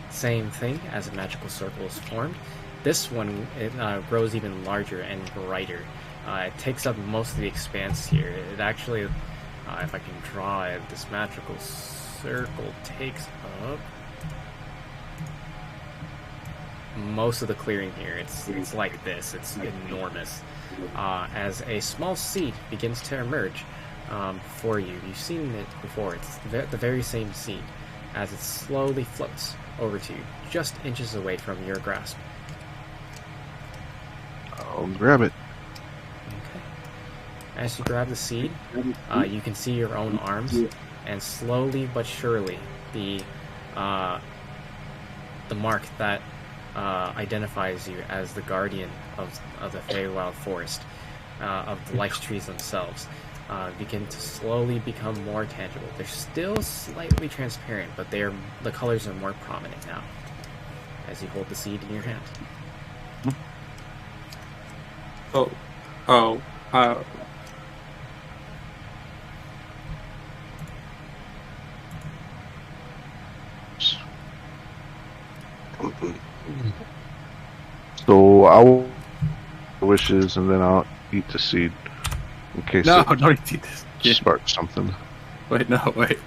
same thing, as a magical circle is formed. This one, it grows even larger and brighter. It takes up most of the expanse here. It actually, if I can draw it, this magical circle takes up most of the clearing here. It's like this. It's enormous. As a small seed begins to emerge for you. You've seen it before. It's the very same seed. as it slowly floats over to you, just inches away from your grasp. I'll grab it. Okay. As you grab the seed, you can see your own arms, and slowly but surely, the mark that identifies you as the guardian of the Feywild Forest, of the Life Trees themselves, begin to slowly become more tangible. They're still slightly transparent, but the colors are more prominent now, as you hold the seed in your hand. So I'll wishes, and then I'll eat the seed in case No, it don't eat this. sparks something. Wait, no, wait.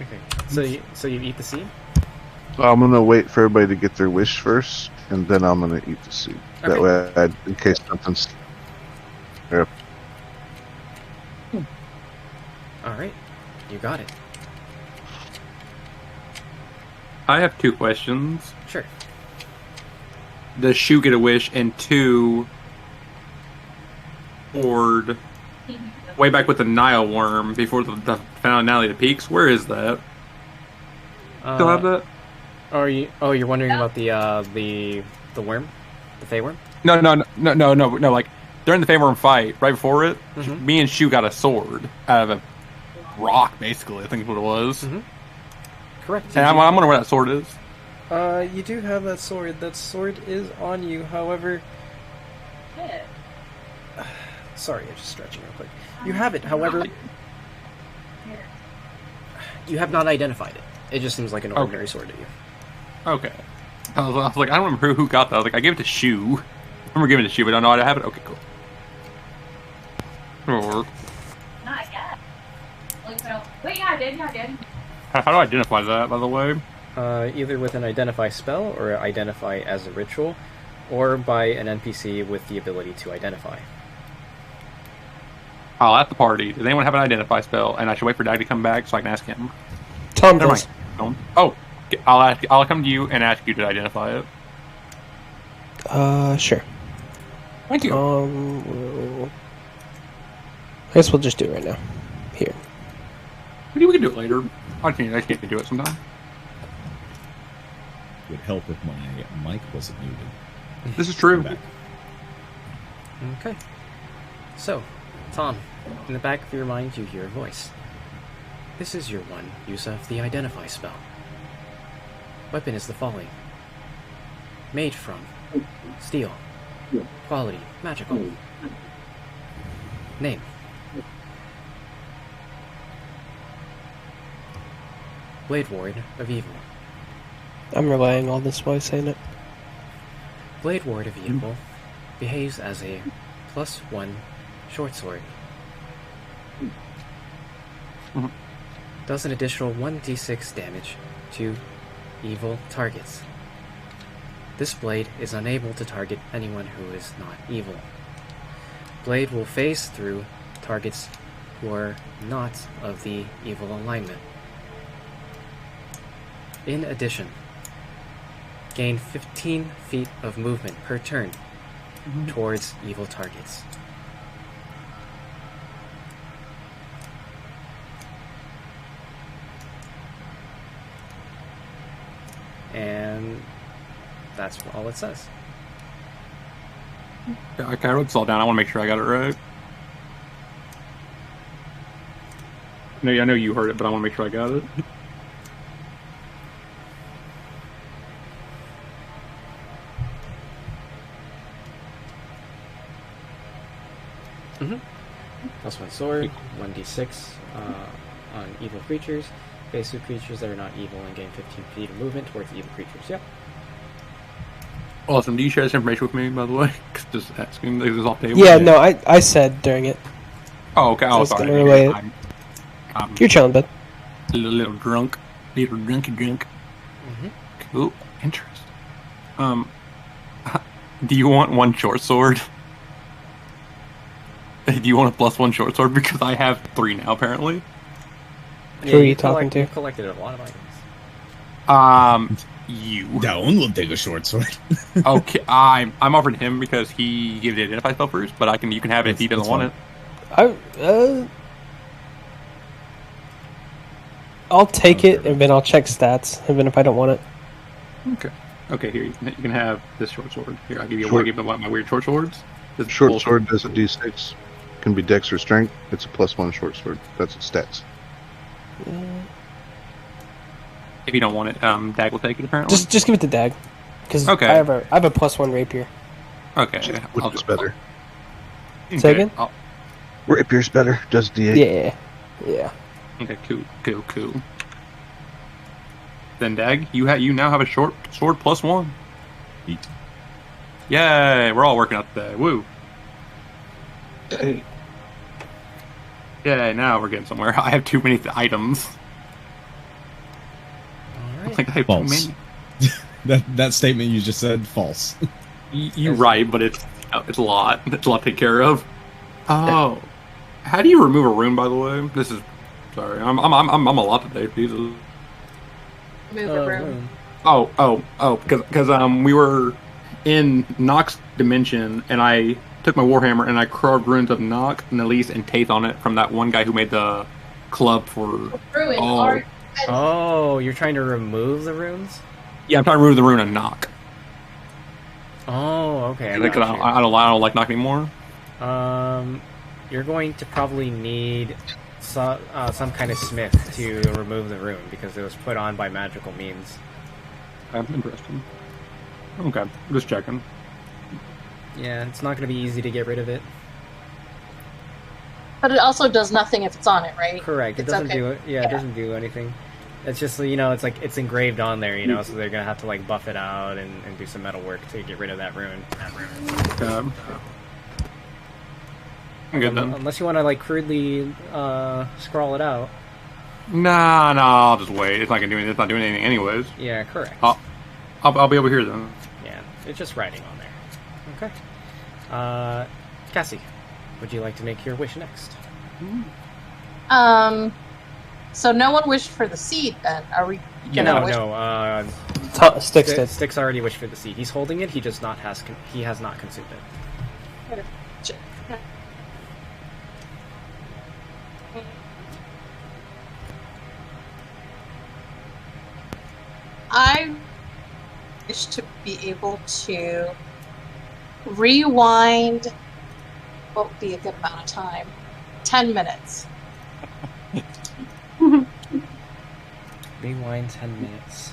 Okay. So you eat the seed? I'm gonna wait for everybody to get their wish first, and then I'm gonna eat the seed. That way, in case something's. Yep. All right, you got it. I have 2 questions. Sure. Does Shu get a wish? And 2, Ord, way back with the Nile worm before the finale of the Peaks. Where is that? Still have that? You're wondering about the worm, the Fey worm? No. Like during the Fey worm fight, right before it, me and Shu got a sword out of a rock, basically. I think is what it was. Correct. And I'm wondering where that sword is. You do have that sword. That sword is on you. However, sorry, I'm just stretching real quick. You have it. However, you have not identified it. It just seems like an ordinary sword to you. Okay. I was like, I don't remember who got that. I was like, I gave it to Shu. I remember giving it to Shu, but I don't know how to have it. Okay, cool. Not yet. Wait, yeah, I did. How do I identify that, by the way? Either with an identify spell or identify as a ritual, or by an NPC with the ability to identify. I'll at the party. Does anyone have an identify spell? And I should wait for Dag to come back so I can ask him. Tom Never does. mind. Oh, I'll come to you and ask you to identify it. Sure. Thank you. I guess we'll just do it right now. Here. We can do it later. I just need to do it sometime. Would help if my mic wasn't muted. This is true. Back. Okay. So, Tom, in the back of your mind, you hear a voice. This is your one use of the identify spell. Weapon is the following. Made from steel. Quality magical. Name. Blade Ward of Evil. I'm relaying all this while saying it. Blade Ward of Evil behaves as a +1 short sword. Does an additional 1d6 damage to evil targets. This blade is unable to target anyone who is not evil. Blade will phase through targets who are not of the evil alignment. In addition, gain 15 feet of movement per turn towards evil targets. And that's all it says. Yeah, I wrote this all down. I want to make sure I got it right. I know you heard it, but I want to make sure I got it. +1 sword, 1d6 on evil creatures. Basic creatures that are not evil and gain 15 feet of movement towards evil creatures. Yep. Awesome. Do you share this information with me, by the way? Just asking. Like, this is off table. Yeah, no, I said during it. Oh, okay. I was sorry. gonna relay it. I'm You're chilling, bud. a little drunk. Little drunk. Cool. Interesting. Do you want one short sword? Do you want a +1 short sword? Because I have 3 now, apparently. Who are you talking to? You collected a lot of items. You. That one will take a short sword. Okay, I'm offering him because he gave the identify spell first, but you can have it if he doesn't want it. I'll take it, and then I'll check stats, even if I don't want it. Okay, here, you can have this short sword. Here, I'll give you my weird short swords. This Short sword does a d6. Can be dex or strength. It's a +1 short sword. That's its stats. If you don't want it, Dag will take it, apparently. Just give it to Dag. Because Okay. I have a +1 rapier. Okay. Which is better? Say again? Rapier's better. Does d8. Yeah. Okay, cool. Then Dag, you now have a short sword +1. Eat. Yay! We're all working out today. Woo! Yay! Now we're getting somewhere. I have too many items. All right. I have False. too many. That statement you just said, false. You're right, but it's a lot. It's a lot to take care of. Oh, how do you remove a rune? By the way, sorry. I'm a lot today. Jesus. Move the room. Because we were in Nock's dimension, and I took my warhammer and I carved runes of Nock, Nelise, and Taith on it from that one guy who made the club for. Ruin Oh. art. Oh, you're trying to remove the runes? Yeah, I'm trying to remove the rune of Nock. Oh, okay. I don't like Nock anymore. You're going to probably need some kind of smith to remove the rune because it was put on by magical means. I'm interested. Okay, just checking. Yeah, it's not going to be easy to get rid of it. But it also does nothing if it's on it, right? Correct. It It's doesn't okay. do it. Yeah, it doesn't do anything. It's just it's like it's engraved on there, so they're gonna have to like buff it out and do some metal work to get rid of that rune. I'm good then. Unless you want to like crudely scrawl it out. Nah, I'll just wait. It's not doing anything anyways. Yeah, correct. I'll be over here then. Yeah, it's just writing on there. Okay. Cassie, would you like to make your wish next? So no one wished for the seed then. Are we gonna wish? No. Sticks did. Styx already wished for the seed. He's holding it. He just he has not consumed it. I wish to be able to rewind. What would be a good amount of time? 10 minutes. Rewind 10 minutes.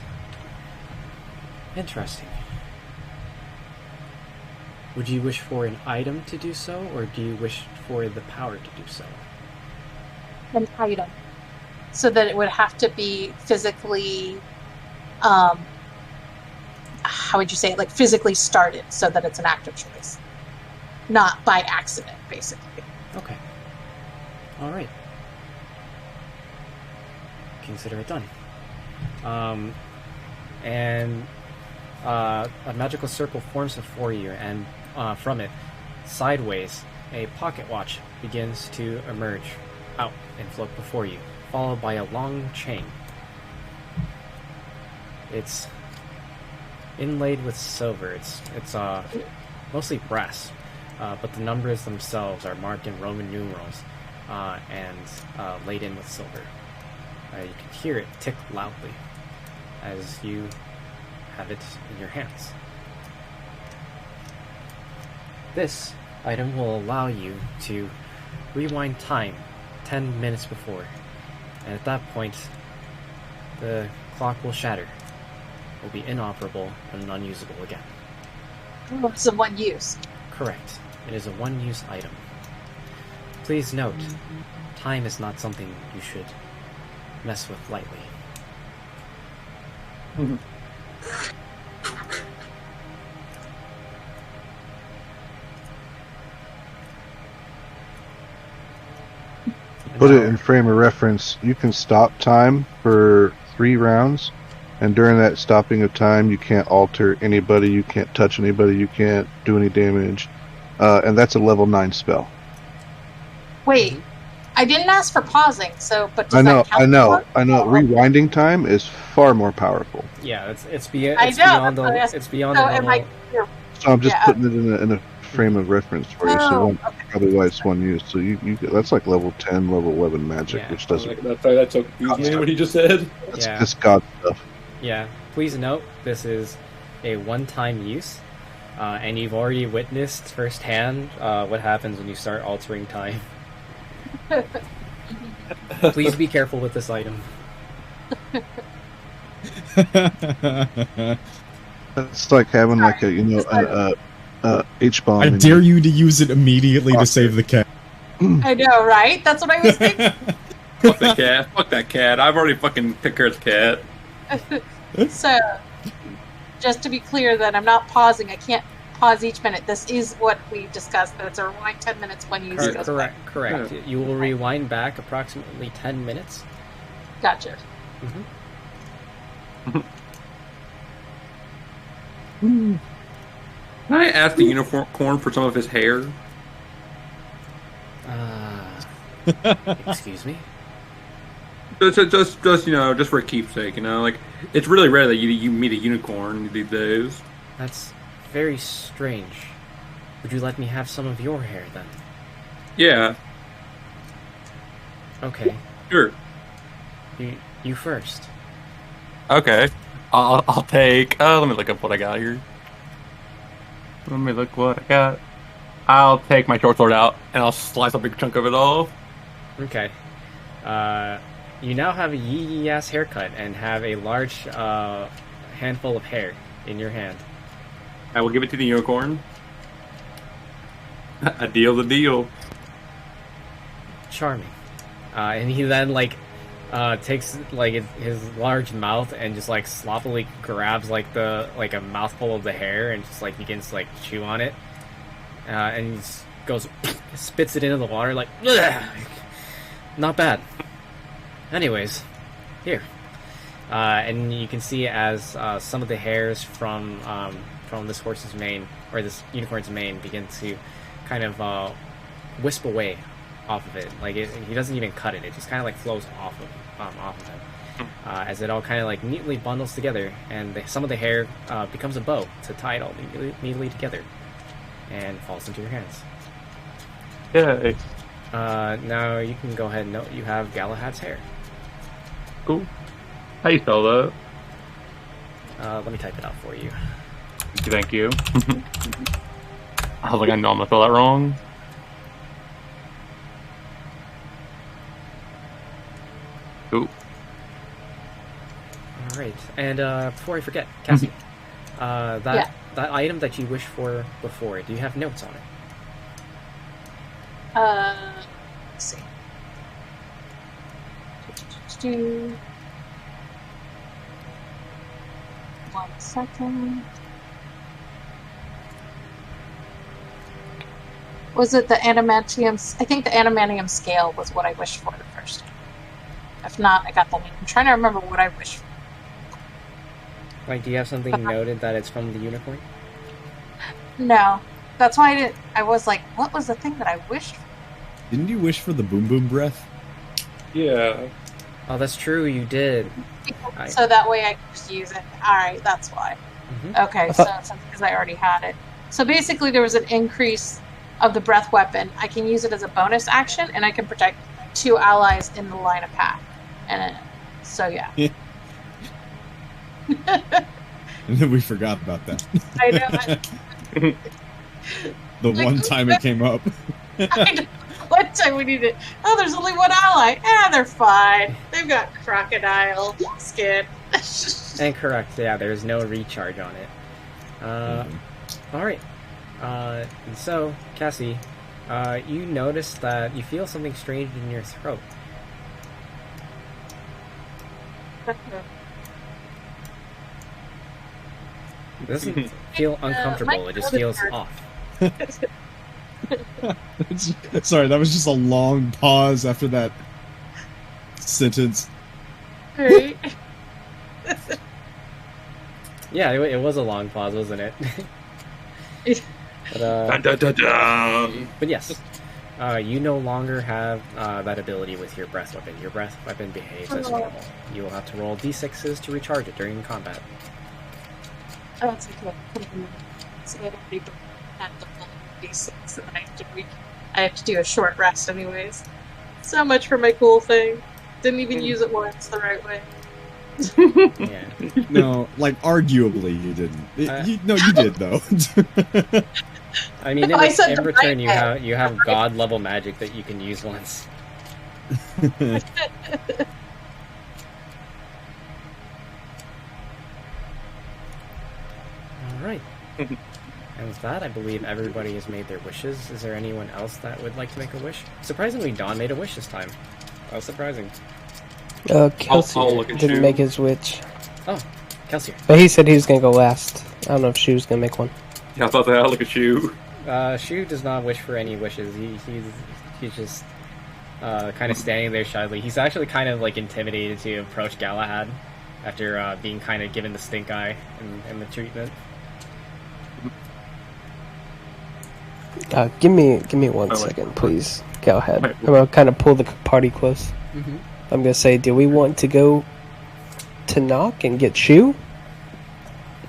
Interesting. Would you wish for an item to do so, or do you wish for the power to do so? An item. So that it would have to be physically, how would you say it? Like physically started so that it's an active choice. Not by accident, basically. Okay. Alright. Consider it done. A magical circle forms before you, and from it, sideways, a pocket watch begins to emerge out and float before you, followed by a long chain. It's inlaid with silver. It's mostly brass, but the numbers themselves are marked in Roman numerals and laid in with silver. You can hear it tick loudly as you have it in your hands. This item will allow you to rewind time 10 minutes before, and at that point, the clock will shatter. It will be inoperable and unusable again. It's a one use. Correct. It is a one-use item. Please note, time is not something you should mess with lightly. Put it in frame of reference. You can stop time for 3 rounds, and during that stopping of time, you can't alter anybody, you can't touch anybody, you can't do any damage, and that's a level 9 spell. Wait, I didn't ask for pausing, so but does I know, that count? I know, for- I know. Rewinding time is far more powerful. Yeah, it's I beyond know, the that's- it's beyond So the am normal. I? So I'm just Yeah. putting it in a frame of reference for you. So Oh, one, okay. probably why it's one use. So you that's like level 10, level 11 magic, Yeah. which doesn't. That so confused me what he just said. Yeah. It's God stuff. Yeah, please note this is a one-time use, and you've already witnessed firsthand what happens when you start altering time. Please be careful with this item. It's like having like a H bomb. I dare you to use it immediately to save the cat. I know, right? That's what I was thinking. Fuck that cat. Fuck that cat. I've already fucking took care of the cat. So, just to be clear, that I'm not pausing. I can't pause each minute. This is what we discussed. That it's a rewind 10 minutes when you use Correct. Correct. You will rewind back approximately 10 minutes. Gotcha. Can I ask the unicorn for some of his hair? Excuse me? Just just for a keepsake, like it's really rare that you meet a unicorn these days. That's very strange. Would you let me have some of your hair then? Yeah, Okay, sure. you first. Okay, I'll take. Let me look up what I got here. Let me look what I got. I'll take my short sword out and I'll slice a big chunk of it off. Okay. You now have a yee ass haircut and have a large handful of hair in your hand. I will give it to the unicorn. A deal's a deal. Charming. And he then takes his large mouth and just sloppily grabs a mouthful of the hair and just begins to chew on it. And he just goes spits it into the water "Ugh." Not bad. Anyways, here. And you can see as some of the hairs from this horse's mane, or this unicorn's mane, begin to kind of wisp away off of it. He doesn't even cut it; it just kind of flows off of him, as it all kind of neatly bundles together, and some of the hair becomes a bow to tie it all neatly together, and falls into your hands. Yeah. Now you can go ahead and note you have Galahad's hair. Cool. How you spell that? Let me type it out for you. Thank you. I was like, I know I'm gonna spell that wrong. Cool. Alright, and before I forget, Cassie, that item that you wished for before, do you have notes on it? Let's see. One second. Was it the adamantium? I think the adamantium scale was what I wished for the first time. If not, I got the name. I'm trying to remember what I wished for. Do you have something noted that it's from the unicorn? No. That's why I was like, what was the thing that I wished for? Didn't you wish for the boom boom breath? Yeah. Oh, that's true, you did. So that way I could just use it. Alright, that's why. Mhm. Okay, so because I already had it. So basically there was an increase of the breath weapon. I can use it as a bonus action, and I can protect 2 allies in the line of path. And so yeah. And then we forgot about that. I know. The one time it came up. I know. One time we needed. Oh, there's only 1 ally. They're fine. They've got crocodile skin. And correct, yeah, there's no recharge on it. Alright. So, Cassie, you notice that you feel something strange in your throat. It doesn't feel uncomfortable, it just feels off. Sorry, that was just a long pause after that sentence. Right. Yeah, it was a long pause, wasn't it? But, Dun, dun, dun, dun. but yes, You no longer have that ability with your breath weapon. Your breath weapon behaves as normal. You will have to roll d6s to recharge it during combat. Oh, it's okay. So I don't need to have the full D6 and I have to do a short rest anyways. So much for my cool thing. Didn't even use it once the right way. Yeah. No, like arguably you didn't. No, you did though. I mean, I said in the return, right you have god level magic that you can use once. All right. And with that, I believe everybody has made their wishes. Is there anyone else that would like to make a wish? Surprisingly, Don made a wish this time. That was surprising. I'll look at didn't you. make his wish. Oh, Kelsier. But he said he was gonna go last. I don't know if she was gonna make one. Yeah, I thought that. I'll look at you. Shu does not wish for any wishes. He's just kind of standing there shyly. He's actually kind of like intimidated to approach Galahad after being kind of given the stink eye in the treatment. Give me 1 second, please. Go ahead. I'm gonna kind of pull the party close. Mm-hmm. I'm gonna say, do we want to go to Knock and get Shu,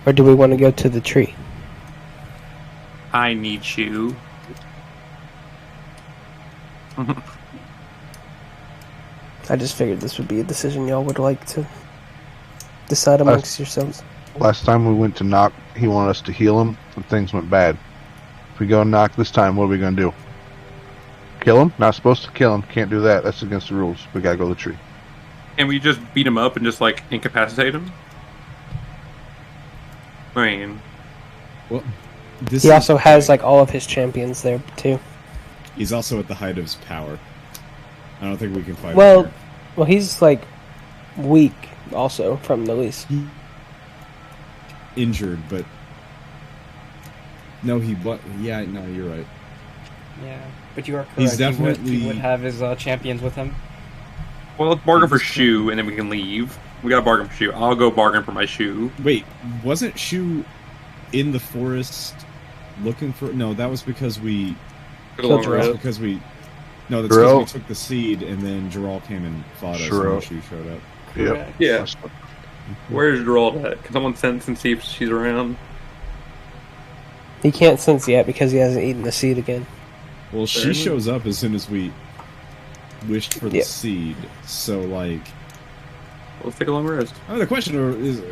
or do we want to go to the tree? I need you. I just figured this would be a decision y'all would like to decide amongst yourselves. Last time we went to Knock, he wanted us to heal him, and things went bad. If we go and Knock this time, what are we gonna do? Kill him? Not supposed to kill him. Can't do that. That's against the rules. We gotta go to the tree. Can we just beat him up and just like incapacitate him? I mean, Well, He also has like all of his champions there too. He's also at the height of his power. I don't think we can fight him Well, here. well, he's like weak also from the least. Injured, but no, yeah, no, you're right. Yeah, but you are correct. He's He definitely- would have his champions with him. well, let's bargain for Shu and then we can leave. We gotta bargain for Shu. I'll go bargain for my Shu. Wait, wasn't Shu in the forest looking for? No, that was because we. Killed That's Jarrell. because we. No, that's Jarrell. because we took the seed and then Jarrell came and fought us. Jarrell. And Shu showed up. Yep. Yeah. Where's Gerald at? Can someone sense and see if she's around? He can't sense yet because he hasn't eaten the seed again. Well, she Fair. shows up as soon as we wished for the Yeah. seed. So, like, Let's take a long rest. I mean, the question is: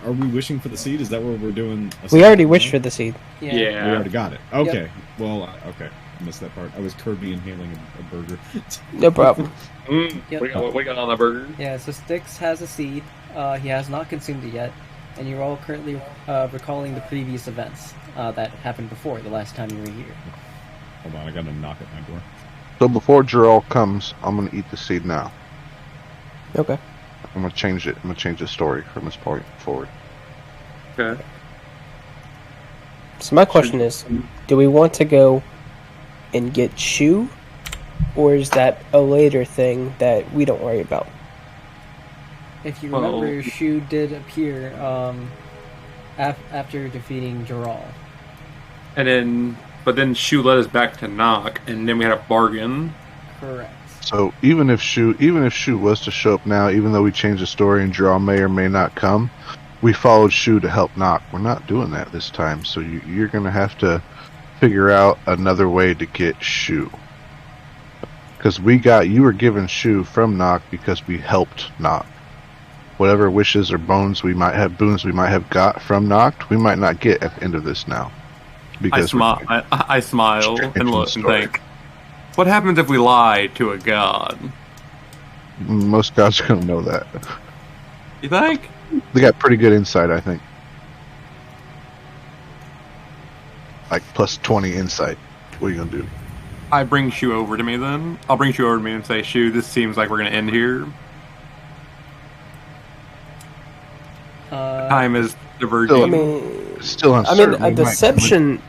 are we wishing for the seed? Is that what we're doing? We already wished for the seed. We Yeah. already got it. Okay. Well, okay. I missed that part. I was Kirby inhaling a burger. No problem. Yep. What we got on that burger? Yeah, so Styx has a seed. He has not consumed it yet, and you're all currently recalling the previous events that happened before the last time you were here. Hold on, I got to knock at my door. So before Jarrell comes, I'm gonna eat the seed now. Okay. I'm gonna change it. I'm gonna change the story from this point forward. Okay. So my question is, do we want to go and get Shu, or is that a later thing that we don't worry about? If you Well- remember, Shu did appear after defeating Jarrell. But then Shu led us back to Knock, and then we had a bargain. Correct. So even if Shu was to show up now, even though we changed the story and Jarrell may or may not come, we followed Shu to help Knock. We're not doing that this time. So you're gonna have to figure out another way to get Shu. Because you were given Shu from Knock because we helped Knock. Whatever wishes or boons we might have got from Knock, we might not get at the end of this now. I smile Straight and into look the and story. think, what happens if we lie to a god? Most gods are gonna know that. You think? They got pretty good insight, I think. Like plus 20 insight. What are you gonna do? I bring Shu over to me then. I'll bring Shu over to me and say, Shu, this seems like we're going to end here. Time is diverging. Still, I mean, Still I uncertain. mean, a We might- deception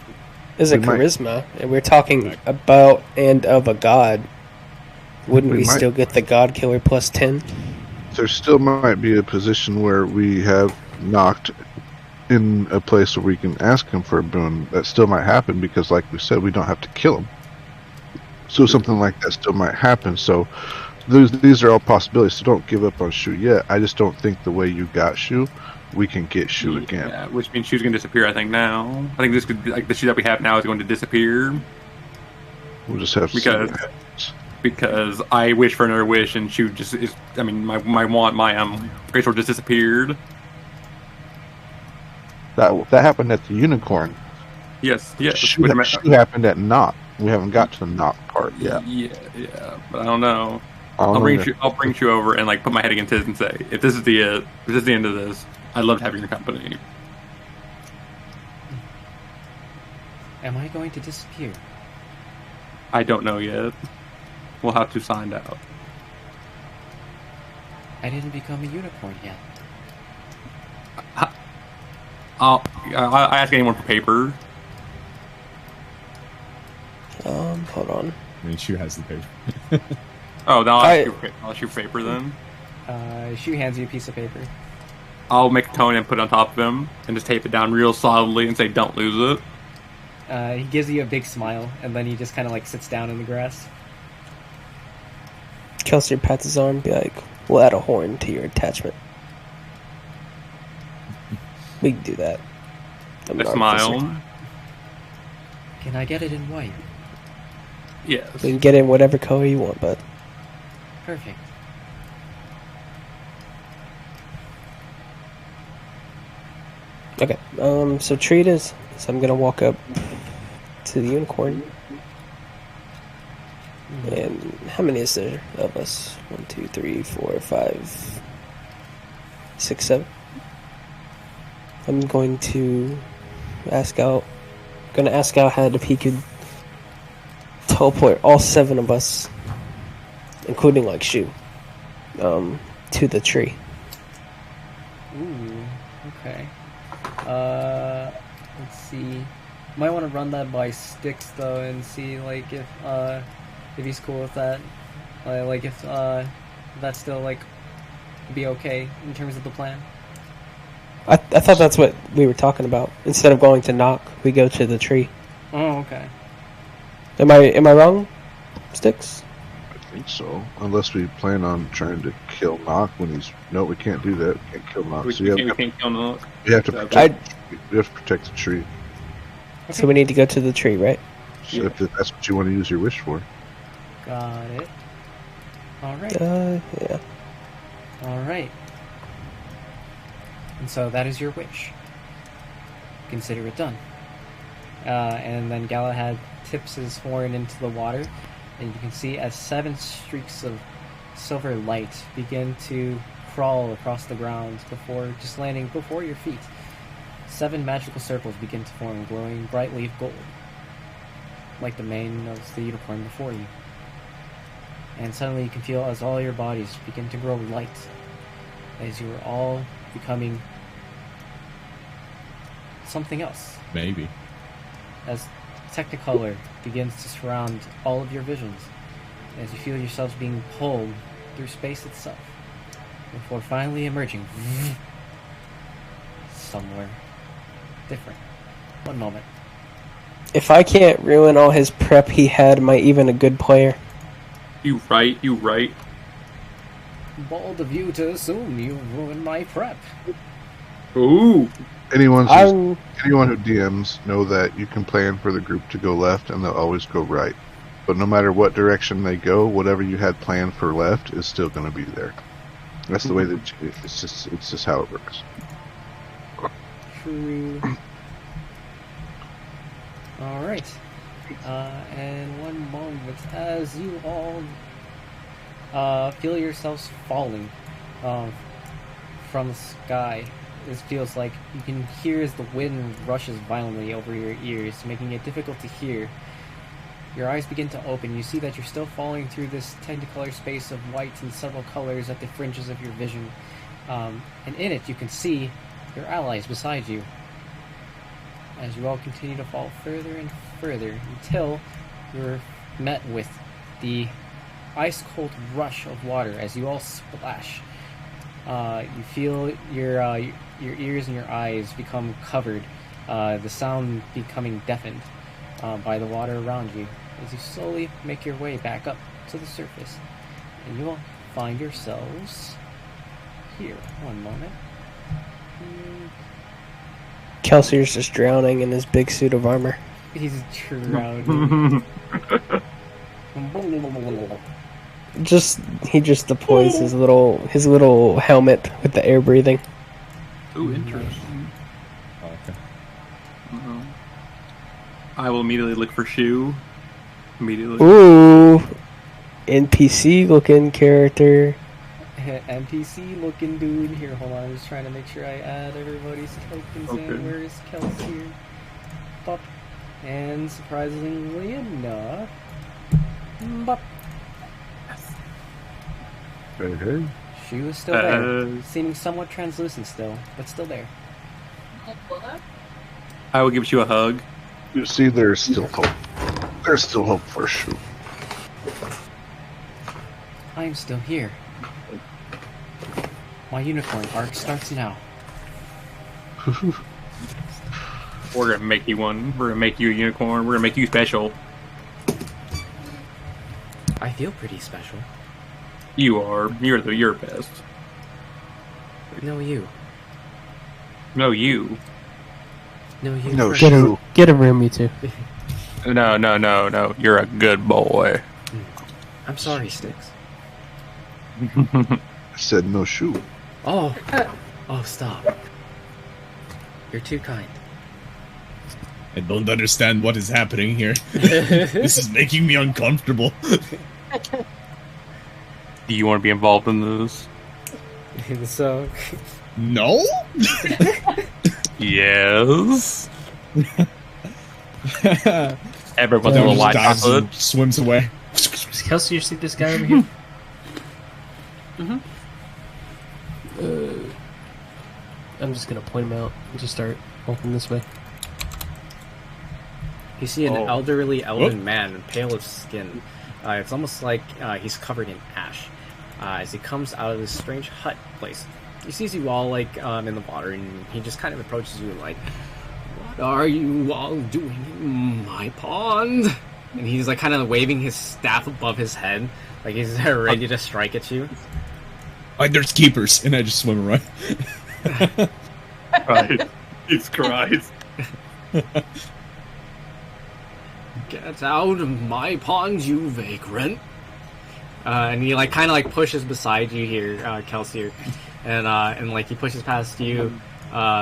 is a we might- charisma, and we're talking about and of a god. Wouldn't we We might- still get the god killer plus 10? there still might be a position where we have knocked in a place where we can ask him for a boon. That still might happen because, like we said, we don't have to kill him. So something like that still might happen. So these are all possibilities. So don't give up on Shu yet. I just don't think the way you got Shu, we can get Shu again. Yeah, which means Shu's gonna disappear. I think now. I think this could like the Shu that we have now is going to disappear We'll just have to see what happens. because I wish for another wish and Shu just is. I mean, my Great Sword just disappeared. That happened at the unicorn. Yes. Shu happened at Knock. We haven't got to the Knock part yet. Yeah, but I don't know. I don't know. I'll bring Shu over and like put my head against his and say, if this is the end of this, I'd love to have your company. Am I going to disappear? I don't know yet. We'll have to find out. I didn't become a unicorn yet. I ask anyone for paper. Hold on. I mean, Shu has the paper. Oh, then I'll ask you for paper then. Shu hands you a piece of paper. I'll make a cone and put it on top of him and just tape it down real solidly and say, "Don't lose it." He gives you a big smile, and then he just kind of like sits down in the grass. Kelsier pats his arm and be like, we'll add a horn to your attachment. We can do that. I smile. Can I get it in white? Yes. We can get it in whatever color you want, bud. Perfect. Okay, so treat is. So I'm gonna walk up to the unicorn. And how many is there of us? 1, 2, 3, 4, 5, 6, 7. I'm going to ask out Head if he could teleport all 7 of us, including like Shu, to the tree. Ooh, okay. Let's see. Might want to run that by Sticks though, and see like if he's cool with that. Like if that's still like be okay in terms of the plan. I thought that's what we were talking about. Instead of going to Knock, we go to the tree. Oh, okay. Am I wrong, Sticks? I think so. Unless we plan on trying to kill Knock when he's... No, we can't do that. We can't kill Knock. We can't kill Knock. We have to protect the tree. So we need to go to the tree, right? So if that's what you want to use your wish for. Got it. Alright. Yeah. Alright. And so that is your wish. Consider it done. And then Galahad tips his horn into the water, and you can see as 7 streaks of silver light begin to crawl across the ground before just landing before your feet. 7 magical circles begin to form, glowing brightly gold, like the mane of the unicorn before you. And suddenly you can feel as all your bodies begin to grow light, as you are all becoming something else. Maybe. As Technicolor begins to surround all of your visions, as you feel yourselves being pulled through space itself, before finally emerging somewhere different. One moment. If I can't ruin all his prep he had, am I even a good player? You right. Bold of you to assume you ruined my prep. Ooh. Anyone who DMs know that you can plan for the group to go left and they'll always go right. But no matter what direction they go, whatever you had planned for left is still going to be there. That's the way that it's just how it works. True. Alright. And one moment, as you all feel yourselves falling from the sky, this feels like you can hear as the wind rushes violently over your ears, making it difficult to hear. Your eyes begin to open. You see that you're still falling through this technicolor space of white and several colors at the fringes of your vision. And in it, you can see your allies beside you, as you all continue to fall further and further until you're met with the ice-cold rush of water as you all splash. You feel your ears and your eyes become covered, the sound becoming deafened by the water around you. as you slowly make your way back up to the surface. And you will find yourselves here. One moment. Kelsier's just drowning in his big suit of armor. He's drowning. He just deploys his little helmet with the air breathing. Ooh, interesting. Oh, okay. I will immediately look for Shu. Immediately. Ooh, NPC looking character. NPC looking dude. Here, hold on. I'm just trying to make sure I add everybody's tokens in. Where is Kelsey? Bop. And surprisingly enough, bop. Hey. She was still there, seeming somewhat translucent still, but still there. I will give you a hug. You see, there's still hope. There's still hope for Shu. I am still here. My unicorn arc starts now. We're gonna make you one. We're gonna make you a unicorn. We're gonna make you special. I feel pretty special. You are. You're best. No, you. No, you. No, you. No, Get Shu. a room, you two. No. You're a good boy. I'm sorry, Sticks. I said no Shu. Oh, stop. You're too kind. I don't understand what is happening here. This is making me uncomfortable. Do you want to be involved in this? So, No? Yes. Everyone's Down a little just white dives chocolate. and swims away. Kelsey, you see this guy over here? I'm just gonna point him out and just start walking this way. You see an elderly elven Whoop. man, pale of skin. It's almost like he's covered in ash. As he comes out of this strange hut place, he sees you all like in the water, and he just kind of approaches you like, "What are you all doing in my pond?" And he's like kind of waving his staff above his head, like he's ready to strike at you. There's keepers, and I just swim around. Right. Jesus Christ. Get out of my pond, you vagrant! And he like kind of like pushes beside you here, Kelsier, and like he pushes past you,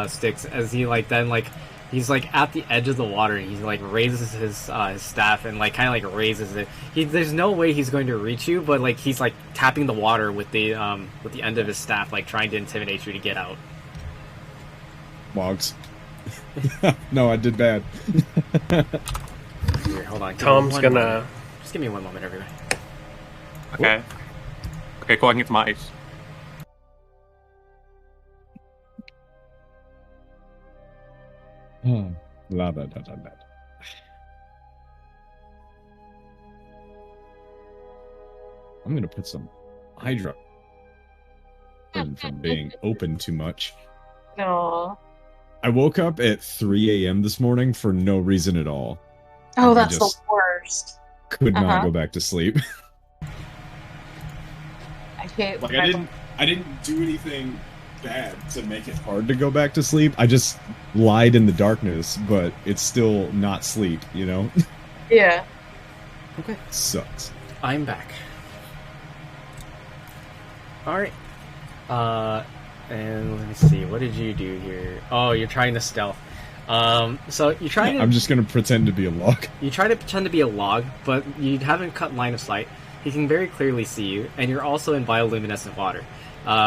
Sticks, as he like then like he's like at the edge of the water, and he like raises his staff and like kind of like raises it. There's no way he's going to reach you, but like he's like tapping the water with the end of his staff, like trying to intimidate you to get out. Wogs. No, I did bad. Here, hold on. give me Tom's one gonna. moment. Just give me one moment, everybody. Okay. Okay, cool. I can get some ice. La da da da da. I'm gonna put some hydro from being open too much. No. I woke up at 3 a.m. this morning for no reason at all. Oh, And I that's the just worst. could not Uh-huh. go back to sleep. I hate Like I didn't do anything bad to make it hard to go back to sleep. I just lied in the darkness, but it's still not sleep, you know? Yeah. Okay. Sucks. I'm back. Alright. And let me see, what did you do here? Oh, you're trying to stealth. So you try to I'm just gonna pretend to be a log. you try to pretend to be a log, but you haven't cut line of sight. He can very clearly see you, and you're also in bioluminescent water.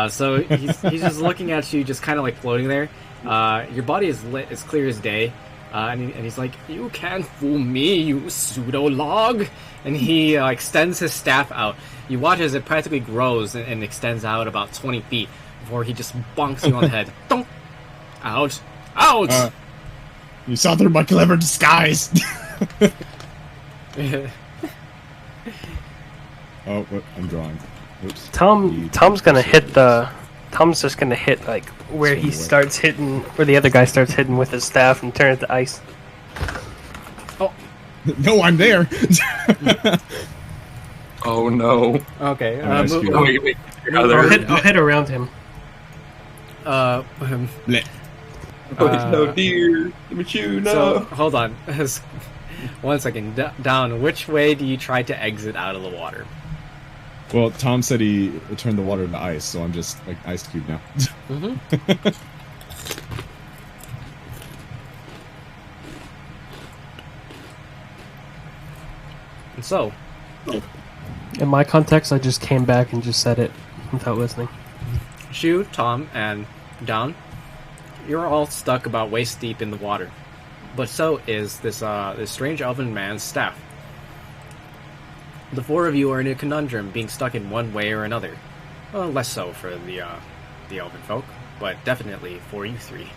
So he's just looking at you, just kind of like floating there. Your body is lit, as clear as day. And he's like, "You can't fool me, you pseudo log!" And he extends his staff out. You watch as it practically grows and extends out about 20 feet before he just bonks you on the head. Donk! Ouch! Ouch! You saw through my clever disguise. Oh, what? I'm drawing. Oops. Tom's gonna hit the. Tom's just gonna hit like where he starts hitting, where the other guy starts hitting with his staff, and turn it to ice. Oh, No, I'm there. Oh no. Okay. Nice Move, cube. Wait. I'll head around him. Bleh. No, dear. Michu, no. So hold on. 1 second. Down. Which way do you try to exit out of the water? Well, Tom said he turned the water into ice, so I'm just like ice cube now. Mm-hmm. And so, In my context, I just came back and just said it without listening. Shu, Tom, and Down, you're all stuck about waist deep in the water. But so is this strange elven man's staff. The four of you are in a conundrum, being stuck in one way or another. Well, less so for the elven folk, but definitely for you three.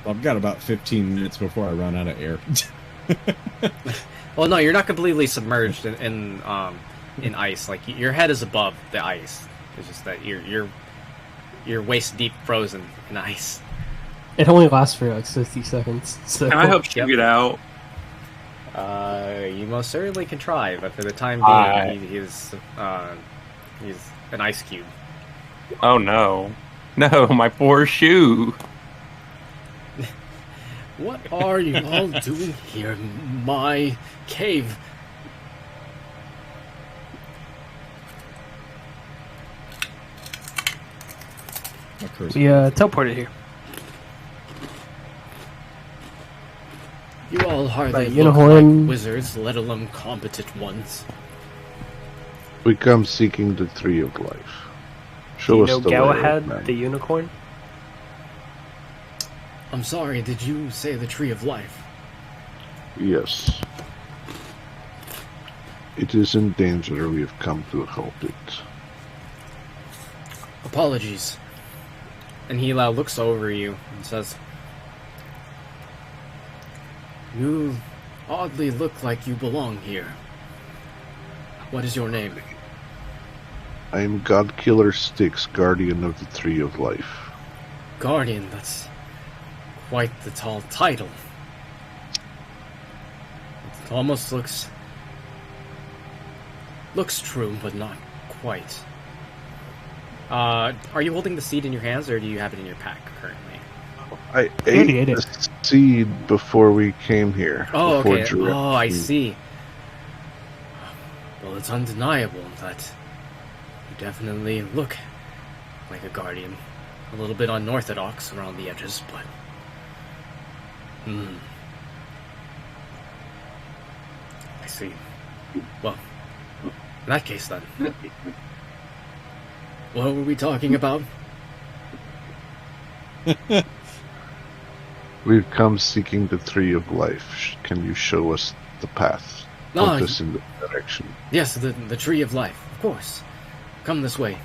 I've got about 15 minutes before I run out of air. Well, no, you're not completely submerged in ice. Like your head is above the ice. It's just that you're waist deep frozen in ice. It only lasts for like 60 seconds. So Can I help you get out? You most certainly can try, but for the time being, he's an ice cube. Oh no. No, my poor shoe. What are you all doing here in my cave? My cursor. we teleported here. You all hardly Right, look Unicorn. like wizards, let alone competent ones. We come seeking the tree of life. Do Show you us know the way, Galahad, man. the unicorn? I'm sorry, did you say the tree of life? Yes. It is in danger. We have come to help it. Apologies. And he looks over you and says, "You oddly look like you belong here. What is your name?" I am Godkiller Styx, guardian of the tree of life. Guardian, that's quite the tall title. It almost looks true, but not quite. Are you holding the seed in your hands, or do you have it in your pack currently? I already ate ate the seed before we came here. Oh, before okay. Giraffe Oh, I came. see. Well, it's undeniable that you definitely look like a guardian. A little bit unorthodox around the edges, but... I see. Well, in that case then. What were we talking about? We've come seeking the tree of life. Can you show us the path? Ah, Point us in the direction. yes, the tree of life, of course. Come this way,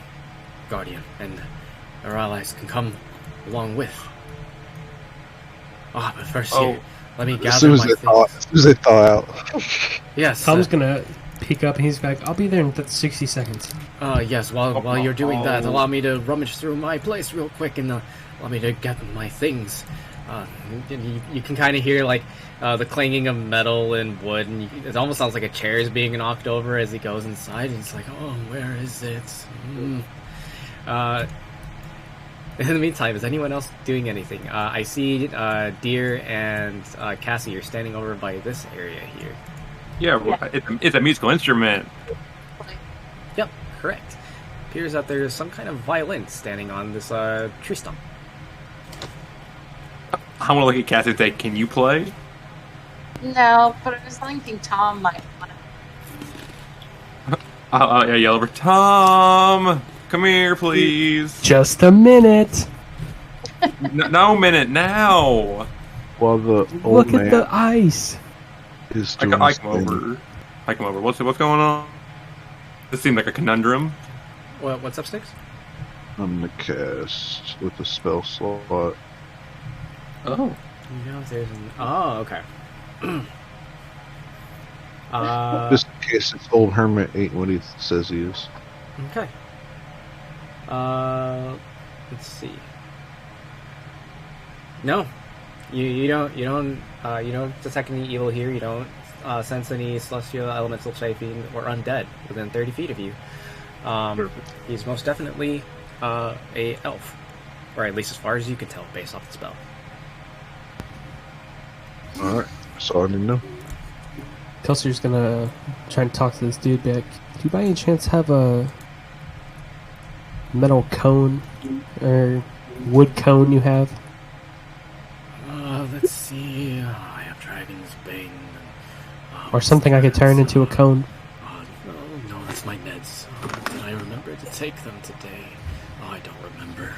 Guardian, and our allies can come along with. But first here, let me As gather soon as my they thaw, things. as soon as they thaw out. Yes, Tom's gonna peek up and he's back. I'll be there in 60 seconds. yes, while you're doing that, allow me to rummage through my place real quick and allow me to get my things. You can kind of hear like the clanging of metal and wood, and it almost sounds like a chair is being knocked over as he goes inside. And it's like, oh, where is it? In the meantime, is anyone else doing anything? I see Deer and Cassie. You're standing over by this area here. Yeah, well, it's a musical instrument. Yep, correct. Appears that there's some kind of violin standing on this tree stump. I want to look at Cassie and say, "Can you play?" No, but I was thinking Tom might want to. I'll yell over, "Tom, come here, please." Just a minute. No minute now. While the old Look man at the ice. is I doing come his thing. over. I come over. What's going on? This seemed like a conundrum. What's up, Sticks? I'm gonna cast with the spell slot. Oh. Oh, okay. Just in case this old hermit ain't what he says he is. Okay. Let's see. No, You don't detect any evil here. You don't sense any celestial, elemental, shaping, or undead within 30 feet of you. He's most definitely a elf, or at least as far as you can tell based off the spell. All right, that's all I need to know. Kelsey's gonna try and talk to this dude back. Do you by any chance have a metal cone or wood cone you have? Let's see. I have Dragon's Bane. Or something I could turn into a cone? No, that's my Neds. Did I remember to take them today? I don't remember.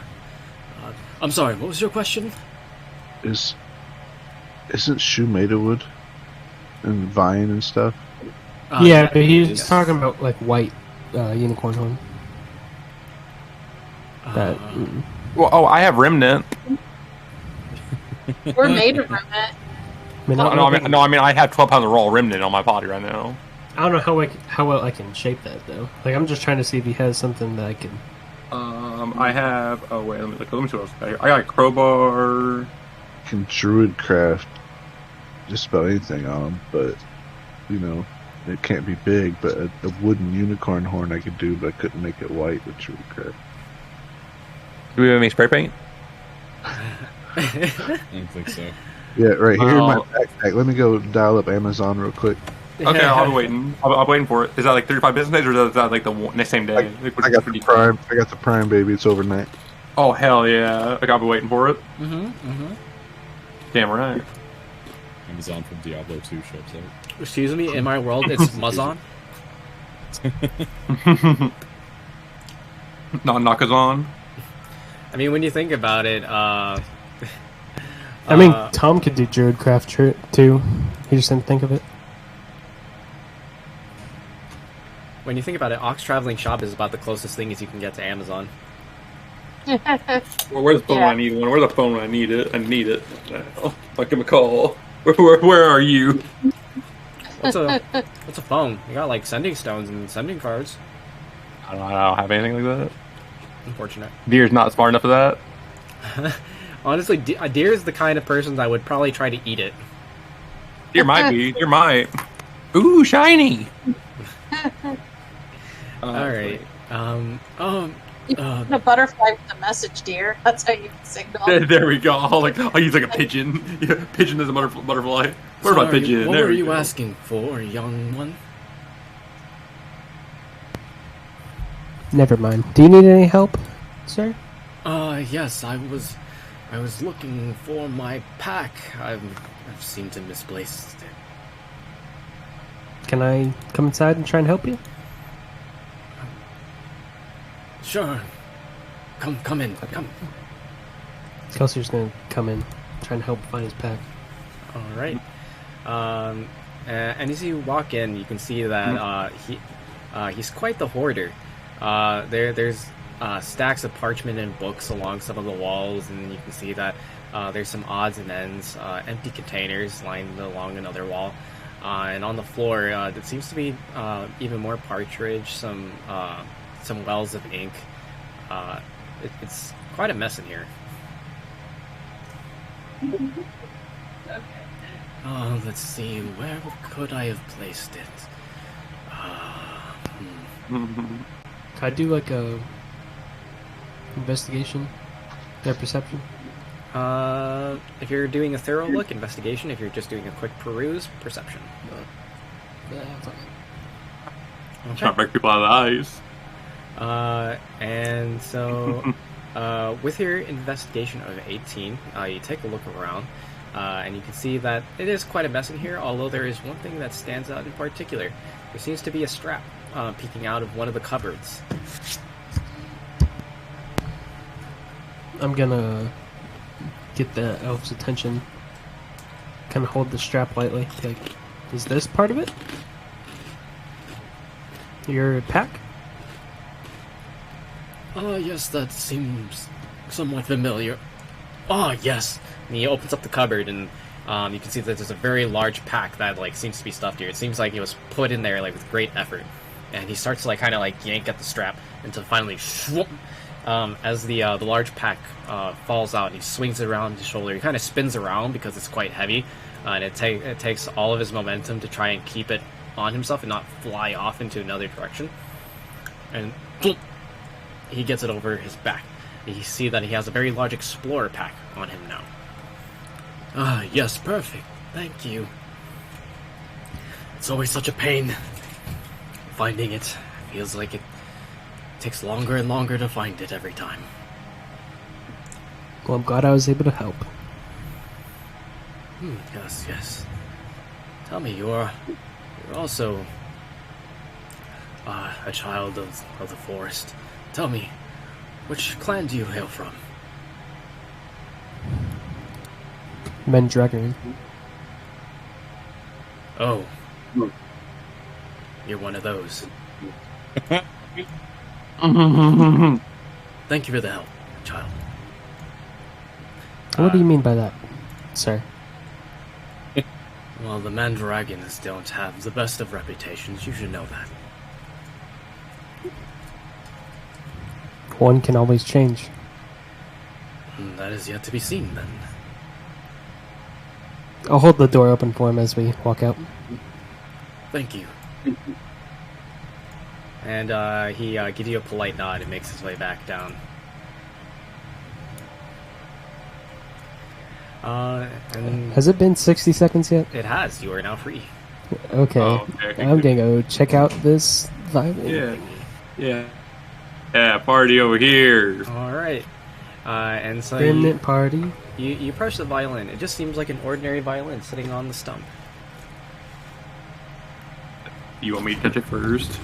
I'm sorry, what was your question? Isn't shoe made of wood? And vine and stuff? Yeah, but he's talking about like white unicorn horn. Well, I have remnant. We're made of remnant. I mean, I have 12 pounds of raw remnant on my body right now. I don't know how well I can shape that though. Like I'm just trying to see if he has something that I can. I have. Oh wait, let me see what else. I got a crowbar. Can druid craft just about anything on them, but it can't be big. But a wooden unicorn horn I could do, but I couldn't make it white with druid craft. Do we have any spray paint? I don't think so. Yeah, right here in my backpack. Let me go dial up Amazon real quick. Okay, I'll be waiting. I'm waiting for it. Is that like 35 business days, or is that like the next same day? I got the Prime. I got the Prime, baby. It's overnight. Oh hell yeah! Like I'll be waiting for it. Mm-hmm. Damn right. Amazon from Diablo 2 shows up. Excuse me, in my world, it's Mazon. Not Nakazon. I mean, when you think about it, I mean, Tom could do Druidcraft too. He just didn't think of it. when you think about it, Ox Traveling Shop is about the closest thing as you can get to Amazon. Well, where's the phone when I need one? Where's the phone when I need it? I need it. Oh, I'll give him a call. Where are you? What's a phone? You got like sending stones and sending cards. I don't have anything like that. Unfortunate. Deer's not smart enough for that. Honestly, Deer is the kind of person that would probably try to eat it. Deer might be. Deer might. Ooh, shiny. All right. A butterfly with a message, dear. That's how you signal. There we go. I'll use like a pigeon. Yeah, pigeon is a butterfly. Where's my pigeon? What there were you go. asking for, young one? Never mind. Do you need any help, sir? Yes, I was looking for my pack. I've seemed to misplace it. Can I come inside and try and help you? Sure. Come in. Come. Kelsey's gonna come in, try and help find his pack. All right. And as you walk in, you can see that he's quite the hoarder. There's stacks of parchment and books along some of the walls, and you can see that there's some odds and ends, empty containers lined along another wall. And on the floor, there seems to be even more partridge, some wells of ink. It's quite a mess in here. Oh, let's see. Where could I have placed it? Can I do like a investigation or perception? If you're doing a thorough look, investigation. If you're just doing a quick peruse, perception. Trying to break people out of the eyes. And so, with your investigation of 18, you take a look around, and you can see that it is quite a mess in here, although there is one thing that stands out in particular. There seems to be a strap peeking out of one of the cupboards. I'm gonna get the elf's attention, kind of hold the strap lightly. Like, is this part of it? Your pack? Yes, that seems somewhat familiar. Oh, yes. And he opens up the cupboard, and you can see that there's a very large pack that seems to be stuffed here. It seems like it was put in there with great effort. And he starts to kind of yank at the strap until finally, shwoop, As the large pack falls out, he swings it around his shoulder. He kind of spins around because it's quite heavy, and it takes all of his momentum to try and keep it on himself and not fly off into another direction. And boom, he gets it over his back. You see that he has a very large explorer pack on him now. Ah, yes, perfect. Thank you. It's always such a pain finding it. Feels like it takes longer and longer to find it every time. Well, I'm glad I was able to help. Yes, yes. Tell me, you're also a child of the forest. Tell me, which clan do you hail from? Mendragon. Oh. You're one of those. Thank you for the help, child. What do you mean by that, sir? Well, the Mandragons don't have the best of reputations. You should know that. One can always change. That is yet to be seen, then. I'll hold the door open for him as we walk out. Thank you. And he gives you a polite nod and makes his way back down. And Has it been 60 seconds yet? it has. You are now free. Okay. Oh, okay. I'm gonna go check out this violin. Yeah, party over here. All right. And so Remnant party. you approach the violin. It just seems like an ordinary violin sitting on the stump. You want me to touch it first?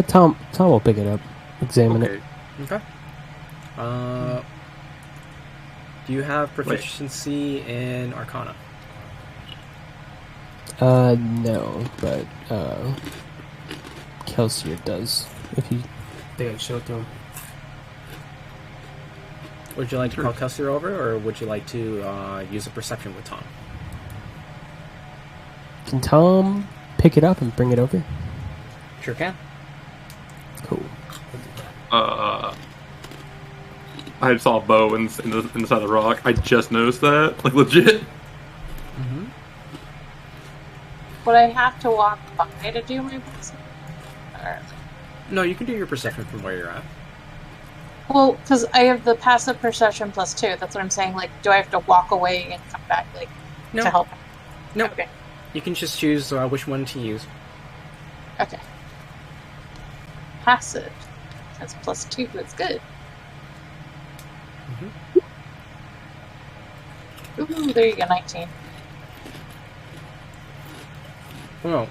Tom will pick it up, examine it. Okay. Okay. Do you have proficiency in Arcana? No, but Kelsier does. If you think I'd show it to him. Would you like to call Custer over, or would you like to use a perception with Tom? Can Tom pick it up and bring it over? Sure can. Cool. I saw a bow in the inside the rock. I just noticed that, like legit. Mm-hmm. Would I have to walk by to do my perception? Or... No, you can do your perception from where you're at. Well, because I have the passive perception +2. That's what I'm saying. Like, do I have to walk away and come back, like, No. to help? No. Okay. You can just choose which one to use. Okay. Passive. That's +2. That's good. Ooh, there you go, 19. Well,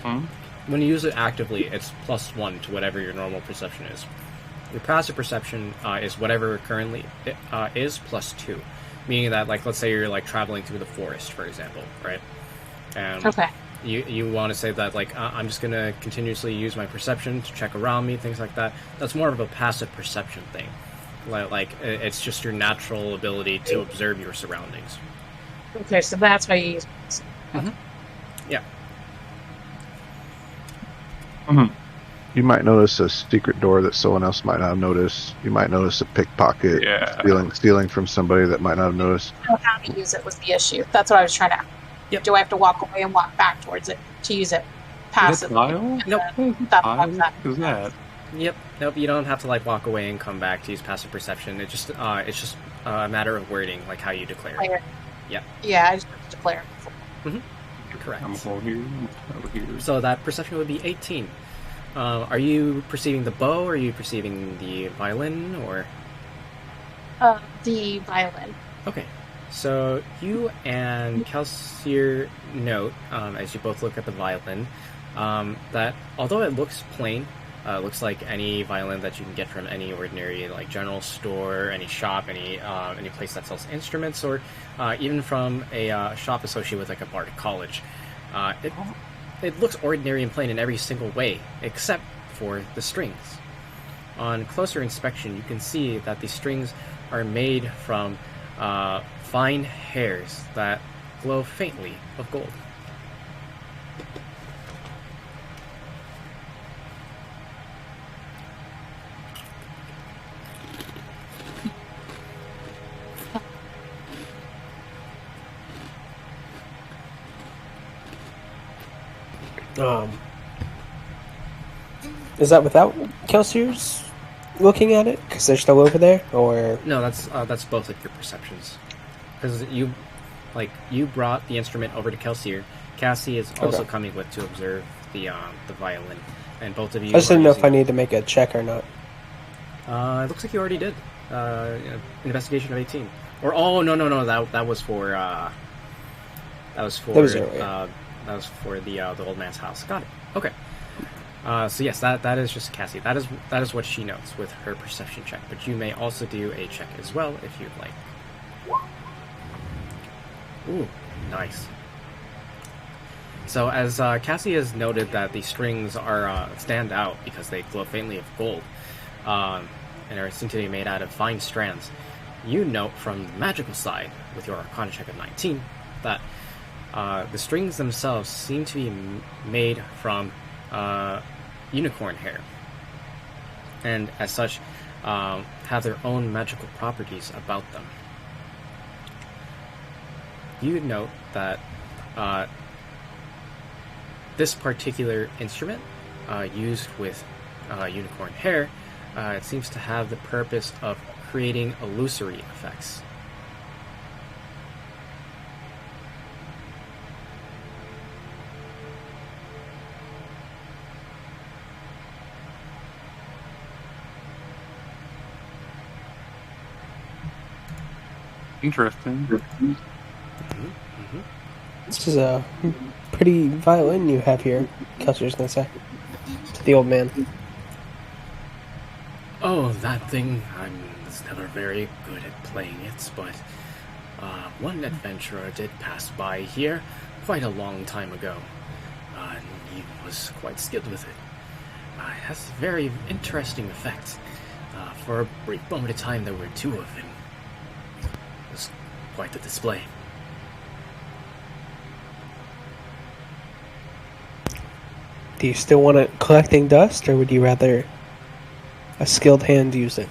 Hmm? when you use it actively, it's +1 to whatever your normal perception is. Your passive perception is whatever currently is +2, meaning that, like, let's say you're like traveling through the forest, for example, right? And Okay. you want to say that, like, I'm just gonna continuously use my perception to check around me, things like that. That's more of a passive perception thing. Like it's just your natural ability to observe your surroundings. Okay, so that's why you use it. Yeah. Mm-hmm. You might notice a secret door that someone else might not have noticed. You might notice a pickpocket stealing from somebody that might not have noticed. I don't know how to use it was the issue. That's what I was trying to. Yep. Do I have to walk away and walk back towards it to use it passively? Tile? Nope. That's What is that? Yep. Nope. You don't have to like walk away and come back to use passive perception. It's just a matter of wording, like how you declare it. Declare. Yeah. Yeah, I just have to declare it. Correct. I'm over here. Over here. So that perception would be 18. Are you perceiving the bow? Or are you perceiving the violin? Or The violin. okay. So you and Kelsier note, as you both look at the violin, that although it looks plain, looks like any violin that you can get from any ordinary like general store, any shop, any place that sells instruments, or even from a shop associated with like a bardic college, it looks ordinary and plain in every single way except for the strings. On closer inspection, you can see that the strings are made from fine hairs that glow faintly of gold. Is that without Kelsier's looking at it? Because they're still over there? Or... No, that's both of your perceptions. Because you brought the instrument over to Kelsier. Cassie is also coming with to observe the violin, and both of you. I just didn't know if I need to make a check or not. It looks like you already did. Investigation of 18. Or no, that was for that was for the old man's house. Got it. Okay. So yes, that is just Cassie. That is what she knows with her perception check. But you may also do a check as well if you'd like. Ooh, nice. So as Cassie has noted that the strings are stand out because they glow faintly of gold, and are seem to be made out of fine strands. You note from the magical side with your Arcana check of 19 that the strings themselves seem to be made from unicorn hair, and as such have their own magical properties about them. You note that this particular instrument used with unicorn hair, it seems to have the purpose of creating illusory effects. Interesting. This is a pretty violin you have here, Kelsier's gonna say. To the old man. Oh, that thing, I was never very good at playing it, but one adventurer did pass by here quite a long time ago, and he was quite skilled with it. It has a very interesting effect. For a brief moment of time, there were two of him. It was quite the display. Do you still want it collecting dust, or would you rather a skilled hand use it?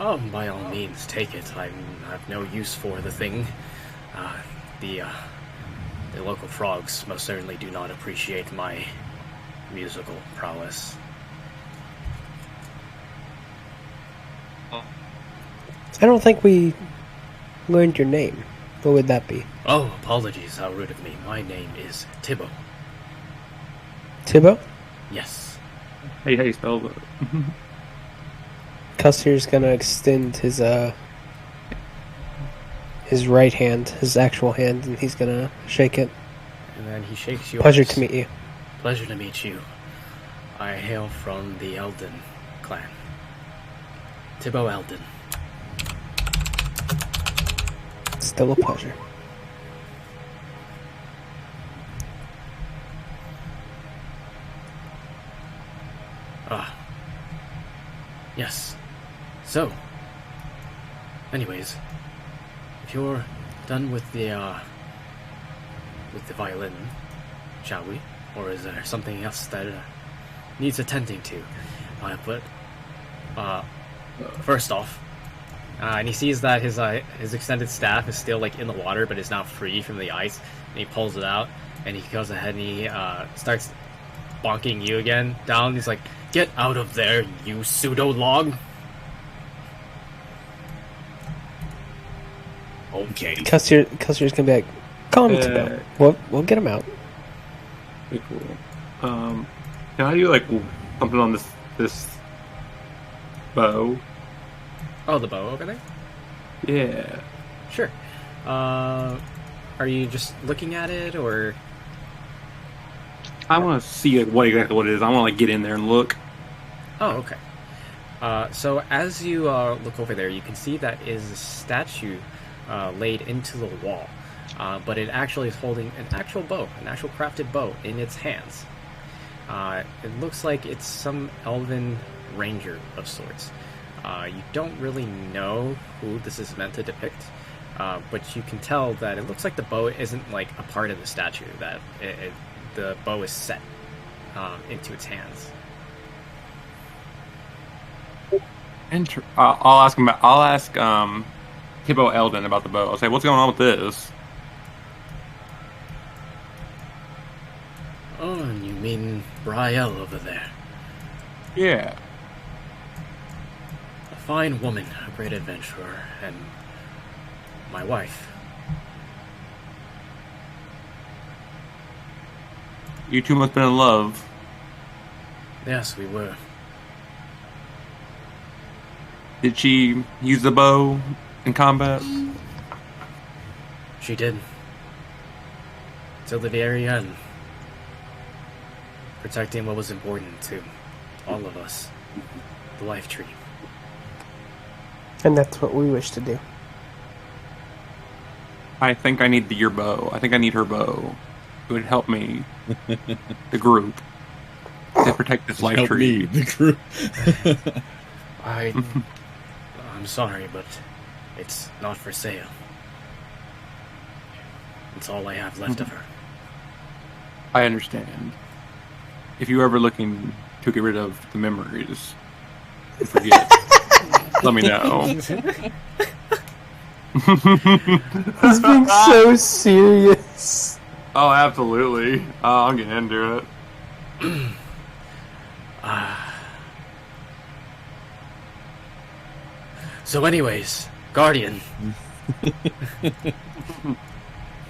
Oh, by all means, take it. I have no use for the thing. The local frogs most certainly do not appreciate my musical prowess. I don't think we learned your name. What would that be? Oh, apologies, how rude of me. My name is Thibaut. Thibaut? Yes. Hey, how you spell it? Kelsier's gonna extend his right hand, his actual hand, and he's gonna shake it. And then he shakes yours. Pleasure to meet you. Pleasure to meet you. I hail from the Eldon clan. Thibaut Eldon. Still a pleasure. Yes. So, anyways, if you're done with the violin, shall we? Or is there something else that needs attending to? First off, and he sees that his extended staff is still like in the water, but is now free from the ice, and he pulls it out, and he goes ahead and he starts bonking you again down. He's like, "Get out of there, you pseudo-log!" Okay. Kelsier's gonna be like, calm Thibaut. We'll get him out. Pretty cool. Can I do like something on this bow? Oh, the bow over there? Yeah. Sure. Are you just looking at it, or? I want to see like exactly what it is. I want to like get in there and look. Oh, okay. So as you look over there, you can see that is a statue laid into the wall, but it actually is holding an actual bow, an actual crafted bow in its hands. It looks like it's some elven ranger of sorts. You don't really know who this is meant to depict, but you can tell that it looks like the bow isn't like a part of the statue, that the bow is set into its hands. I'll ask Thibaut Eldon about the bow. I'll say, what's going on with this? Oh, you mean Brielle over there? Yeah. A fine woman, a great adventurer, and my wife. You two must have been in love. Yes, we were. Did she use the bow in combat? She did. Till the very end. Protecting what was important to all of us. The life tree. And that's what we wish to do. I think I need your bow. I think I need her bow. It would help me, the group, to protect this life Help tree. me, the group. I'm sorry, but it's not for sale. It's all I have left of her. I understand. If you're ever looking to get rid of the memories, and forget, let me know. He's being so serious. Oh, absolutely. I'm getting into it. So anyways, Guardian.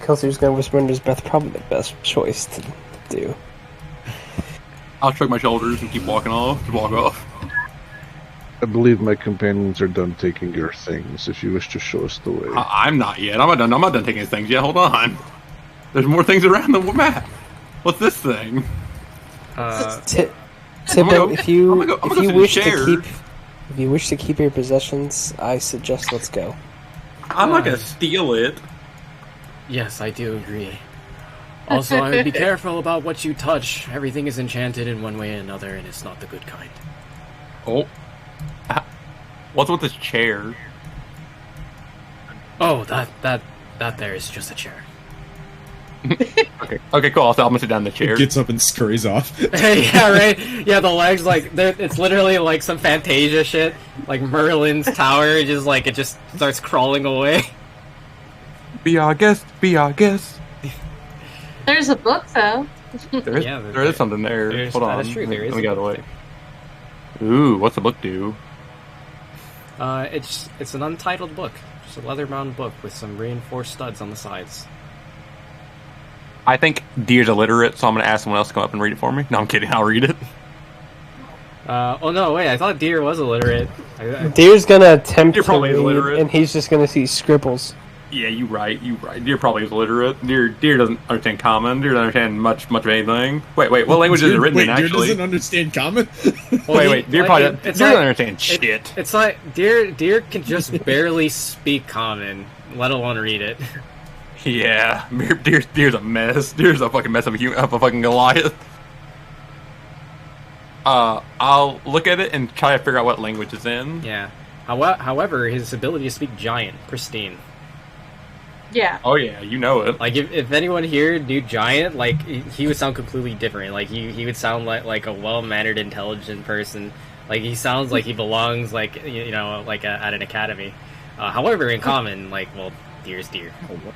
Kelsey's gonna whisper under his breath, probably the best choice to do. I'll shrug my shoulders and keep walking off. Just walk off. I believe my companions are done taking your things. If you wish to show us the way. I'm not yet. I'm not done taking his things yet. Hold on. There's more things around the map. What's this thing? Tip, go- if you I'm gonna go if you to the wish to chair. keep your possessions, I suggest let's go. I'm not gonna steal it. Yes, I do agree. Also, I would be careful about what you touch. Everything is enchanted in one way or another, and it's not the good kind. Oh. What's with this chair? Oh, that there is just a chair. Okay, cool. I'm gonna sit down in the chair. Gets up and scurries off. Yeah, right? Yeah, the legs, like, it's literally like some Fantasia shit. Like Merlin's tower, it just starts crawling away. Be our guest. Be our guest. There's a book, though. There is, Yeah, there is something there. Hold on. That is true, there is Let me a get out of the book way. Ooh, what's the book do? It's an untitled book. Just a leather-bound book with some reinforced studs on the sides. I think Deer's illiterate, so I'm gonna ask someone else to come up and read it for me. No, I'm kidding. I'll read it. Oh no, wait, I thought Deer was illiterate. Deer's gonna attempt Deer to probably is read, illiterate. and he's just gonna see scribbles. Yeah, you right. Deer probably is illiterate. Deer doesn't understand common. Deer doesn't understand much of anything. Wait, what language is it written in, Deer actually? doesn't understand common? Wait, Deer probably Deer doesn't understand shit. It's like Deer can just barely speak common, let alone read it. Yeah, Deer's a mess. Deer's a fucking mess of a fucking Goliath. I'll look at it and try to figure out what language it's in. Yeah. However, his ability to speak giant, pristine. Yeah. Oh yeah, you know it. Like if anyone here knew giant, like he would sound completely different. Like he would sound like a well-mannered, intelligent person. Like he sounds like he belongs like like at an academy. However, in common, like Deer's Deer. Oh, what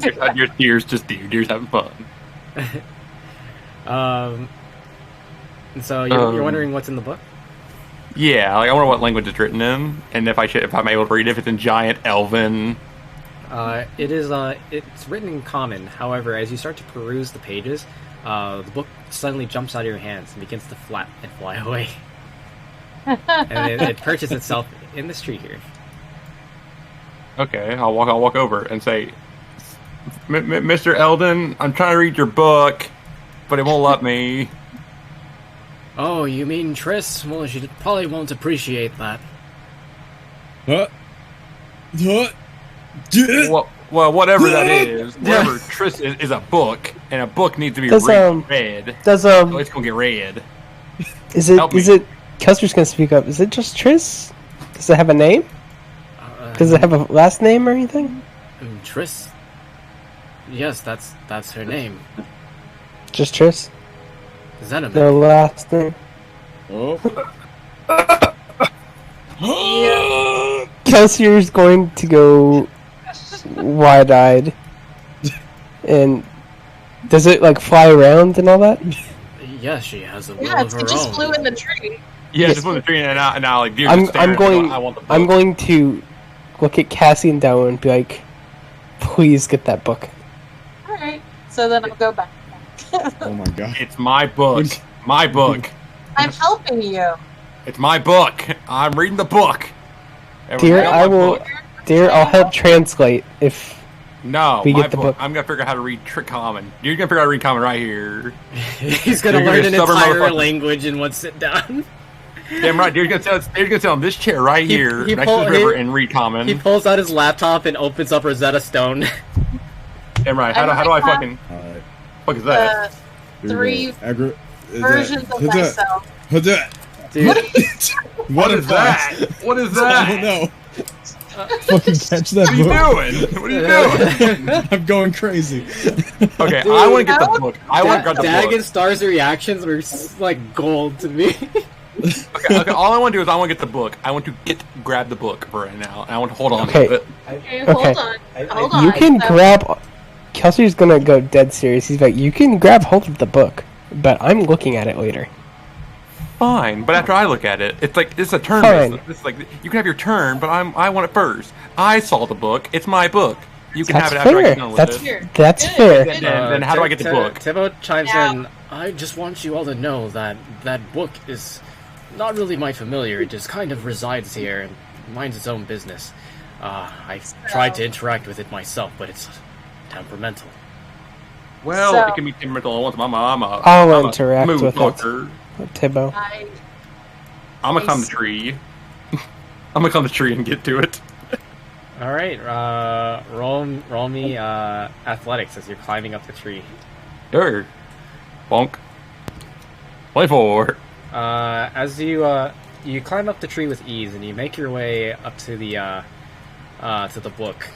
the hell? Deer's just Deer. Deer's having fun. And so you're wondering what's in the book? Yeah, like I wonder what language it's written in, and if I'm able to read it, if it's in Giant, Elven. It's written in common. However, as you start to peruse the pages, the book suddenly jumps out of your hands and begins to flap and fly away. And it perches itself in this tree here. Okay, I'll walk over and say, Mr. Eldon, I'm trying to read your book, but it won't let me. Oh, you mean Triss? Well, she probably won't appreciate that. What? Well, whatever that is, whatever Triss is a book, and a book needs to be read. So it's gonna get read. Is it? Custer's gonna speak up. Is it just Triss? Does it have a name? Does it have a last name or anything? Triss. Yes, that's her name. Just Triss. Xenomet. No last name. Oh. Kelsier's going to go wide-eyed. And does it like fly around and all that? Yes, she has a will Yeah, of her it just own. flew in the tree. Yeah, just on the tree, and now like Deer's I'm just staring. going. I want the book. I'm going to look at Cassie and Dallin and be like, "Please get that book." All right. So then I'll go back. Oh my god. It's my book. My book. I'm helping you. It's my book. I'm reading the book. Dear, Got I my will. book. Dear, I'll help translate if No, we my get the book. book. I'm gonna figure out how to read Common. You're gonna figure out how to read Common right here. He's gonna You're learn gonna an be a stubborn entire motherfucker. language in one sit down. Damn right. Deer's gonna sit on this chair right here he next to the river he- and read Common. He pulls out his laptop and opens up Rosetta Stone. Damn right. How do I fucking? Alright. Fuck is that? Here we 3 go. versions of myself. Dude, What is that? What is I that? don't know. Fucking catch that What are you book. doing? What are you doing? I'm going crazy. Okay, I want to get the book. I want to grab the Dag book. and Star's reactions were like gold to me. Okay, all I want to do is I want to get the book. I want to grab the book for right now. And I want to hold on Okay. to it. Okay, hold Okay. on. Hold on. you can So- grab. Kelsey's gonna go dead serious. He's like, "You can grab hold of the book, but I'm looking at it later." Fine, but after I look at it, it's like it's a turn Fine. business. It's like you can have your turn, but I want it first. I saw the book. It's my book. You can That's have it after I fair. get done with That's it. Here. that's Good, fair. good. Then how do I get the book? Tibbo chimes Yeah. in. I just want you all to know that that book is not really my familiar. It just kind of resides here and minds its own business. I've tried to interact with it myself, but it's temperamental. Well, So- it can be temperamental once. I'm a I'll interact smooth with it. talker. Tibbo. I'm gonna climb the tree. I'm gonna climb the tree and get to it. All right, roll me athletics as you're climbing up the tree. Sure. Bonk. 24. As you climb up the tree with ease, and you make your way up to the book.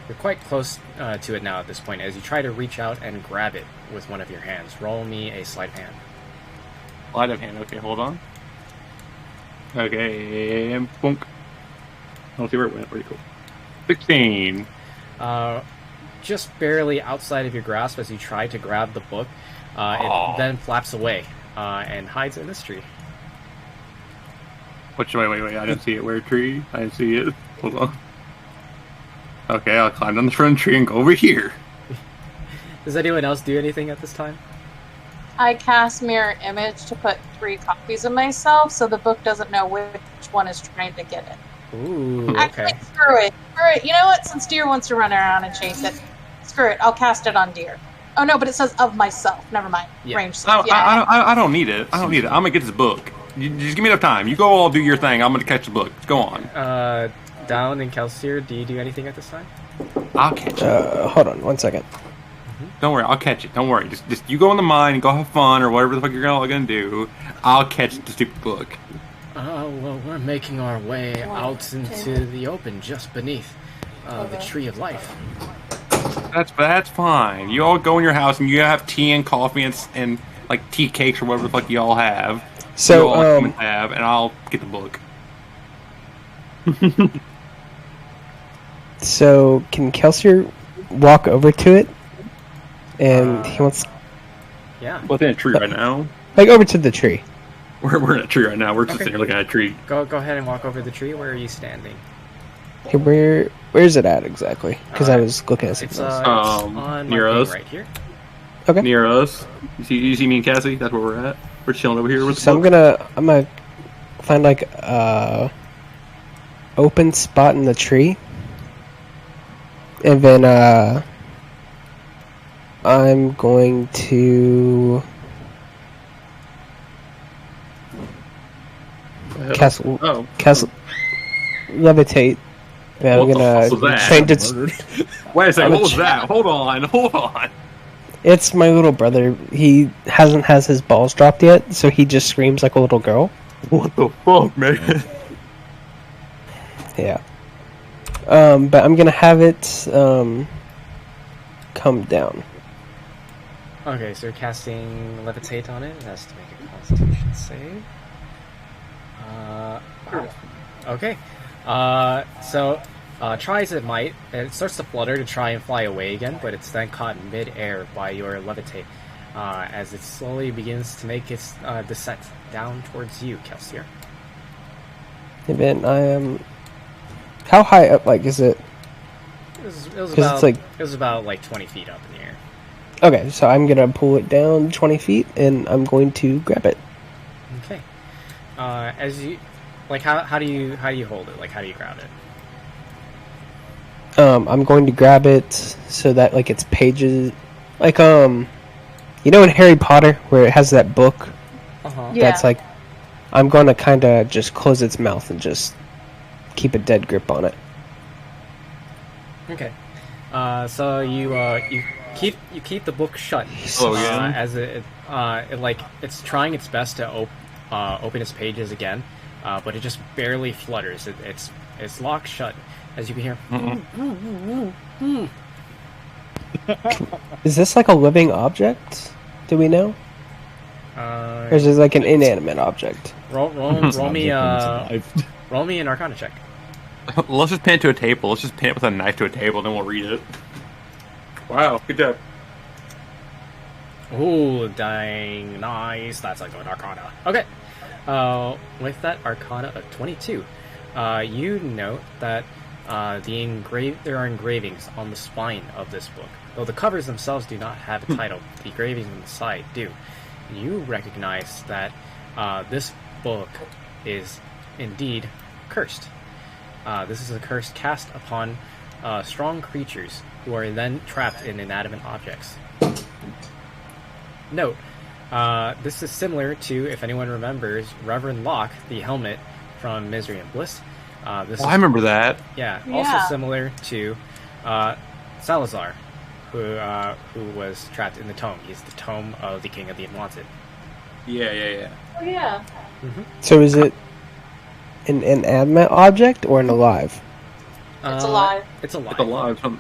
You're quite close to it now at this point. As you try to reach out and grab it with one of your hands, roll me a sleight of hand. Light of hand. Okay, hold on. Okay, and bonk. I'll see where it went. Pretty cool. 16. Just barely outside of your grasp as you try to grab the book. Aw. It then flaps away and hides in this tree. Wait, I didn't see it. Where tree? I didn't see it. Hold on. Okay, I'll climb down the front tree and go over here. Does anyone else do anything at this time? I cast mirror image to put 3 copies of myself, so the book doesn't know which one is trying to get it. Ooh, okay. Actually, screw it. You know what? Since Deer wants to run around and chase it, screw it. I'll cast it on Deer. Oh no, but it says of myself. Never mind. Yeah. Range stuff. I don't need it. I don't need it. I'm gonna get this book. You just give me enough time. You go all do your thing. I'm gonna catch the book. Let's go on. Down and Kelsier, do you do anything at this time? I'll catch it. Hold on 1 second. Don't worry. I'll catch it. Don't worry. Just you go in the mine and go have fun or whatever the fuck you're all gonna do. I'll catch the stupid book. Well, we're making our way out into the open just beneath the Tree of Life. That's fine. You all go in your house and you have tea and coffee and like tea cakes or whatever the fuck you all have. So, you all come and have, and I'll get the book. So can Kelsier walk over to it? And he wants Yeah. What's in a tree right now? like over to the tree. We're in a tree right now. We're just Okay. sitting here looking at a tree. Go ahead and walk over the tree. Where are you standing? Hey, where's it at exactly? Because I was looking at It's, something it's else. on near my thing us. right here. Okay. Near us. You see me and Cassie? That's where we're at. We're chilling over here with the So book. I'm gonna find like a open spot in the tree, and then I'm going to cast levitate. And I'm What the fuck was gonna that? try to. Wait a second. I'm What a was that? Hold on. It's my little brother. He hasn't has his balls dropped yet, so he just screams like a little girl. What the fuck, man? Yeah. But I'm gonna have it come down. Okay, so you're casting Levitate on it. It has to make a Constitution save. Okay. So, try as it might, it starts to flutter to try and fly away again, but it's then caught mid-air by your Levitate. as it slowly begins to make its descent down towards you, Kelsier. Hey man, I am. How high up? Like, is it? It was 'Cause about it's like- it was about like 20 feet up in the air. Okay, so I'm gonna pull it down 20 feet, and I'm going to grab it. Okay. As you like, how do you hold it? Like, how do you grab it? I'm going to grab it so that like its pages, like you know in Harry Potter where it has that book Uh-huh. Yeah. that's like, I'm going to kind of just close its mouth and just keep a dead grip on it. Okay. So you keep the book shut. Oh, yeah. As it's trying its best to open its pages again, but it just barely flutters. It's locked shut, as you can hear. Is this like a living object? Do we know? Or is it like an inanimate object? Roll me Alive. roll me an Arcana check. Let's just pin it to a table. Let's just pin it with a knife to a table, and then we'll read it. Wow, good job. Ooh, dang, nice. That's a good Arcana. Okay. With that Arcana of 22, you note that there are engravings on the spine of this book. Though the covers themselves do not have a title, the engravings on the side do. You recognize that this book is indeed cursed. This is a curse cast upon strong creatures who are then trapped in inanimate objects. Note, this is similar to, if anyone remembers, Reverend Locke, the helmet from Misery and Bliss. I remember that. Yeah, Yeah. also similar to Salazar, who was trapped in the tome. He's the tome of the King of the Unwanted. Yeah. Oh, yeah. So is it an inanimate object or an alive? It's alive. It's alive. It's alive.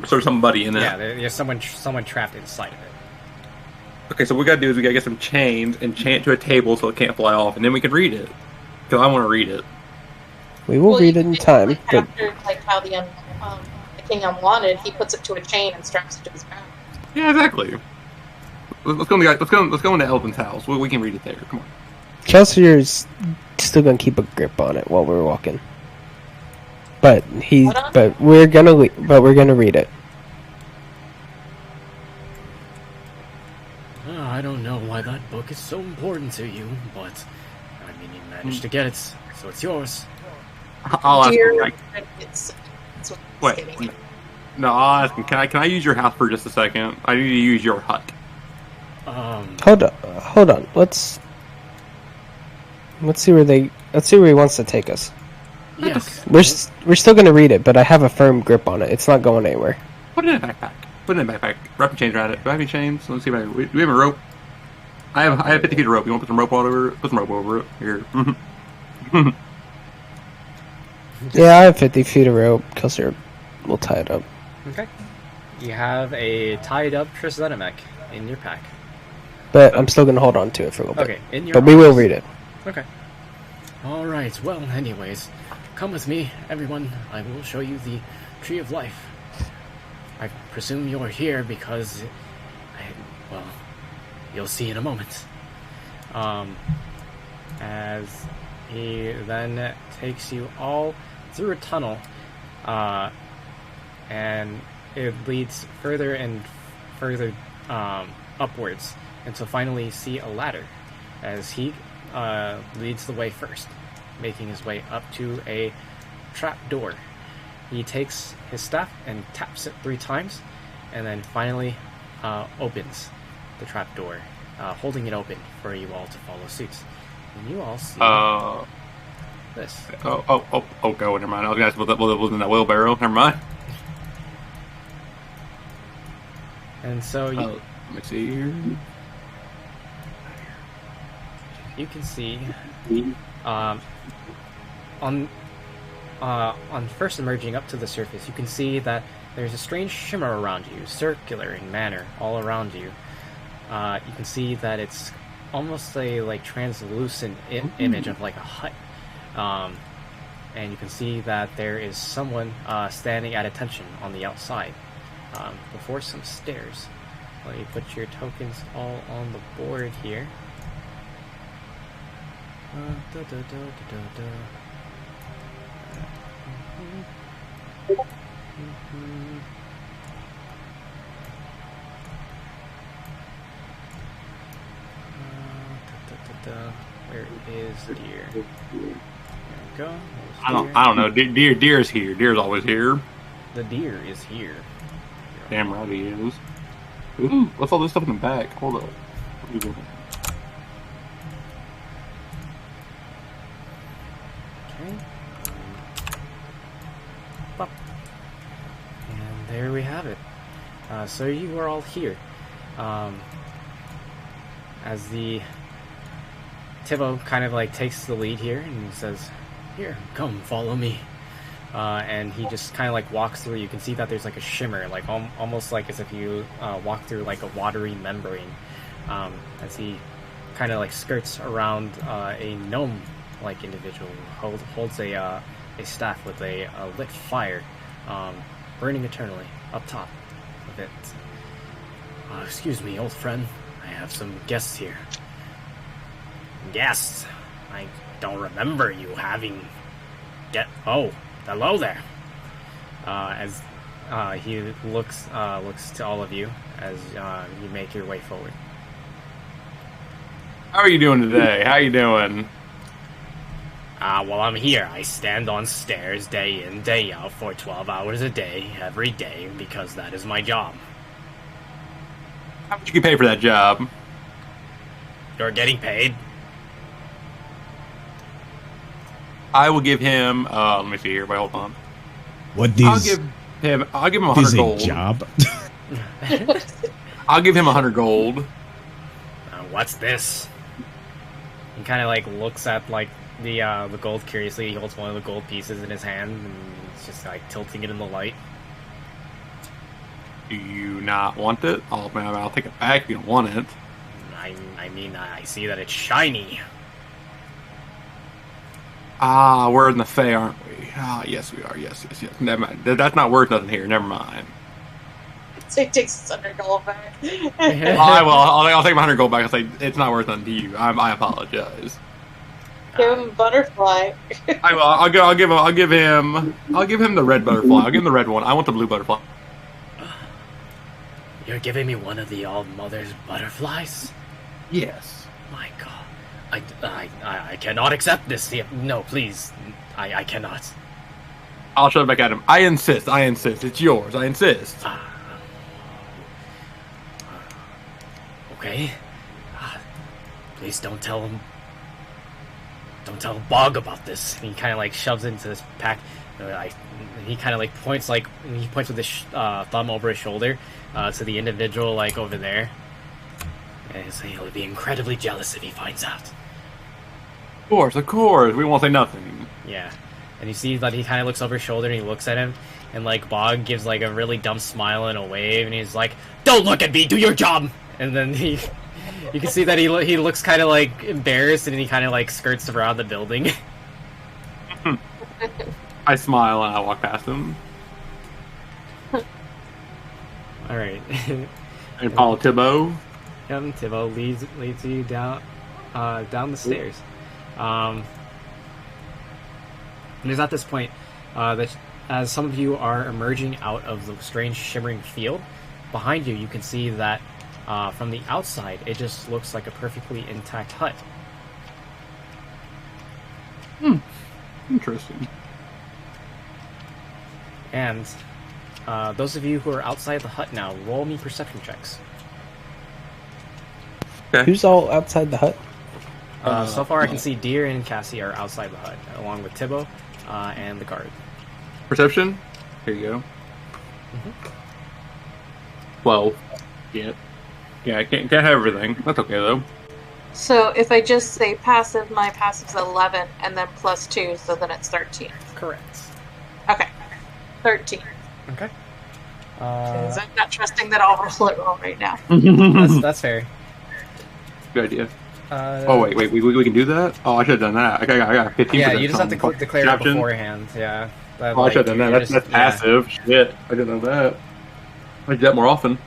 There's somebody in there. Yeah, there's someone trapped inside of it. Okay, so what we gotta do is we gotta get some chains and chain it to a table so it can't fly off, and then we can read it. Because I want to read it. We will read you it in can time. like, But capture, like how the King Unwanted, he puts it to a chain and straps it to his back. Yeah, exactly. Let's go into Elvin's house. We can read it there. Come on. Chelsea's still gonna keep a grip on it while we're walking. But we're gonna read it. I don't know why that book is so important to you, but I mean, you managed to get it, so it's yours. I'll ask him. Dear, it's what he's Wait. getting. No, I'll ask him. Can I use your house for just a second? I need to use your hut. Hold on. Let's see where he wants to take us. Yes. We're still gonna read it, but I have a firm grip on it. It's not going anywhere. Put it in a backpack. Wrap your chains around it. Do I have any chains? Let's see if do we have a rope? I have 50 feet of rope. You want to put some rope all over it? Put some rope over it. Here. Yeah, I have 50 feet of rope. Kelsier will tie it up. Okay. You have a tied up Trisdenimek in your pack. But I'm still gonna hold on to it for a little bit. Okay, in your But we will arms. read it. Okay. Alright, well, anyways, come with me, everyone. I will show you the Tree of Life. I presume you're here because, well, you'll see in a moment. As he then takes you all through a tunnel, and it leads further and further upwards until finally you see a ladder as he leads the way first, making his way up to a trap door. He takes his staff and taps it 3 times, and then finally opens the trap door, holding it open for you all to follow suit. And you all see this. Go. Never mind. I was gonna ask what was in that wheelbarrow. Never mind. And so you, Let me see here. you can see on first emerging up to the surface, you can see that there's a strange shimmer around you, circular in manner, all around you. You can see that it's almost a like translucent image of like a hut, and you can see that there is someone standing at attention on the outside before some stairs. let you put your tokens all on the board here. Where is Deer? There we go. I don't know. Deer's here. Deer's always here. The Deer is here. Damn right he is. Ooh, what's all this stuff in the back? Hold up. What are we doing? Okay. Pop. And there we have it. So you are all here. As the Thibaut kind of like takes the lead here and says, "Here, come, follow me." And he just kind of like walks through. You can see that there's like a shimmer, like almost like as if you walk through like a watery membrane. As he kind of like skirts around a gnome-like individual who holds a staff with a lit fire, burning eternally up top of it. Excuse me, old friend. I have some guests here. Guests? I don't remember you having... Oh, hello there. As he looks to all of you as you make your way forward. How are you doing today? How you doing? Well, I'm here. I stand on stairs day in, day out for 12 hours a day, every day, because that is my job. How much you can pay for that job? You're getting paid? I will give him. Let me see here. Wait, hold on. What these? I'll give him 100 gold. Job? I'll give him 100 gold. What's this? He kind of like looks at like the gold curiously. He holds one of the gold pieces in his hand and he's just like tilting it in the light. Do you not want it? I'll take it back if you don't want it. I mean, I see that it's shiny. We're in the Fae, aren't we? Yes, we are. Yes. Never mind. That's not worth nothing here. Never mind. So he takes his 100 gold back. I'll take my 100 gold back. I'll say it's not worth nothing to you. I apologize. Give him butterfly. I'll give him the red butterfly. I'll give him the red one. I want the blue butterfly. You're giving me one of the All-Mother's butterflies? Yes. My God. I cannot accept this. No, please. I cannot. I'll shove it back at him. I insist. It's yours. I insist. Okay. Please don't tell him. Don't tell Bog about this. He kind of like shoves into this pack. He kind of like points with his thumb over his shoulder to the individual like over there. And he'll be incredibly jealous if he finds out. Of course. We won't say nothing. Yeah. And you see that he kind of looks over his shoulder and he looks at him. And like Bog gives like a really dumb smile and a wave. And he's like, "Don't look at me, do your job!" And then you can see that he looks kind of like embarrassed. And he kind of like skirts around the building. I smile and I walk past him. Alright. And Paul Thibaut. Thibaut leads you down the stairs. And it's at this point that as some of you are emerging out of the strange shimmering field, behind you can see that from the outside it just looks like a perfectly intact hut. Interesting. And those of you who are outside the hut now, roll me perception checks. Okay. Who's all outside the hut? So far I can see Deer and Cassie are outside the hut, along with Thibaut and the guard. Perception? Here you go. 12. Yeah, I can't have everything. That's okay, though. So if I just say passive, my passive's 11, and then plus 2, so then it's 13. Correct. Okay. 13. Okay. Because I'm not trusting that I'll roll it wrong right now. That's fair. Good idea. Wait, we can do that? Oh, I should have done that. I got 15%. Yeah, you just have to declare it beforehand. Yeah. I should have done that. That's passive. Shit. I didn't know that. I do that more often.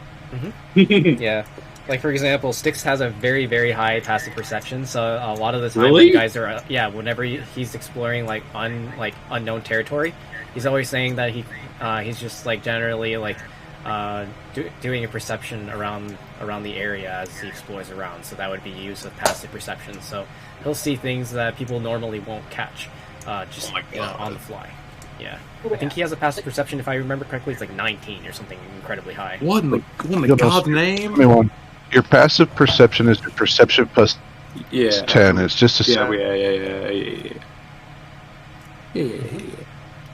Yeah. Like, for example, Styx has a very, very high passive perception, so a lot of the time when Really? you guys are, whenever he's exploring, like, unknown territory, he's always saying that he's just, like, generally, like, doing a perception around the area as he explores around, so that would be use of passive perception, so he'll see things that people normally won't catch, just, on the fly. Yeah. I think he has a passive perception, if I remember correctly, it's like 19 or something incredibly high. What in the God's name? Give me one. Your passive perception is your perception plus 10. It's just a Yeah.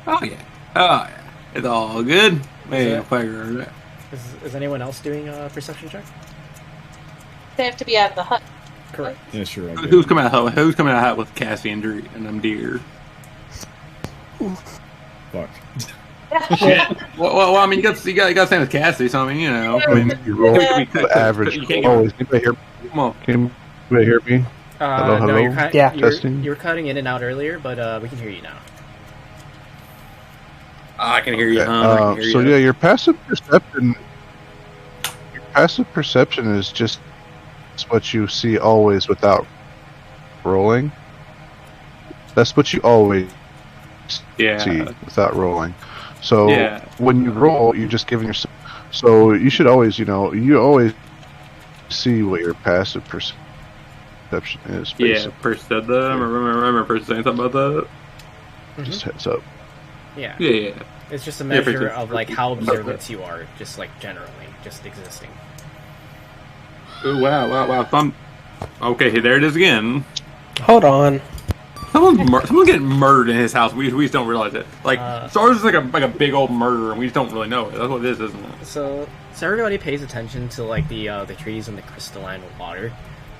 Oh yeah. It's all good. Is anyone else doing a perception check? They have to be out of the hut. Correct. Yeah, sure. I Who's coming out with Cassie and them deer? Fuck. Shit. Well, I mean, you got same with Cassie, so I mean, you roll average. You can't Always. Anybody hear me? Come on. Can anybody hear me? Hello? No, you were cutting in and out earlier, but we can hear you now. I can hear you. Okay. I can hear you. Your passive perception. Your passive perception is just what you see always without rolling. That's what you always see without rolling. So when you roll, you're just giving yourself. So you should always, you always see what your passive perception is. Basically. Yeah, Percy said that. I remember Percy saying something about that. Just heads up. Yeah. Yeah. It's just a measure of like how observant you are, just like generally, just existing. Ooh, wow. Okay, there it is again. Hold on. Someone's getting murdered in his house. We just don't realize it. Like Stars is like a big old murder, and we just don't really know it. That's what it is, isn't it? So everybody pays attention to like the trees and the crystalline water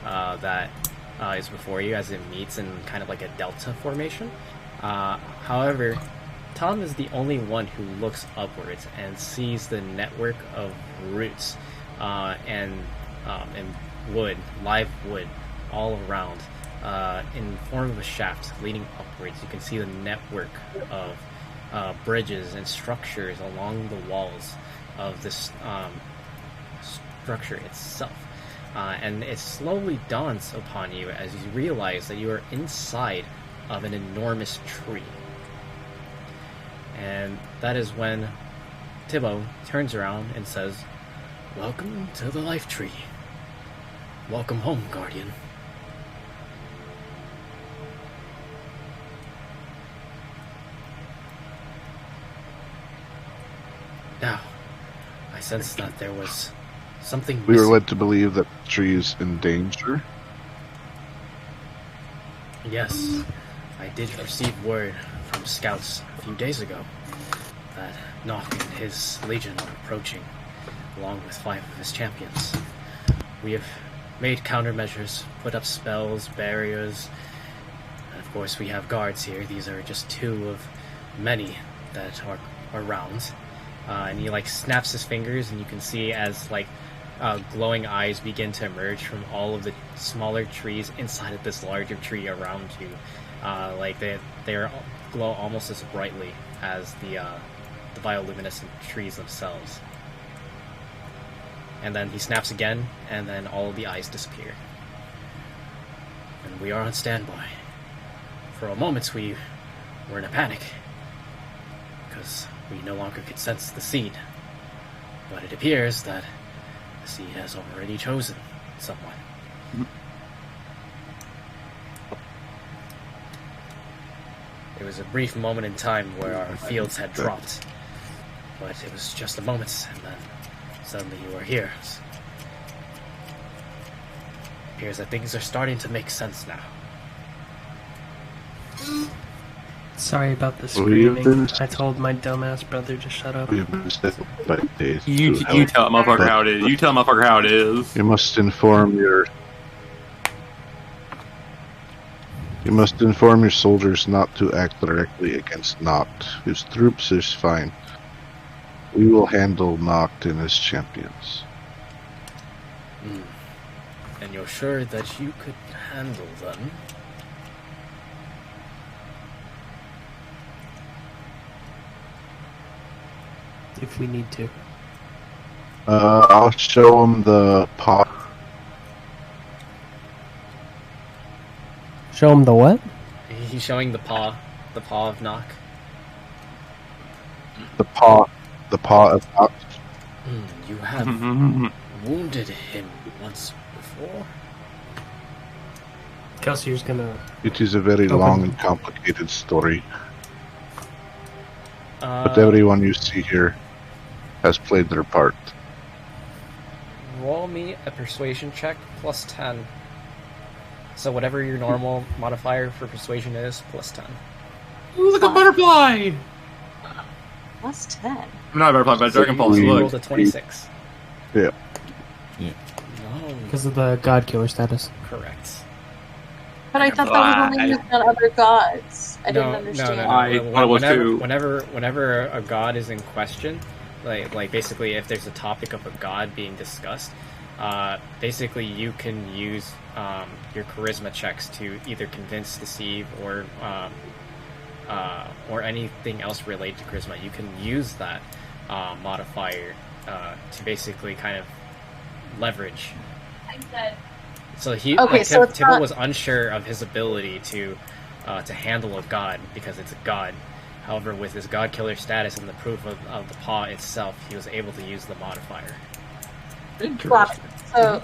that is before you as it meets in kind of like a delta formation. However, Tom is the only one who looks upwards and sees the network of roots and wood, live wood, all around. In form of a shaft leading upwards. You can see the network of bridges and structures along the walls of this structure itself. And it slowly dawns upon you as you realize that you are inside of an enormous tree. And that is when Thibaut turns around and says, "Welcome to the Life Tree. Welcome home, Guardian." Now, I sensed that there was something We were missing. led to believe that the tree is in danger. Yes, I did receive word from scouts a few days ago that Nock and his legion are approaching, along with 5 of his champions. We have made countermeasures, put up spells, barriers, and of course we have guards here. These are just 2 of many that are around. And he like snaps his fingers, and you can see as like glowing eyes begin to emerge from all of the smaller trees inside of this larger tree around you. Like they glow almost as brightly as the bioluminescent trees themselves. And then he snaps again, and then all of the eyes disappear. And we are on standby. For a moment, we were in a panic, because we no longer could sense the seed. But it appears that the seed has already chosen someone. It was a brief moment in time where our fields had dropped. But it was just a moment, and then suddenly you were here. It appears that things are starting to make sense now. Sorry about the We've screaming. been- I told my dumbass brother to shut up. We've been sent by days You to tell that motherfucker how it is. You tell that motherfucker how it is. You must inform your soldiers not to act directly against Noct, whose troops is fine. We will handle Noct and his champions. And you're sure that you could handle them? If we need to. I'll show him the paw. Show him the what? He's showing the paw of Knock. The paw of Knock. You have wounded him once before. Kelsier's gonna. It is a very Open. long and complicated story. But everyone you see here has played their part. Roll me a persuasion check plus 10. So whatever your normal modifier for persuasion is, plus 10. Ooh, look, a butterfly! Plus 10. I'm not a butterfly, but a dragon pulse. You Look. rolled a 26. Yeah. No, Because of the god killer status. correct. But I thought that was only used on other gods. I didn't understand. I thought it was too. Whenever a god is in question, like basically if there's a topic of a god being discussed, basically you can use your charisma checks to either convince, deceive, or anything else related to charisma. You can use that modifier to basically kind of leverage. I said, So he, Okay, like, so it's Tibble not- was unsure of his ability to handle a god because it's a god. However, with his god killer status and the proof of the paw itself, he was able to use the modifier. Got it.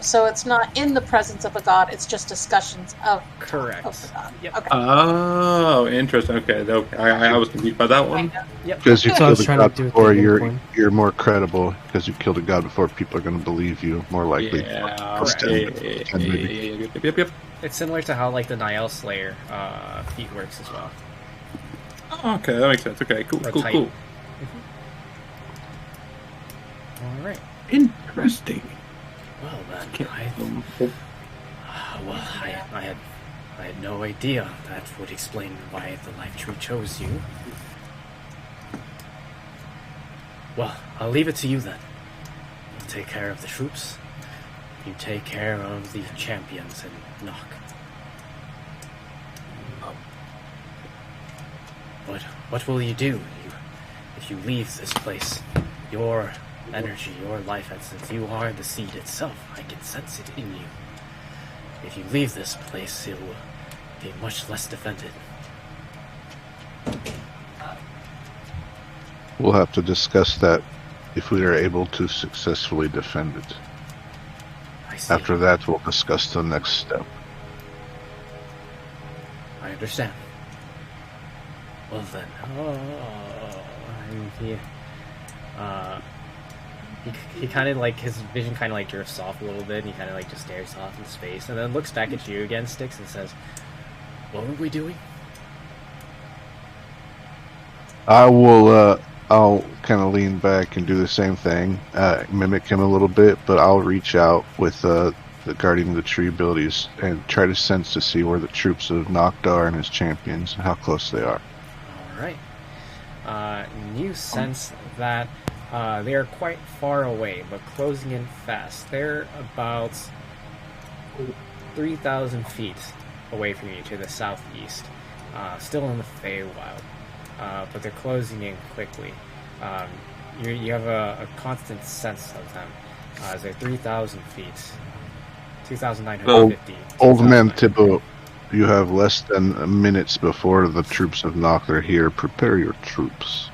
So it's not in the presence of a god, it's just discussions of Correct. the god. Yep. Okay. Oh, interesting. Okay, I was confused by that one. Because you So I was killed a trying to god do it before, the you're more credible. Because you killed a god before, people are going to believe you more likely. Yeah. Correct. Yep. It's similar to how like the Niall Slayer feat works as well. Oh, okay, that makes sense. Okay, cool. Or type. Cool. All right. Interesting. Well then, I had no idea that would explain why the life tree chose you. Well, I'll leave it to you then. You take care of the troops. You take care of the champions and knock. But what will you do if you leave this place? Your energy, your life essence, you are the seed itself. I can sense it in you. If you leave this place, it will be much less defended. We'll have to discuss that if we are able to successfully defend it. I see. After that, we'll discuss the next step. I understand. Well then, he kind of like, his vision kind of like drifts off a little bit, and he kind of like just stares off into space, and then looks back at you again, Styx, and says, "What were we doing?" I'll kind of lean back and do the same thing, mimic him a little bit, but I'll reach out with the Guardian of the Tree abilities and try to sense to see where the troops of Noctar and his champions, and how close they are. Alright. You sense that they are quite far away, but closing in fast. They're about 3,000 feet away from you to the southeast. Still in the Feywild. But they're closing in quickly. You have a constant sense of them. As they're 3,000 feet. 2,950. Old man Thibault, you have less than minutes before the troops of Nock are here. Prepare your troops.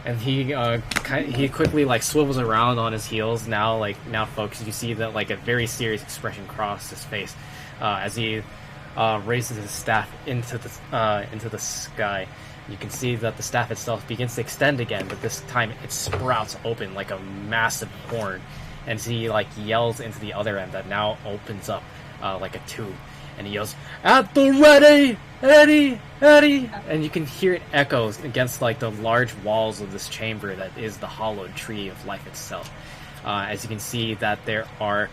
And he quickly like swivels around on his heels now folks, you see that like a very serious expression cross his face as he raises his staff into the sky. You can see that the staff itself begins to extend again, but this time it sprouts open like a massive horn, and he like yells into the other end that now opens up like a tube, and he yells, "At the ready, Eddie, Eddie!" And you can hear it echoes against like the large walls of this chamber that is the hollowed tree of life itself. As you can see that there are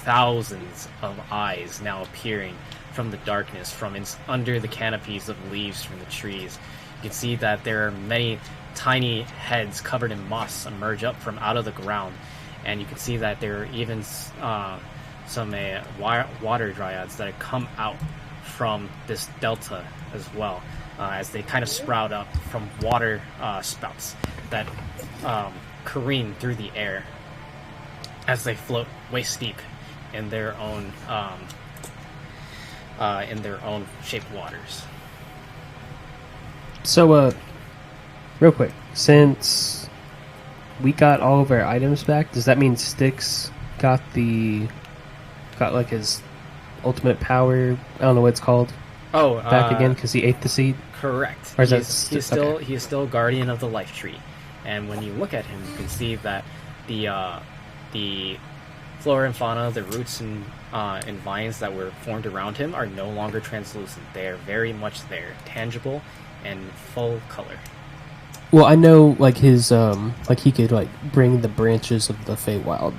thousands of eyes now appearing from the darkness, from under the canopies of leaves from the trees. You can see that there are many tiny heads covered in moss emerge up from out of the ground, and you can see that there are even some water dryads that have come out from this delta as well, as they kind of sprout up from water spouts that careen through the air as they float waist deep in their own shaped waters. So, real quick, since we got all of our items back, does that mean Styx got like his ultimate power? I don't know what it's called. Oh, back again because he ate the seed. Correct. Or is He is still guardian of the life tree, and when you look at him, you can see that the flora and fauna, the roots and vines that were formed around him are no longer translucent. They are very much there, tangible and full color. Well, I know, like his like he could like bring the branches of the Feywild.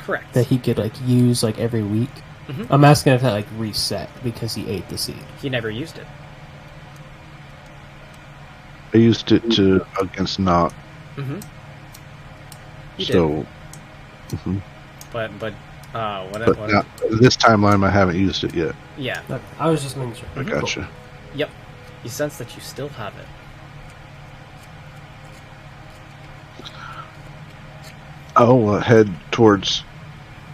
Correct. That he could like use like every week. Mm-hmm. I'm asking if that like reset because he ate the seed. He never used it. I used it against Knock. Mm-hmm. So. Mm-hmm. But now, this timeline I haven't used it yet. Yeah. I was just making sure. I gotcha. Yep. You sense that you still have it. I'll head towards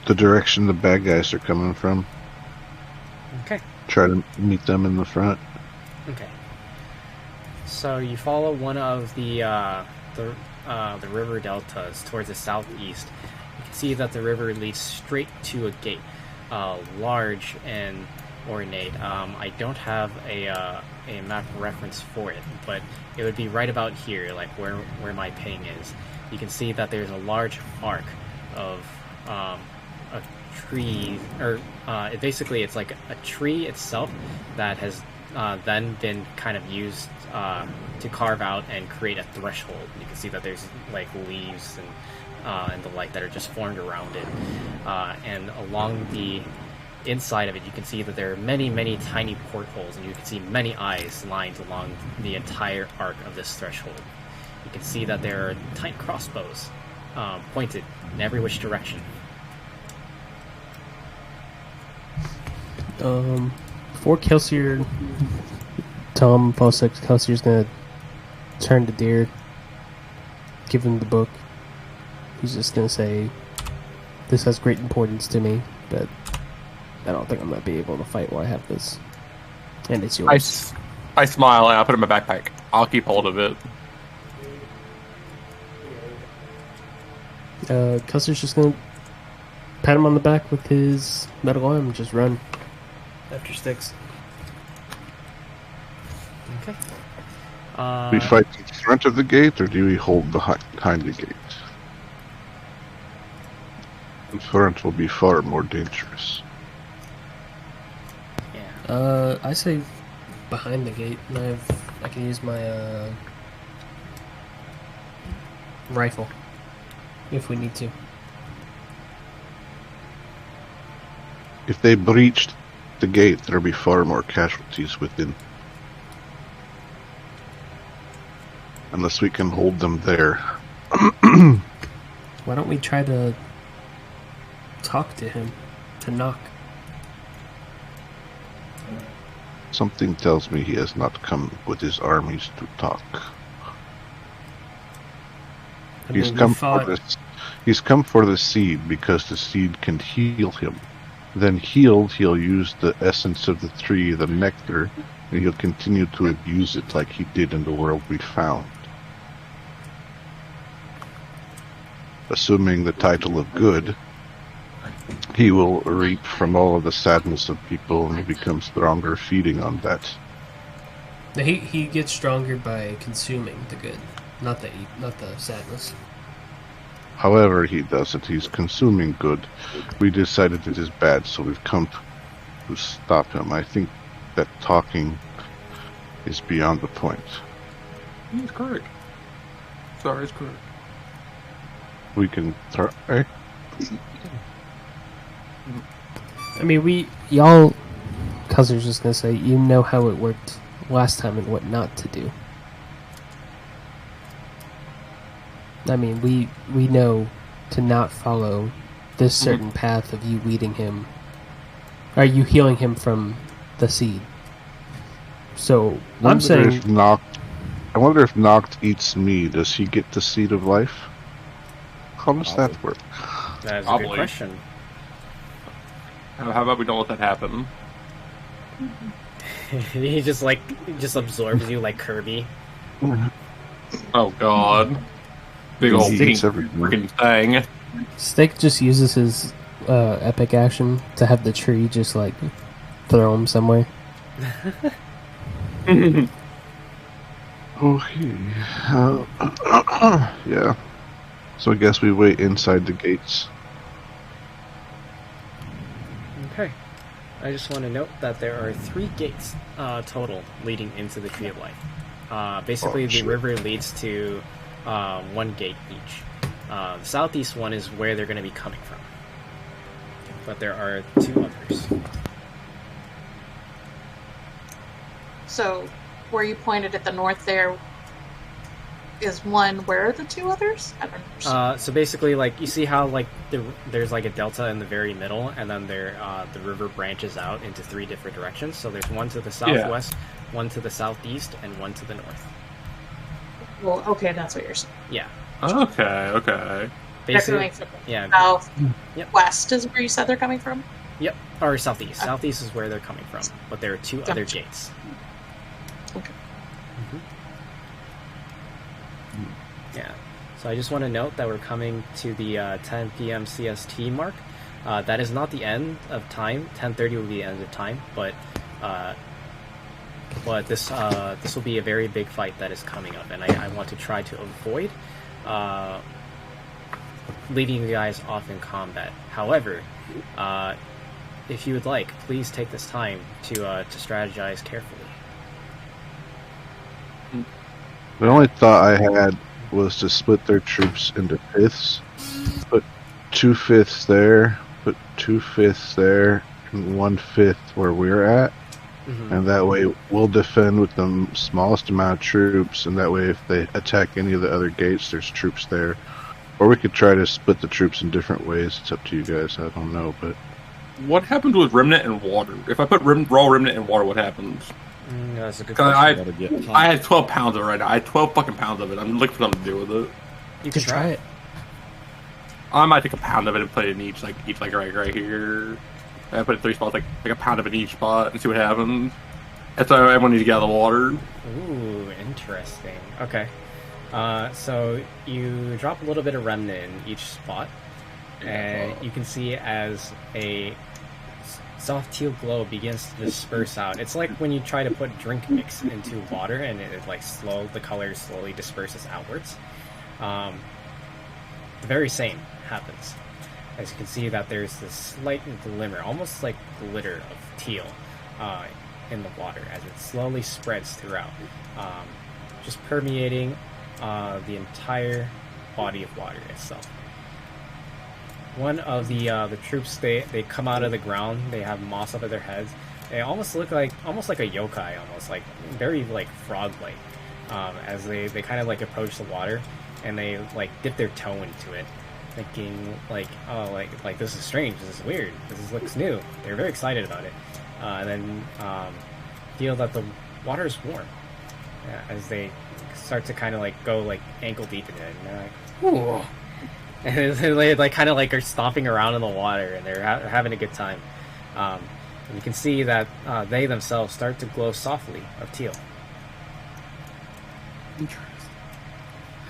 the direction the bad guys are coming from. Okay. Try to meet them in the front. Okay. So you follow one of the river deltas towards the southeast. You can see that the river leads straight to a gate, large and ornate. I don't have a map reference for it, but it would be right about here, like where my ping is. You can see that there's a large arc of a tree, or basically it's like a tree itself that has then been kind of used to carve out and create a threshold. You can see that there's like leaves and the like that are just formed around it, and along the inside of it you can see that there are many tiny portholes, and you can see many eyes lined along the entire arc of this threshold. You can see that there are tiny crossbows pointed in every which direction. Before Kelsier, Tom Fossex, Kelsier's gonna turn to Deer, give him the book. He's just gonna say, "This has great importance to me, but I don't think I'm gonna be able to fight while I have this, and it's yours." I smile and I put it in my backpack. I'll keep hold of it. Kelsier's just gonna pat him on the back with his metal arm and just run after Styx. Okay. Do we fight in front of the gate, or do we hold behind the gate? In front will be far more dangerous. Yeah. I say behind the gate, and I can use my rifle if we need to. If they breached the gate, there'll be far more casualties within. Unless we can hold them there. Why don't we try to talk to him, to Knock? Something tells me he has not come with his armies to talk. He's come for the seed because the seed can heal him. Then healed, he'll use the essence of the tree, the nectar, and he'll continue to abuse it like he did in the world we found. Assuming the title of good, he will reap from all of the sadness of people and become stronger feeding on that. He gets stronger by consuming the good, not the sadness. However he does it, he's consuming good. We decided it is bad, so we've come to stop him. I think that talking is beyond the point. He's correct. Sorry, it's correct. We can try. I mean, y'all, Cousin's just gonna say, you know how it worked last time and what not to do. I mean, we know to not follow this certain path of you leading him. Are you healing him from the seed? So, I'm saying... I wonder if Noct eats me, does he get the seed of life? How does that work? That is a Probably. good question. How about we don't let that happen? He just absorbs you like Kirby. Oh god. Big old He pink eats everything. freaking thing. Stick just uses his epic action to have the tree just like throw him somewhere. Okay. Yeah. So I guess we wait inside the gates. Okay. I just want to note that there are 3 gates total leading into the Tree of Life. Basically, Oh, the shit. river leads to 1 gate each. The southeast one is where they're going to be coming from. But there are 2 others. So, where you pointed at the north there is one. Where are the 2 others? I don't understand. So basically, like, you see how like there's like a delta in the very middle, and then the river branches out into 3 different directions. So there's one to the southwest, one to the southeast, and one to the north. Well, okay, that's what you're saying. Yeah. Okay. They're Basically, coming from yeah. south. Yep. West is where you said they're coming from? Yep. Or southeast. Southeast is where they're coming from, but there are 2 other Gotcha. gates. Okay. Yeah. So I just want to note that we're coming to the 10 p.m. CST mark. That is not the end of time. 10:30 will be the end of time, but this will be a very big fight that is coming up, and I want to try to avoid leaving you guys off in combat. However, if you would like, please take this time to strategize carefully. The only thought I had was to split their troops into fifths. Put 2 fifths there, put 2 fifths there, and 1/5 where we're at. Mm-hmm. And that way we'll defend with the smallest amount of troops, and that way if they attack any of the other gates, there's troops there. Or we could try to split the troops in different ways. It's up to you guys. I don't know, but What happened with Remnant and Water? If I put raw Remnant and Water, what happens? That's a good 'Cause question. Gotta get hot. I had 12 pounds of it right now. I had 12 fucking pounds of it. I'm looking for something to do with it. You can try it. I might take a pound of it and put it in each right here. I put it in 3 spots, like a pound of it in each spot, and see what happens. That's why everyone needs to get out of the water. Ooh, interesting. Okay. So you drop a little bit of remnant in each spot, and you can see as a soft teal glow begins to disperse out. It's like when you try to put drink mix into water, and the color slowly disperses outwards. The very same happens. As you can see that there's this slight glimmer, almost like glitter of teal, in the water as it slowly spreads throughout, just permeating the entire body of water itself. One of the troops, they come out of the ground. They have moss up at their heads. They almost look like a yokai, almost like very like frog-like, as they kind of like approach the water, and they like dip their toe into it, thinking like, oh, like this is strange, this is weird, looks new. They're very excited about it, and then feel that the water is warm as they start to kind of like go like ankle deep in it, and they're like, ooh. And they like kind of like are stomping around in the water, and they're having a good time. And you can see that they themselves start to glow softly of teal. Interesting.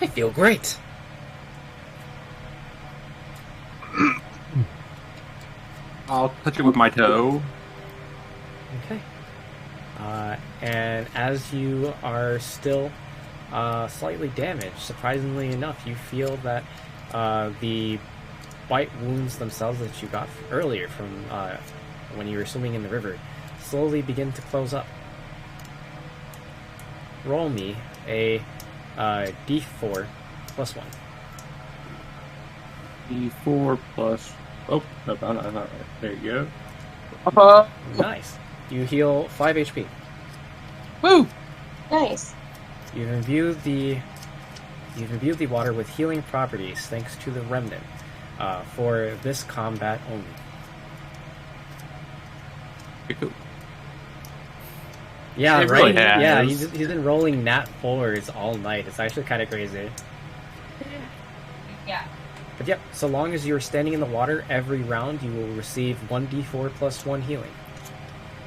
I feel great. I'll touch it with my toe. Okay. And as you are still slightly damaged, surprisingly enough, you feel that the bite wounds themselves that you got earlier from when you were swimming in the river slowly begin to close up. Roll me a d4 plus 1. D4 plus. Oh, no, I'm not right. There you go. Nice. You heal 5 HP. Woo! Nice. You've imbued the water with healing properties thanks to the remnant for this combat only. Okay, cool. Yeah, It right. really has. Yeah, he's been rolling nat 4s all night. It's actually kind of crazy. Yeah. But yep, so long as you're standing in the water, every round you will receive 1d4 plus 1 healing.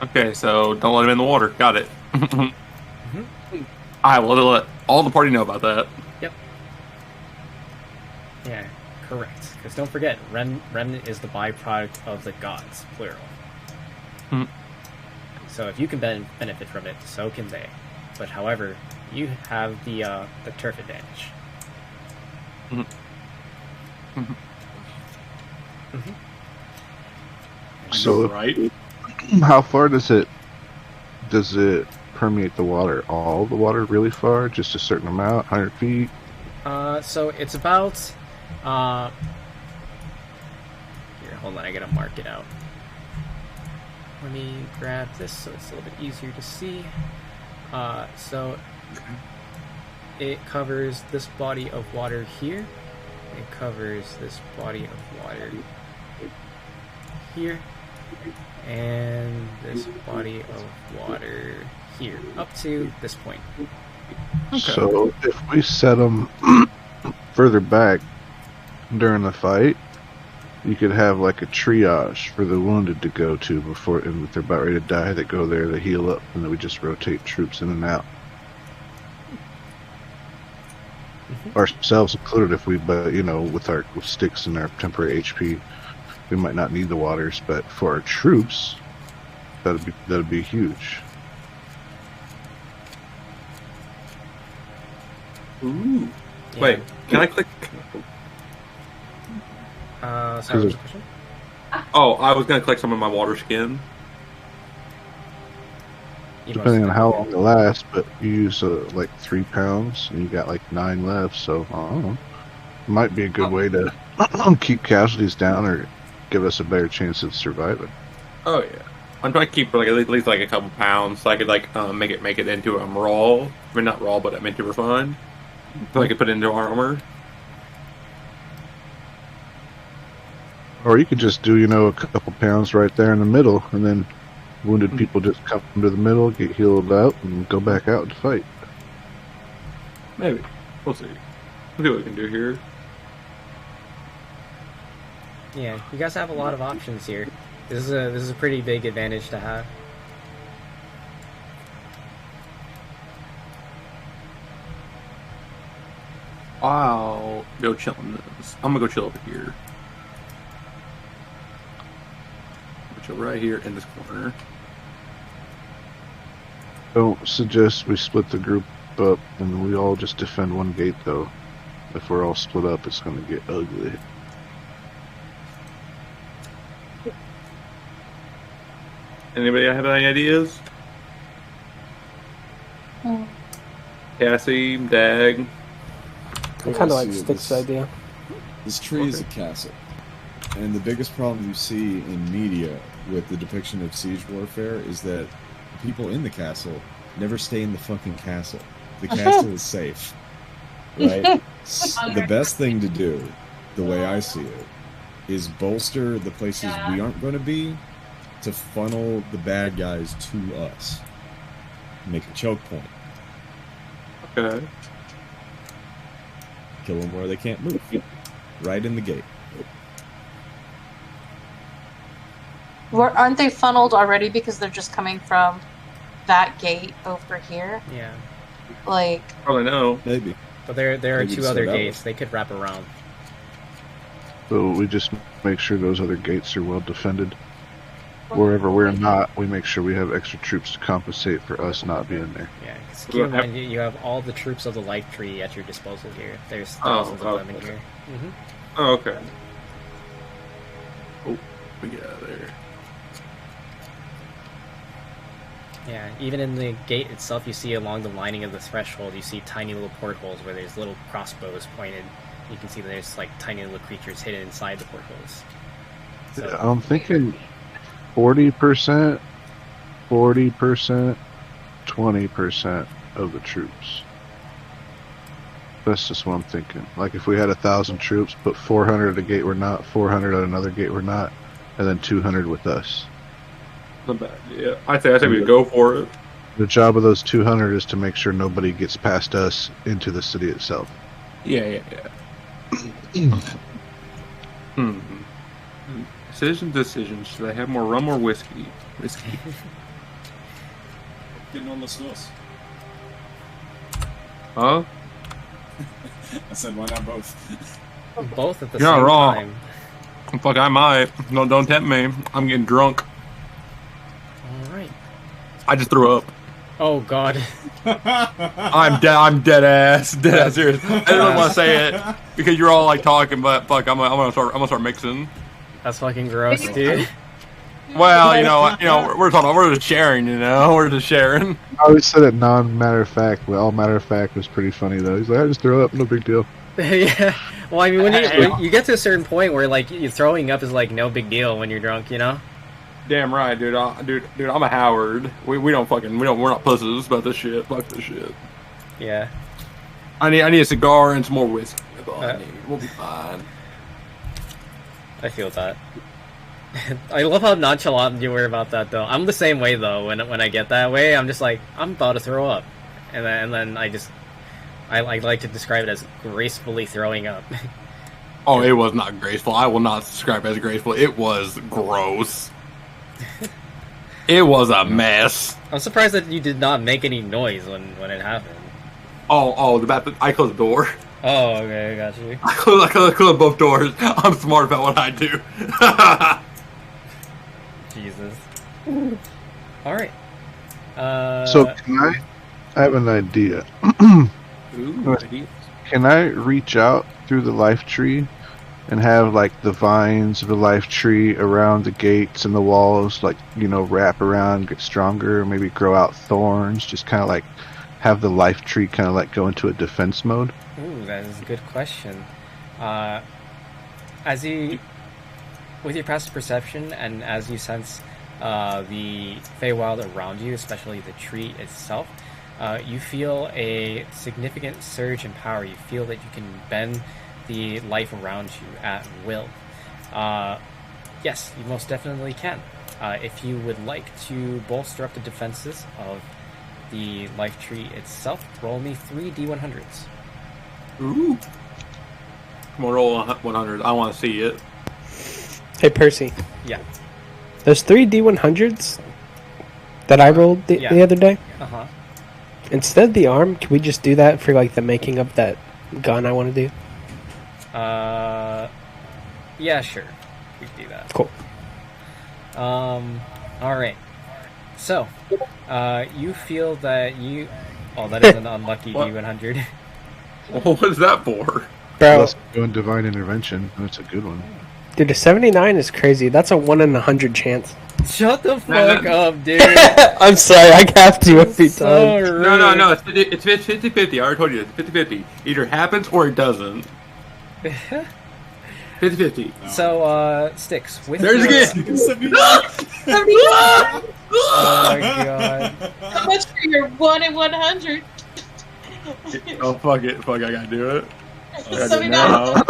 Okay, so don't let him in the water. Got it. I will let all the party know about that. Yep. Yeah, correct. Because don't forget, remnant is the byproduct of the gods, plural. So if you can benefit from it, so can they. But however, you have the turf advantage. So, right? How far does it permeate the water? All the water really far? Just a certain amount? 100 feet? So it's about here, hold on, I gotta mark it out. Let me grab this so it's a little bit easier to see. So it covers this body of water here. It covers this body of water here. And this body of water here, up to this point. Okay. So if we set them further back during the fight, you could have like a triage for the wounded to go to before, and if they're about ready to die, they go there, they heal up, and then we just rotate troops in and out. Ourselves included, if we, but with sticks and our temporary HP, we might not need the waters, but for our troops, that'd be huge. Ooh. Wait, can I click? Sorry, what's the question? Oh, I was gonna collect some of my water skin. Depending on how long it lasts, but you use like 3 pounds, and you got like 9 left, so I don't know. Might be a good way to keep casualties down or give us a better chance of surviving. Oh yeah, I'm trying to keep like at least like a couple pounds, so I could like make it into a raw. I mean, not raw, but I meant to refine, so I could put it into armor. Or you could just do, a couple pounds right there in the middle, and then wounded people just come to the middle, get healed up, and go back out and fight. Maybe. We'll see. We'll see what we can do here. Yeah, you guys have a lot of options here. This is a pretty big advantage to have. I'll go chill in this. I'm gonna go chill over here. Chill right here in this corner. Don't suggest we split the group up and we all just defend one gate, though. If we're all split up, it's going to get ugly. Anybody have any ideas? Cassie, Dag. I kind of like Stick's idea. This tree is a castle. And the biggest problem you see in media with the depiction of siege warfare is that the people in the castle never stay in the fucking castle. The castle is safe. Right? The best thing to do, the way I see it, is bolster the places we aren't going to be to funnel the bad guys to us. Make a choke point. Okay. Kill them where they can't move. Right in the gate. Aren't they funneled already because they're just coming from that gate over here? Yeah. Like, Probably no. Maybe. But there are Maybe two other so that gates. way. They could wrap around. So we just make sure those other gates are well defended. Wherever we're not, we make sure we have extra troops to compensate for us not being there. Yeah, because keep in mind, you have all the troops of the life tree at your disposal here. There's thousands of them in here. Oh, okay. Oh, we get out of there. Yeah, even in the gate itself, you see along the lining of the threshold, you see tiny little portholes where there's little crossbows pointed. You can see that there's like tiny little creatures hidden inside the portholes. So, I'm thinking 40%, 40%, 20% of the troops. That's just what I'm thinking. Like if we had 1,000 troops, put 400 at a gate we're not, 400 at another gate we're not, and then 200 with us. Not bad. Yeah, I say we go for it. The job of those 200 is to make sure nobody gets past us into the city itself. Yeah. Decision. Should I have more rum or whiskey? Whiskey. Getting on the sauce. Huh? I said, why not both? Both at the You're not same wrong. time. Fuck, I might. No, don't tempt me. I'm getting drunk. All right. I just threw up. Oh God. I'm dead ass serious. I didn't really want to say it because you're all like talking, but fuck, I'm gonna start mixing. That's fucking gross, dude. Well, you know, we're just sharing, we're just sharing. I always said it non-matter of fact, but all matter of fact was pretty funny though. He's like, I just throw up, no big deal. Yeah. Well, I mean, when you get to a certain point where like you throwing up is like no big deal when you're drunk, you know. Damn right, dude. Dude, I'm a Howard. We're not pussies about this shit. Fuck this shit. Yeah. I need a cigar and some more whiskey. That's all I need. We'll be fine. I feel that. I love how nonchalant you were about that, though. I'm the same way, though. When I get that way, I'm just like, I'm about to throw up, and then I like to describe it as gracefully throwing up. Oh, it was not graceful. I will not describe it as graceful. It was gross. It was a mess. I'm surprised that you did not make any noise when it happened. I closed the door. Oh, okay, I got you. I closed both doors. I'm smart about what I do. Jesus. All right. So I have an idea. Ooh, Can I reach out through the life tree and have like the vines of the life tree around the gates and the walls, like, wrap around, get stronger, maybe grow out thorns, just kind of like have the life tree kind of like go into a defense mode? Ooh, that is a good question. With your passive perception and as you sense the Feywild around you, especially the tree itself, you feel a significant surge in power. You feel that you can bend the life around you at will. Yes, you most definitely can. If you would like to bolster up the defenses of the life tree itself, roll me 3 D100s. Ooh. Come on, roll 100. I want to see it. Hey, Percy. Yeah. Those 3 D100s that I rolled the other day, Uh-huh. instead of the arm, can we just do that for like the making of that gun I want to do? Yeah, sure. We can do that. Cool. Alright. So, you feel that you... Oh, that is an unlucky D100. What is that for? Bro, Let's go in divine intervention. That's a good one. dude, a 79 is crazy. That's a 1 in 100 chance. Shut the fuck up, dude. I'm sorry, I have to every So time. rude. No, it's 50-50. I already told you, it's 50-50. Either happens or it doesn't. 50-50. So, Sticks, with There's your... again! 79! Oh my god. How much for your 1 in 100? Oh, fuck it. Fuck, I gotta do it. 79.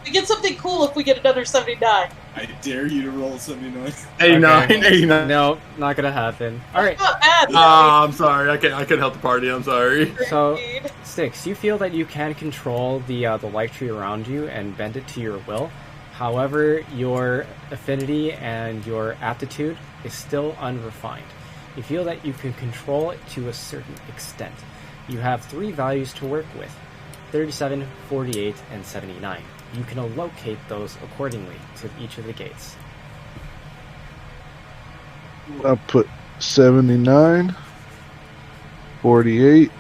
We get something cool if we get another 79. I dare you to roll 79. 89, Okay. 89. No, not gonna happen. Alright, Not bad. I'm sorry. I couldn't help the party. I'm sorry. so, Sticks, you feel that you can control the life tree around you and bend it to your will. However, your affinity and your aptitude is still unrefined. You feel that you can control it to a certain extent. You have 3 values to work with: 37, 48, and 79. You can allocate those accordingly to each of the gates. I'll put 79, 48,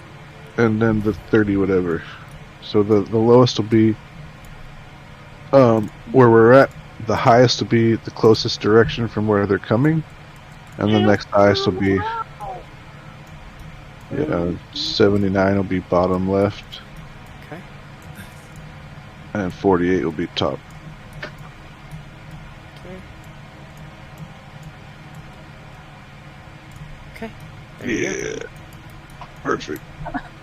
and then the 30 whatever. So the lowest will be where we're at. The highest will be the closest direction from where they're coming, and the next highest will be 79 will be bottom left. Okay. And 48 will be top. Okay. There you go. Yeah. Perfect.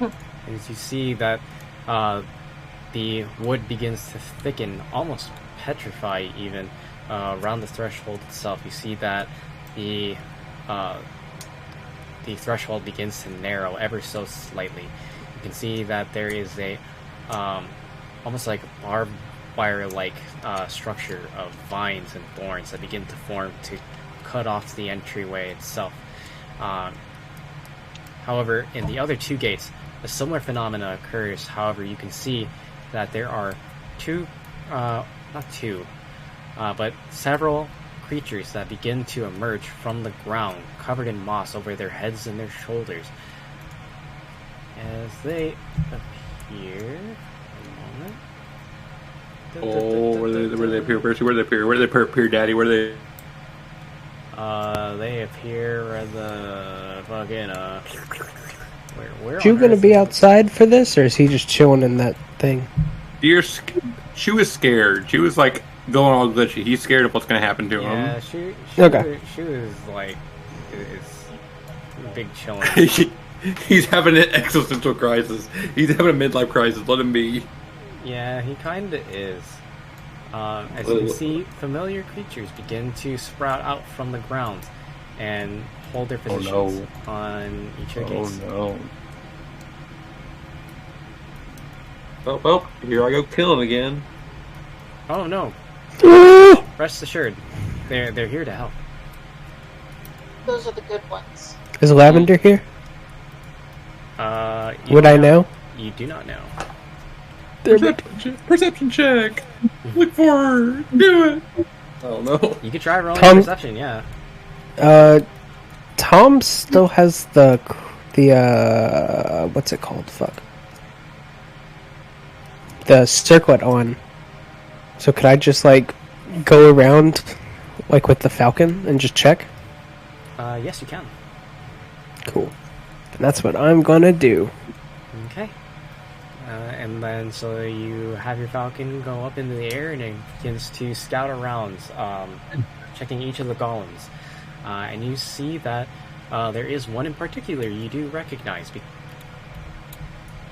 As you see that the wood begins to thicken, almost petrify even, around the threshold itself. You see that the threshold begins to narrow ever so slightly. You can see that there is a almost like barbed wire-like structure of vines and thorns that begin to form to cut off the entryway itself. However, in the other two gates, a similar phenomena occurs. However, you can see that there are but several creatures that begin to emerge from the ground, covered in moss over their heads and their shoulders. As they appear, a moment. Oh, where they appear, Percy? Where they appear? Where they appear, Daddy? Where they? They appear at the fucking where Is you on gonna earth be is- outside for this, or is he just chilling in that thing? She was scared. She was like going all glitchy. He's scared of what's gonna happen to Yeah, him. she was like, it's a big chilling. He's having an existential crisis. He's having a midlife crisis. Let him be. Yeah, he kinda is. As you can see, familiar creatures begin to sprout out from the ground and hold their positions on each of the gates. no. Oh, here I go killing again. Oh no! Rest assured, they're here to help. Those are the good ones. Is Lavender here? You Would I don't know? You do not know. Perception check. Look for her. Do it. Oh no. You could try rolling Tom- perception, yeah. Tom still has the what's it called? Fuck. The circlet on. So could I just like go around like with the falcon and just check? Yes, you can. Cool. And that's what I'm gonna do. Okay. And then, so you have your falcon go up into the air, and it begins to scout around, checking each of the golems. And you see that there is one in particular you do recognize.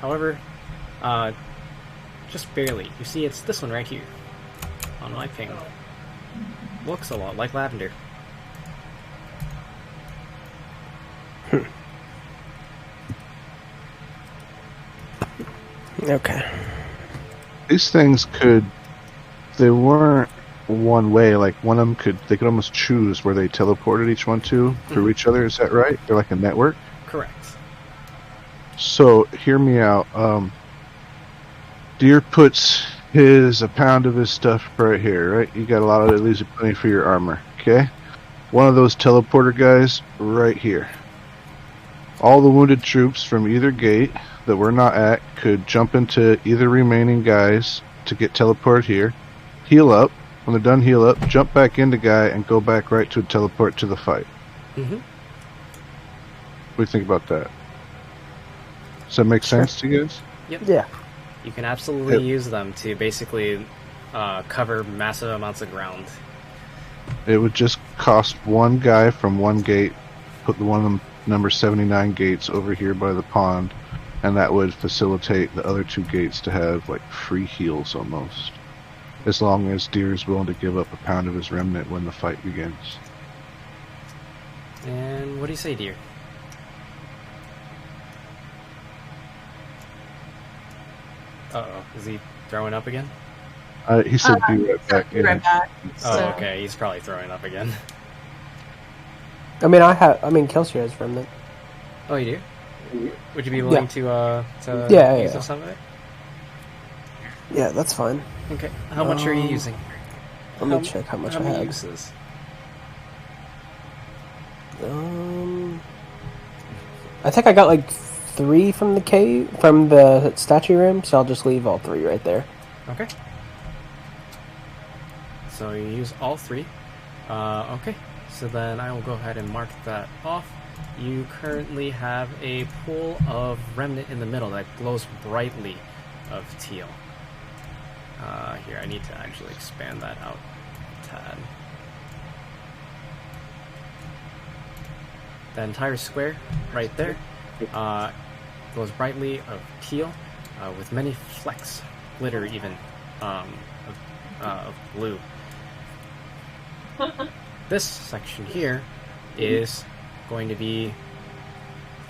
However, just barely. You see, it's this one right here on my ping. Looks a lot like Lavender. Okay. These things they weren't one way, like one of them they could almost choose where they teleported each one to through each other, is that right? They're like a network? Correct. So, hear me out. Deer puts a pound of his stuff right here, right? You got a lot of it, leaves you plenty for your armor, okay? One of those teleporter guys right here. All the wounded troops from either gate that we're not at could jump into either remaining guys to get teleported here, heal up. When they're done, heal up, jump back into guy, and go back right to a teleport to the fight. Mm-hmm. What do you think about that? Does that make sense to you guys? Yep. Yeah. You can absolutely use them to basically cover massive amounts of ground. It would just cost one guy from one gate, put the one of them number 79 gates over here by the pond, and that would facilitate the other two gates to have like free heals almost. As long as Deer is willing to give up a pound of his remnant when the fight begins. And what do you say, dear? Uh-oh, is he throwing up again? He said be right back. Be right back. Oh, So- okay, he's probably throwing up again. I mean, Kelsey has remnant. Oh, you do? Would you be willing to Yeah, use yeah. some of it? Yeah, that's fine. Okay, how much are you using? Let me check how much I many have. uses? I think I got like 3 from the statue room, so I'll just leave all 3 right there. Okay. So you use all 3. Okay, so then I will go ahead and mark that off. You currently have a pool of remnant in the middle that glows brightly of teal. Here, I need to actually expand that out a tad. The entire square right there glows brightly of teal with many flecks, glitter even, of blue. This section here is going to be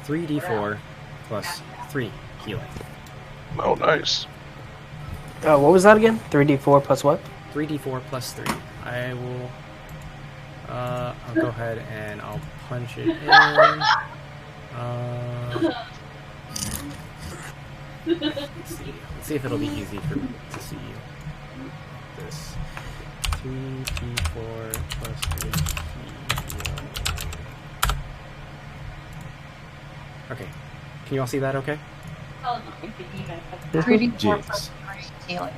3d4 plus 3 healing. Oh, nice. What was that again? 3d4 plus what? 3d4 plus 3. I will. I'll go ahead and I'll punch it in. Let's see if it'll be easy to see this. 3d4 plus 3. Okay. Can you all see that okay? 3d4 Jeez. plus 3 healing.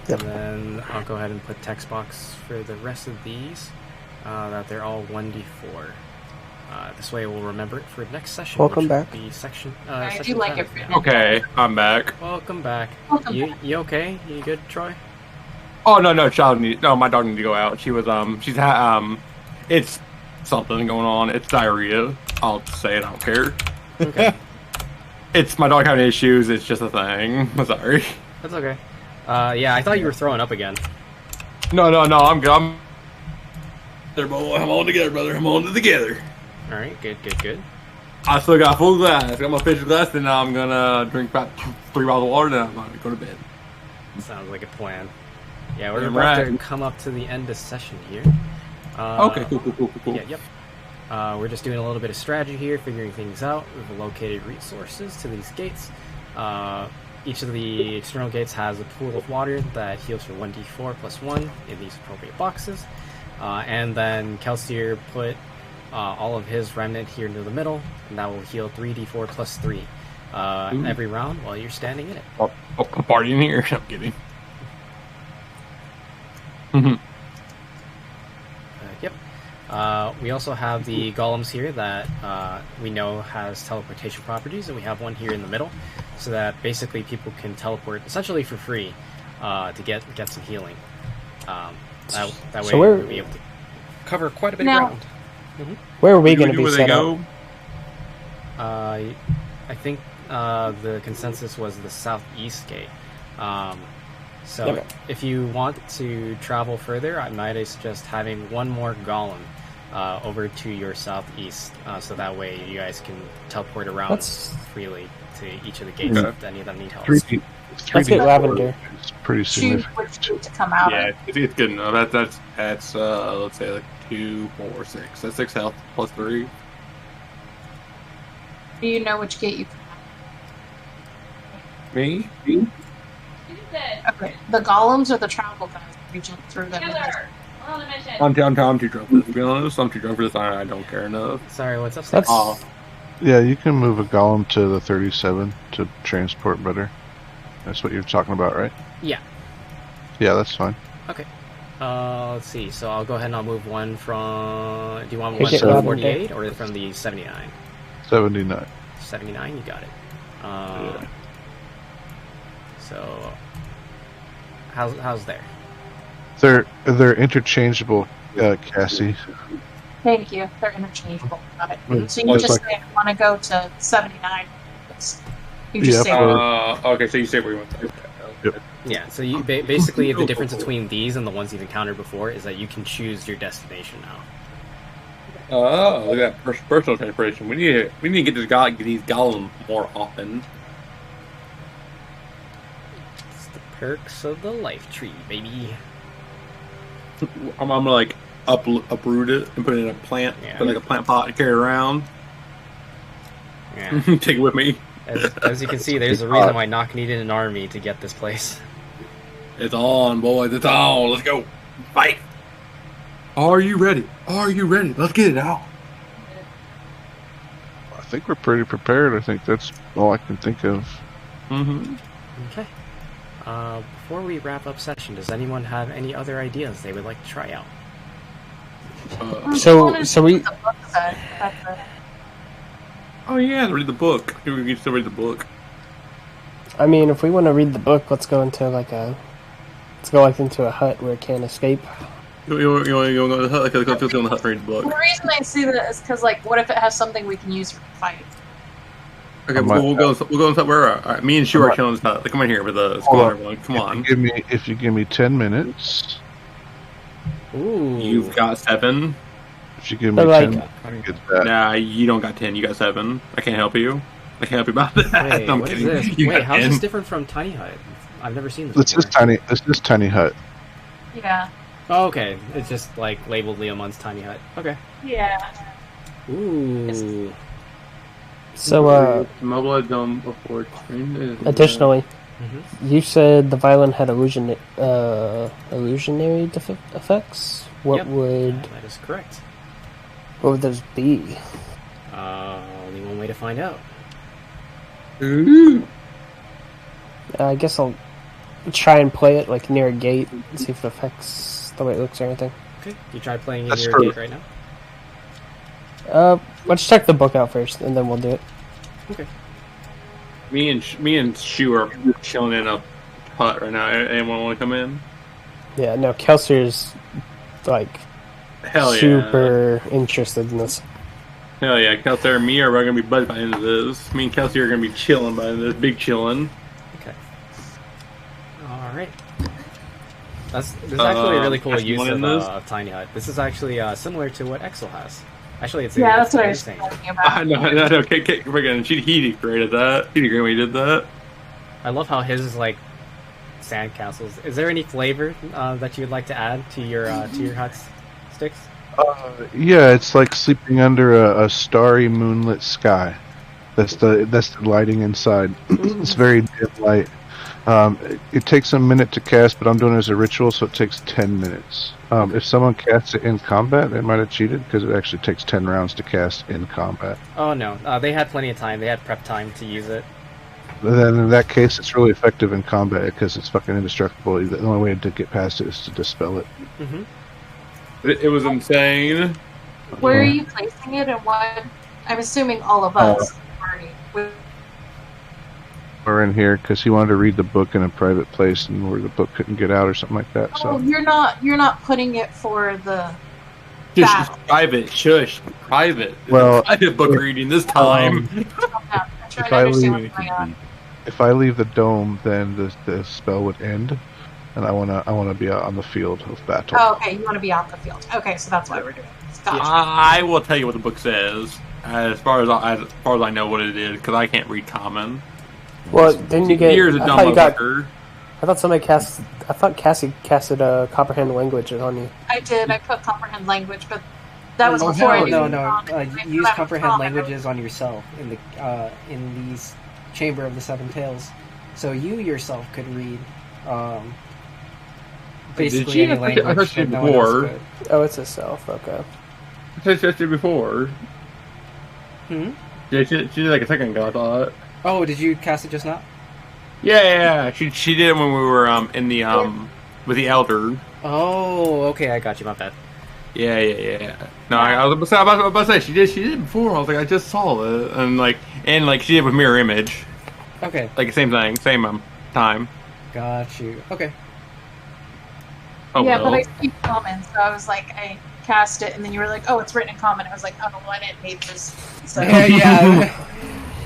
And then I'll go ahead and put text box for the rest of these, that they're all 1d4. This way we'll remember it for next session. Welcome which back. will be section, I do section like 10. it. Okay, I'm back. Welcome back. Welcome You okay? You good, Troy? Oh no, my dog needs to go out. She was it's something going on. It's diarrhea. I'll say it. I don't care. Okay. It's my dog having issues. It's just a thing. I'm sorry. That's okay. Yeah, I thought you were throwing up again. No, I'm good. I'm all together, brother. I'm all together. Alright, good. I still got a full glass. I got my fish glass, and now I'm gonna drink about 3 bottles of water, then I'm gonna go to bed. Sounds like a plan. Yeah, we're Damn about to right. come up to the end of session here. Okay, cool. Yeah, yep. We're just doing a little bit of strategy here, figuring things out. We've located resources to these gates. Each of the external gates has a pool of water that heals for 1d4 plus 1 in these appropriate boxes. And then Kelsier put all of his remnant here into the middle, and that will heal 3d4 plus 3 every round while you're standing in it. I'm partying here. I'm kidding. Yep. We also have the golems here that we know has teleportation properties, and we have one here in the middle, so that basically people can teleport essentially for free to get some healing. That way So we'll be able to cover quite a bit Now- of ground. Where are we going to be Where they set go? up? I think the consensus was the southeast gate. So Okay. if you want to travel further, I might suggest having one more golem over to your southeast, so that way you guys can teleport around Let's- freely to each of the gates Okay. if any of them need help. 3D, Let's get Lavender. It's pretty Choose significant. which gate to come out Yeah, of. it's good enough. That's let's say like 2, 4, 6. That's 6 health plus 3. Do you know which gate you come Me? Who said? out of? Okay. The golems or the travel guys? You jump through them. Together. We're on the mission. I'm too drunk for this, to be honest. I'm too drunk for this. I don't care enough. Sorry, what's up? Let's. Oh. Yeah, you can move a golem to the 37 to transport better. That's what you're talking about, right? Yeah. Yeah, that's fine. Okay. Let's see. So I'll go ahead and I'll move one from. Do you want Hey, one get from the Lavender. 48 or from the 79? 79. 79, you got it. Yeah. So, how's there? They're interchangeable, Cassie. Thank you. They're interchangeable. Got it. Mm. So you It's just like- say I want to go to 79. You just Yep. say Okay, so you say where you want. Yeah. So you basically the difference between these and the ones you've encountered before is that you can choose your destination now. Oh, look at that personal transportation. We need to get these golems more often. It's the perks of the life tree, baby. I'm gonna like uproot it and put it in a plant, Yeah. put like a plant pot and carry it around. Yeah. Take it with me. As you can see, there's a reason why Nock needed an army to get this place. It's on, boys. It's on. Let's go. Fight. Are you ready? Are you ready? Let's get it out. I think we're pretty prepared. I think that's all I can think of. Mm-hmm. Okay. Before we wrap up session, does anyone have any other ideas they would like to try out? So we. the book said. Oh yeah, read the book. We can still read the book. I mean, if we want to read the book, let's go into into a hut where it can't escape. You want to go to the hut? Like, go to the hut and read the book. The reason I see that is because, like, what if it has something we can use for the fight? Okay, we'll go inside. Where me and Shu are killing this hut. Like, come in here with the Hold squad. on. Everyone, come on. If you give me 10 minutes, Ooh. You've got 7. if you give me But, like, 10, I can get that. Nah, you don't got 10. You got 7. I can't help you. I can't be about that. Wait, I'm what is kidding. this? You Wait, got how's in. this different from Tiny Hut? I've never seen this This before. is tiny hut. Yeah. Oh, okay. It's just like labeled Leomon's Tiny Hut. Okay. Yeah. Ooh. So, Mobile dome before train is additionally, Mhm. you said the violin had illusionary effects. What Yep. would That is correct. those be? Only one way to find out. Ooh. I guess I'll try and play it like near a gate and see if it affects the way it looks or anything. Okay. You try playing in That's your true. gate right now. Let's check the book out first, and then we'll do it. Okay. Me and Shu are chilling in a hut right now. Anyone want to come in? Yeah, no, Kelsey's like Hell yeah. super interested in this. Hell yeah, Kelsey and me are gonna be buds by the end of this. Me and Kelsey are gonna be chilling by the end of this, big chilling. Okay. All right. This is actually a really cool Has use one in of this? Tiny Hut. This is actually similar to what Excel has. Actually, it's Yeah, it's that's what I was insane. talking about. No. Freaking, he did great at that. He did great when he did that. I love how his is like sandcastles. Is there any flavor that you would like to add to your hut's sticks? Yeah, it's like sleeping under a starry moonlit sky. That's the lighting inside. It's very dim light. It takes a minute to cast, but I'm doing it as a ritual, so it takes 10 minutes. If someone casts it in combat, they might have cheated because it actually takes 10 rounds to cast in combat. Oh no, they had plenty of time. They had prep time to use it. Then in that case, it's really effective in combat because it's fucking indestructible. The only way to get past it is to dispel it. Mm-hmm. It was insane. Where are you placing it, and what? I'm assuming all of us already. We're in here because he wanted to read the book in a private place and where the book couldn't get out or something like that. Oh, So you're not putting it for the. Just Battle. private, shush, private. Well, Private book reading this time. I'm trying If to I understand leave- what's going on. if I leave the dome, then the spell would end, and I wanna be out on the field of battle. Oh, okay, you want to be out the field. Okay, so that's why we're doing this. Gotcha. I will tell you what the book says, as far as I know what it is, because I can't read common. Well, didn't you get? Here's a I dumb thought you got. motherfucker. I thought somebody cast. I thought Cassie casted a comprehend language on you. I did. I put comprehend language, but that was Oh, before I no, knew no. common. I You thought use that was comprehend common. languages on yourself in these Chamber of the Seven Tales, so you yourself could read basically she? any I thought language she that did no one else before. could. Oh, it's a self. Okay. I said before. Hmm? Yeah, she did like a second ago, I thought. Oh, did you cast it just now? Yeah. She did it when we were in the with the elder. Oh, okay, I got you. My bad. Yeah. No, I was about to say she did it before. I was like, I just saw it, and she did with mirror image, Okay, like the same thing, same time. got you. Okay. Oh Yeah, well. but I speak common, so I was like, I cast it, and then you were like, oh, it's written in common. I was like, oh, well, I didn't need this. So yeah.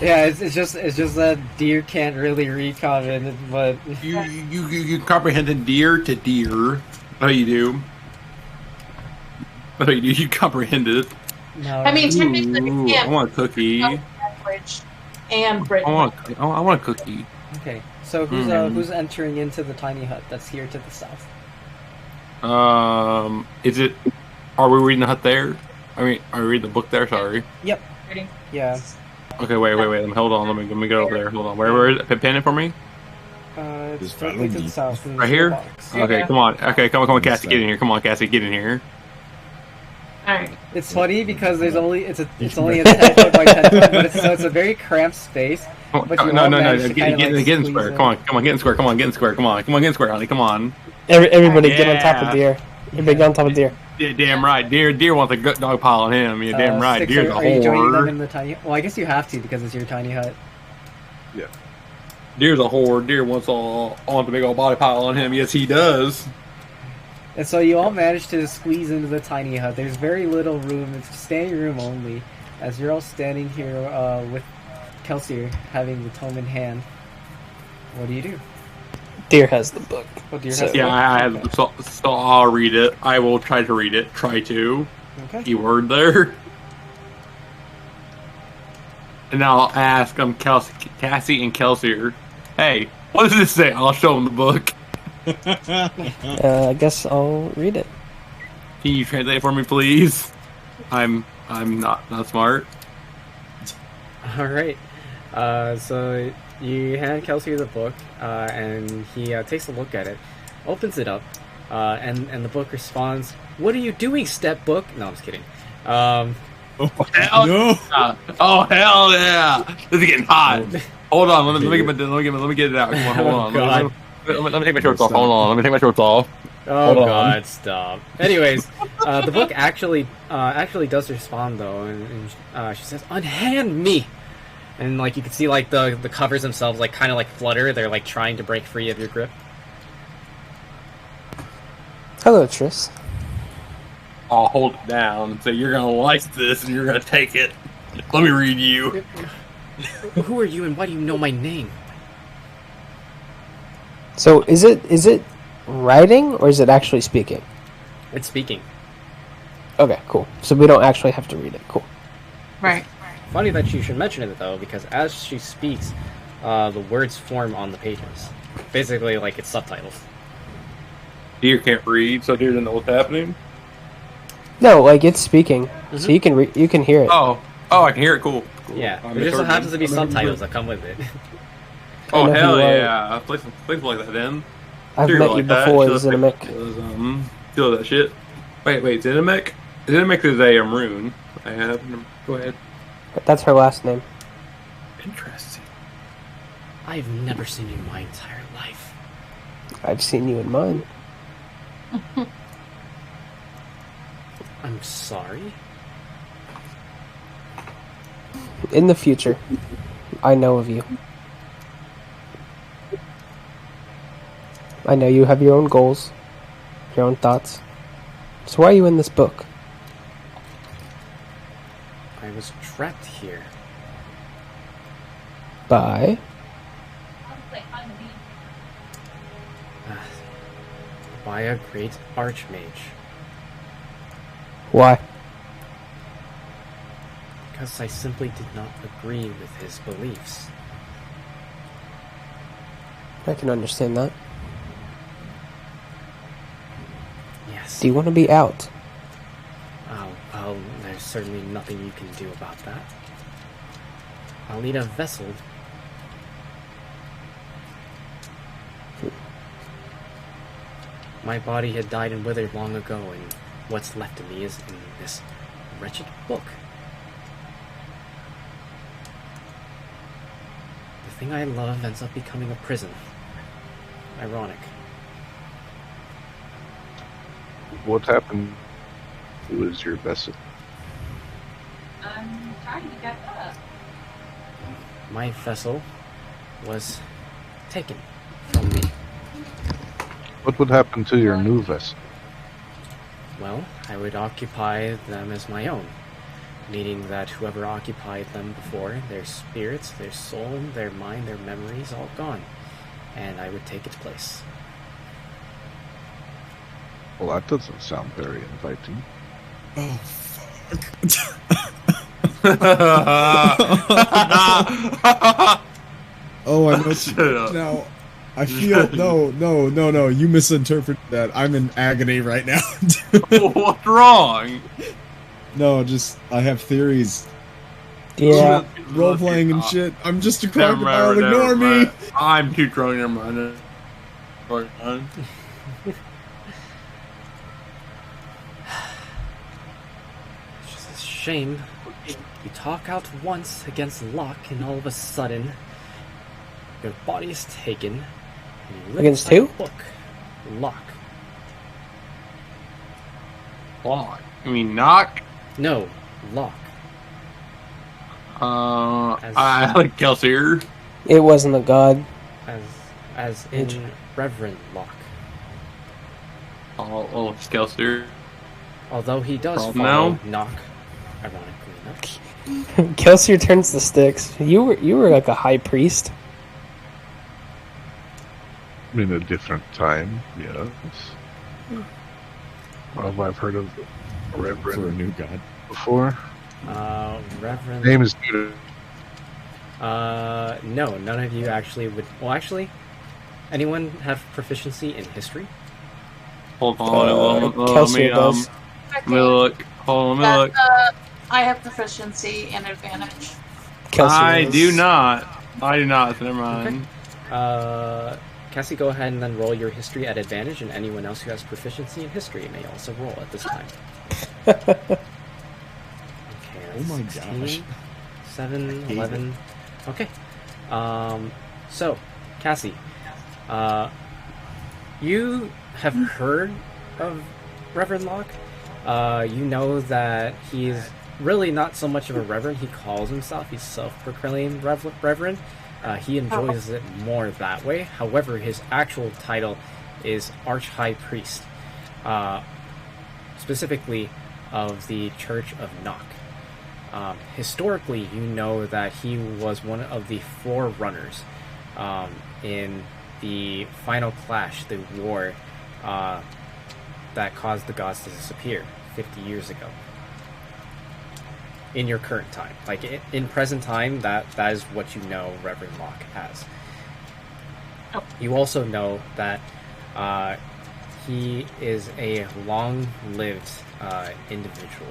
Yeah, it's just that deer can't really read common, but You comprehended deer to deer. Oh, you do. Oh, you do. You comprehend it. no. I mean, technically, Ooh, we I can't want a cookie. I language and written. want a cookie. Okay, so who's entering into the tiny hut that's here to the south? Is it? Are we reading the hut there? I mean, are we reading the book there? Sorry. Yep. Reading. Yeah. Okay, wait. Hold on. Let me go over there. Hold on. Where is it? Pen it for me. It's Just directly to follow the me. south. in Right this here? little box. Okay, Yeah. come on. Okay, come on, Cassie, get in here. Come on, Cassie, get in here. All right. It's funny because it's only a 10 foot by 10 foot, but it's a very cramped space. But you No, all no. managed to Get kinda, like, in squeeze square. in. Come on, get in square. Come on, get in square. Come on, get in square, honey. Come on. Everybody get on top Yeah. of deer. Everybody get on top of deer. Yeah, damn right. Deer wants a good dog pile on him. Yeah, damn right. Six, Deer's a are you joining them whore. in the tiny? Well, I guess you have to because it's your tiny hut. Deer's a whore. Deer wants the big old body pile on him. Yes, he does. And so you all managed to squeeze into the tiny hut. There's very little room. It's standing room only. As you're all standing here with Kelsier having the tome in hand, what do you do? Deer has the book. What do you So- have? Yeah, I have. So I'll read it. I will try to read it. Try to. Okay. Keyword there. and I'll ask Cassie and Kelsey, hey, what does this say? I'll show them the book. I guess I'll read it. Can you translate it for me, please? I'm not smart. All right. So you hand Kelsey the book, and he takes a look at it, opens it up, and the book responds, "What are you doing, step book?" No, I'm just kidding. Oh, hell No. yeah. Oh, hell yeah. This is getting hot. Hold on. Let me get it out. Come on, hold on. God. Let me take my shorts off. Hold on. Let me take my shorts off. Oh Hold on. God, stop. Anyways, the book actually does respond though, and she says, "Unhand me," and like you can see like the covers themselves like kind of like flutter. They're like trying to break free of your grip. Hello, Triss. I'll hold it down. So you're gonna like this, and you're gonna take it. Let me read you. Who are you, and why do you know my name? So is it writing or is it actually speaking? It's speaking. Okay, cool. So we don't actually have to read it. Cool. Right. Funny that you should mention it though, because as she speaks, the words form on the pages. Basically, like it's subtitles. Deer can't read, so Deer doesn't know what's happening. No, like it's speaking, so you can you can hear it. Oh, I can hear it. Cool. Yeah, there just so happens to be subtitles that come with it. Oh, I know hell who you are. yeah. Play like that then. I've Deer met like you that. before, She does Zinamic. Feel that shit. Wait, Zinamic? Zinamic is a rune. I have. Go ahead. That's her last name. Interesting. I've never seen you in my entire life. I've seen you in mine. I'm sorry? In the future, I know of you. I know you have your own goals, your own thoughts. So why are you in this book? I was trapped here. By? By a great archmage. Why? Because I simply did not agree with his beliefs. I can understand that. Yes. Do you want to be out? Oh, well, there's certainly nothing you can do about that. I'll need a vessel. My body had died and withered long ago, and what's left of me is in this wretched book. The thing I love ends up becoming a prison. Ironic. What happened? Who is your vessel? I'm trying to get up. My vessel was taken from me. What would happen to your new vessel? Well, I would occupy them as my own, meaning that whoever occupied them before, their spirits, their soul, their mind, their memories, all gone, and I would take its place. Well, that doesn't sound very inviting. Oh, fuck. Oh, I know. Shut up. Now, I feel no. You misinterpreted that. I'm in agony right now. What's wrong? No, just I have theories. Yeah. Role playing and shit. I'm just a Never crocodile. mind, never Ignore me. mind. I'm too drunk. Never mind. It's just a shame. You talk out once against luck, and all of a sudden, your body is taken. And you live Against inside who? a book. Luck. Lock. I mean, knock. No, Locke. I like Kelsier. It wasn't a god. As in Reverend Locke. Oh, it's Kelsier. Although he does Problem follow now? Knock, ironically enough. Kelsier turns the sticks. You were like a high priest. In a different time, yes. Well, I've heard of For a Reverend new god. before. Reverend... Name is Peter. No, none of you actually would. Well, actually, anyone have proficiency in history? Hold on, let Kelsey me does. let me look. Hold on, let me look. I have proficiency and advantage. Kelsey I does. do not. I do not. So never mind. Cassie, go ahead and then roll your history at advantage, and anyone else who has proficiency in history may also roll at this time. Okay, Oh my 16, gosh. 7, hate 11. Okay. So, Cassie, you have heard of Reverend Locke. You know that he's really not so much of a reverend. He calls himself, he's self-proclaimed reverend. He enjoys it more that way. However, his actual title is Arch-High Priest, specifically of the Church of Nock. Historically, you know that he was one of the forerunners in the final clash, the war that caused the gods to disappear 50 years ago. In your current time, like in present time, that is what you know Reverend Locke as. You also know that he is a long-lived individual.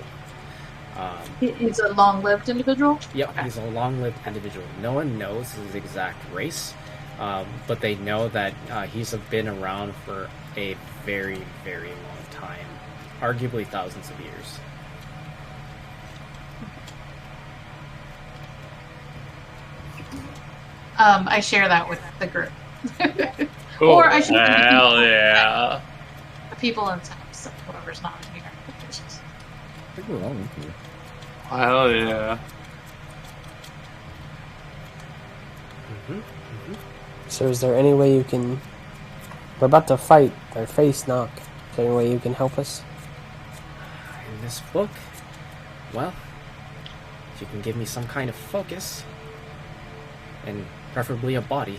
He's a long-lived individual? Yep, Okay. he's a long-lived individual. No one knows his exact race, but they know that he's been around for a very, very long time, arguably thousands of years. I share that with the group. Or I should Hell yeah. the people in town, so whoever's not in here. I think we're all in here. Hell yeah. So is there any way you can... We're about to fight or face Nock. Is there any way you can help us? In this book, well, if you can give me some kind of focus, and preferably a body.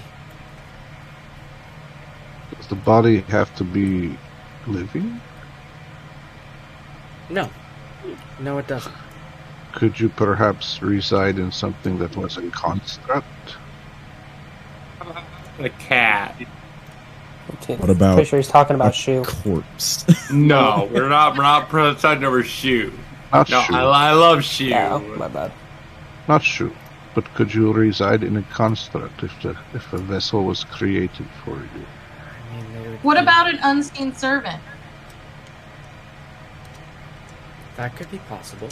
Does the body have to be living? No, it doesn't. Could you perhaps reside in something that was a construct? A cat. What about Pretty sure he's talking about Shoe. corpse? No, we're not deciding over shoe. Not No, shoe. I love shoe. Yeah, my bad. Not shoe. But could you reside in a construct if a vessel was created for you? I mean, there would What be- about an unseen servant? that? Could be possible.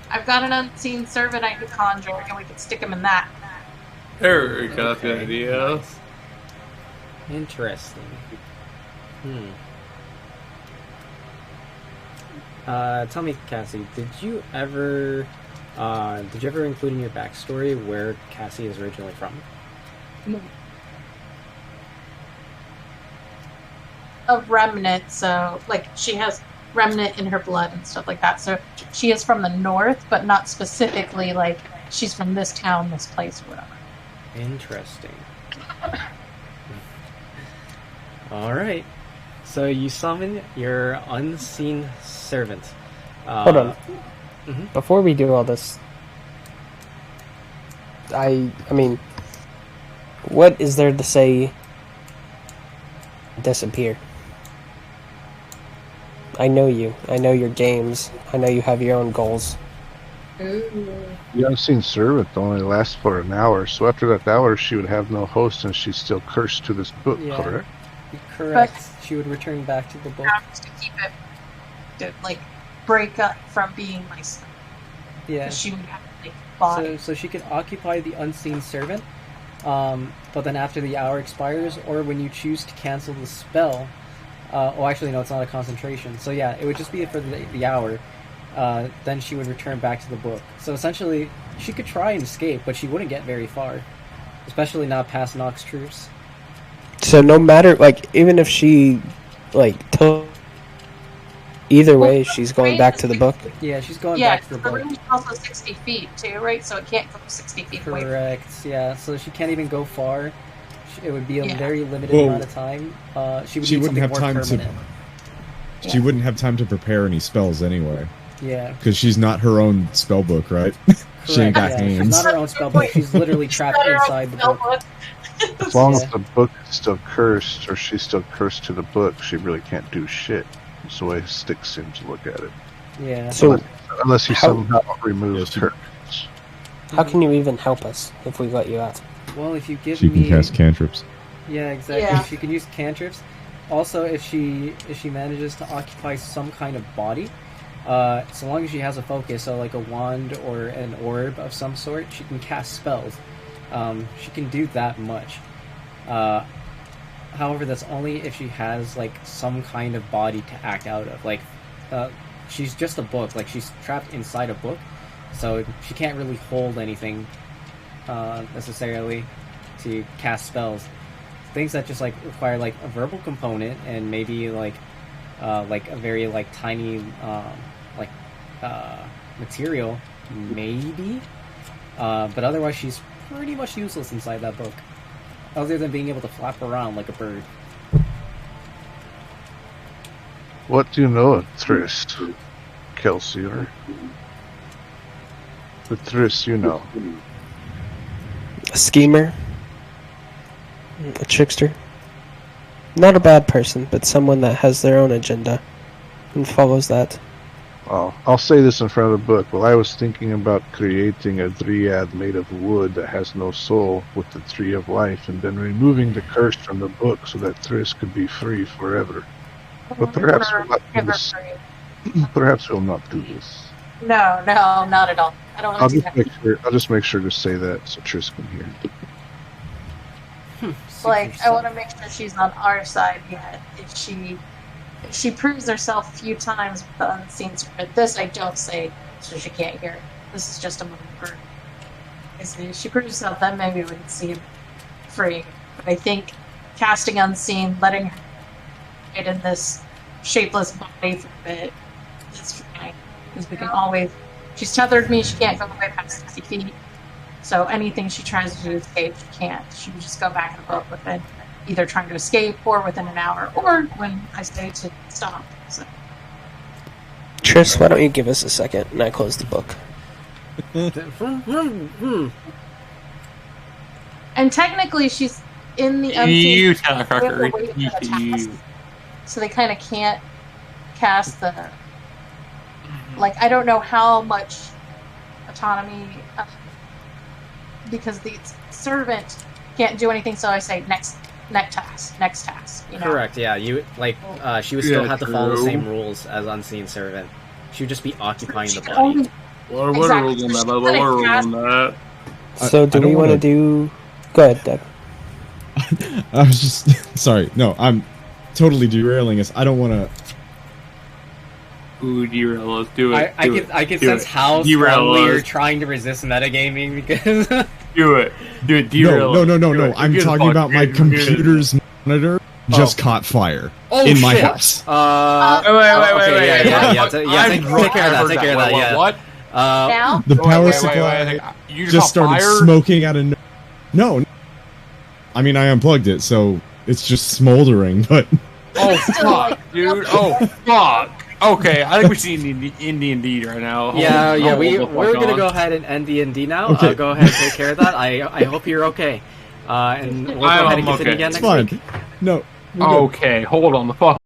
I've got an unseen servant I can conjure, and we could stick him in that. There we go. That's a good Okay, idea. nice. Interesting. Tell me, Cassie, did you ever include in your backstory where Cassie is originally from? A remnant, so like she has remnant in her blood and stuff like that. So she is from the north, but not specifically like she's from this town, this place, or whatever. Interesting. All right. So you summon your unseen servant. Hold on. Mhm. Before we do all this, I mean, what is there to say disappear? I know you. I know your games. I know you have your own goals. The unseen servant only lasts for an hour, so after that hour she would have no host and she's still cursed to this book, Yeah. correct? Correct. She would return back to the book. Just to keep it, to like break up from being my son. Yeah. She would have like body. So she could occupy the unseen servant, but then after the hour expires, or when you choose to cancel the spell, actually no, it's not a concentration. So yeah, it would just be for the hour. Then she would return back to the book. So essentially, she could try and escape, but she wouldn't get very far, especially not past Nox troops. So no matter, like, even if she, like, either way, she's going back to the book. Yeah, she's going Yeah, back to the the book. room is also 60 feet too, right? So it can't go 60 feet away. Correct. Yeah, so she can't even go far. It would be a Yeah. very limited Well, amount of time. She would she need wouldn't something have more time permanent. to. She wouldn't have time to prepare any spells anyway, Yeah, because she's not her own spell book, right? She ain't got Yeah, hands. she's not her own spell book. She's literally trapped inside the book. As long Yeah. as the book is still cursed, or she's still cursed to the book, she really can't do shit. That's the way Stick seems to look at it. Yeah. So, Unless you How- somehow remove Yeah, she- curse. how can you even help us if we got you out? Well, if you give She me, can cast cantrips. yeah, exactly. Yeah. She can use cantrips. Also, if she manages to occupy some kind of body, so long as she has a focus, so like a wand or an orb of some sort, she can cast spells. She can do that much. However, that's only if she has like some kind of body to act out of. Like, she's just a book. Like, she's trapped inside a book, so she can't really hold anything necessarily to cast spells. Things that just like require like a verbal component and maybe like a very like tiny material, maybe. But otherwise, she's pretty much useless inside that book, other than being able to flap around like a bird. What do you know of Thrist, Kelsey, or the Thrist you know? A schemer? A trickster? Not a bad person, but someone that has their own agenda and follows that. Oh, I'll say this in front of the book. Well, I was thinking about creating a dryad made of wood that has no soul with the tree of life, and then removing the curse from the book so that Thrist could be free forever. But perhaps we'll not do this. Perhaps we'll not do this. No, not at all. I don't I'll want to do just that. make sure. I'll just make sure to say that so Tris can hear. Like, I want to make sure she's on our side yet. If she proves herself a few times with the unseen spirit, this I don't say so she can't hear it. This is just a moment for her. If she proves herself, then maybe we would see him free. But I think casting unseen, letting her get in this shapeless body for a bit is fine. Because we can always. She's tethered me, she can't go away past 60 feet. So anything she tries to do to escape, she can't. She can just go back in the boat within either trying to escape or within an hour, or when I say to stop. So Tris, why don't you give us a second and I close the book? and technically she's in the You unseen. Tackcracker. You. So they kind of can't cast the. Like, I don't know how much autonomy, because the servant can't do anything. So I say next task. You know? Correct. Yeah, you like she would still Yeah, have to follow the true. same rules as Unseen Servant. She would just be occupying the She can body. only- What are Exactly. rules on that? What are rules on that? So do I don't we want to wanna- do... Go ahead, Doug. I was just sorry. No, I'm totally derailing us. I don't want to. Ooh, derail us. Do it. I can Do sense it. how Derail strongly you're us. trying to resist metagaming because Do it. Derail No, us. no, no, Do no. it. I'm Get the talking fuck about my in. computer's monitor just caught fire in my house. Wait. okay, yeah, What? take I care of that. Take care of that. Yeah. What? now. The power Wait, supply You just caught started fire? smoking out of no. I mean, I unplugged it, so it's just smoldering. But Oh Still, like, fuck, dude! Oh fuck! Okay, I think we see D&D right now. Yeah, we're Hold the fuck gonna on. go ahead and end D&D now. Okay. Go ahead and take care of that. I hope you're okay. And we'll go ahead and I'm continue okay. again it's next week. fine. No. we're good. Okay, hold on the fuck.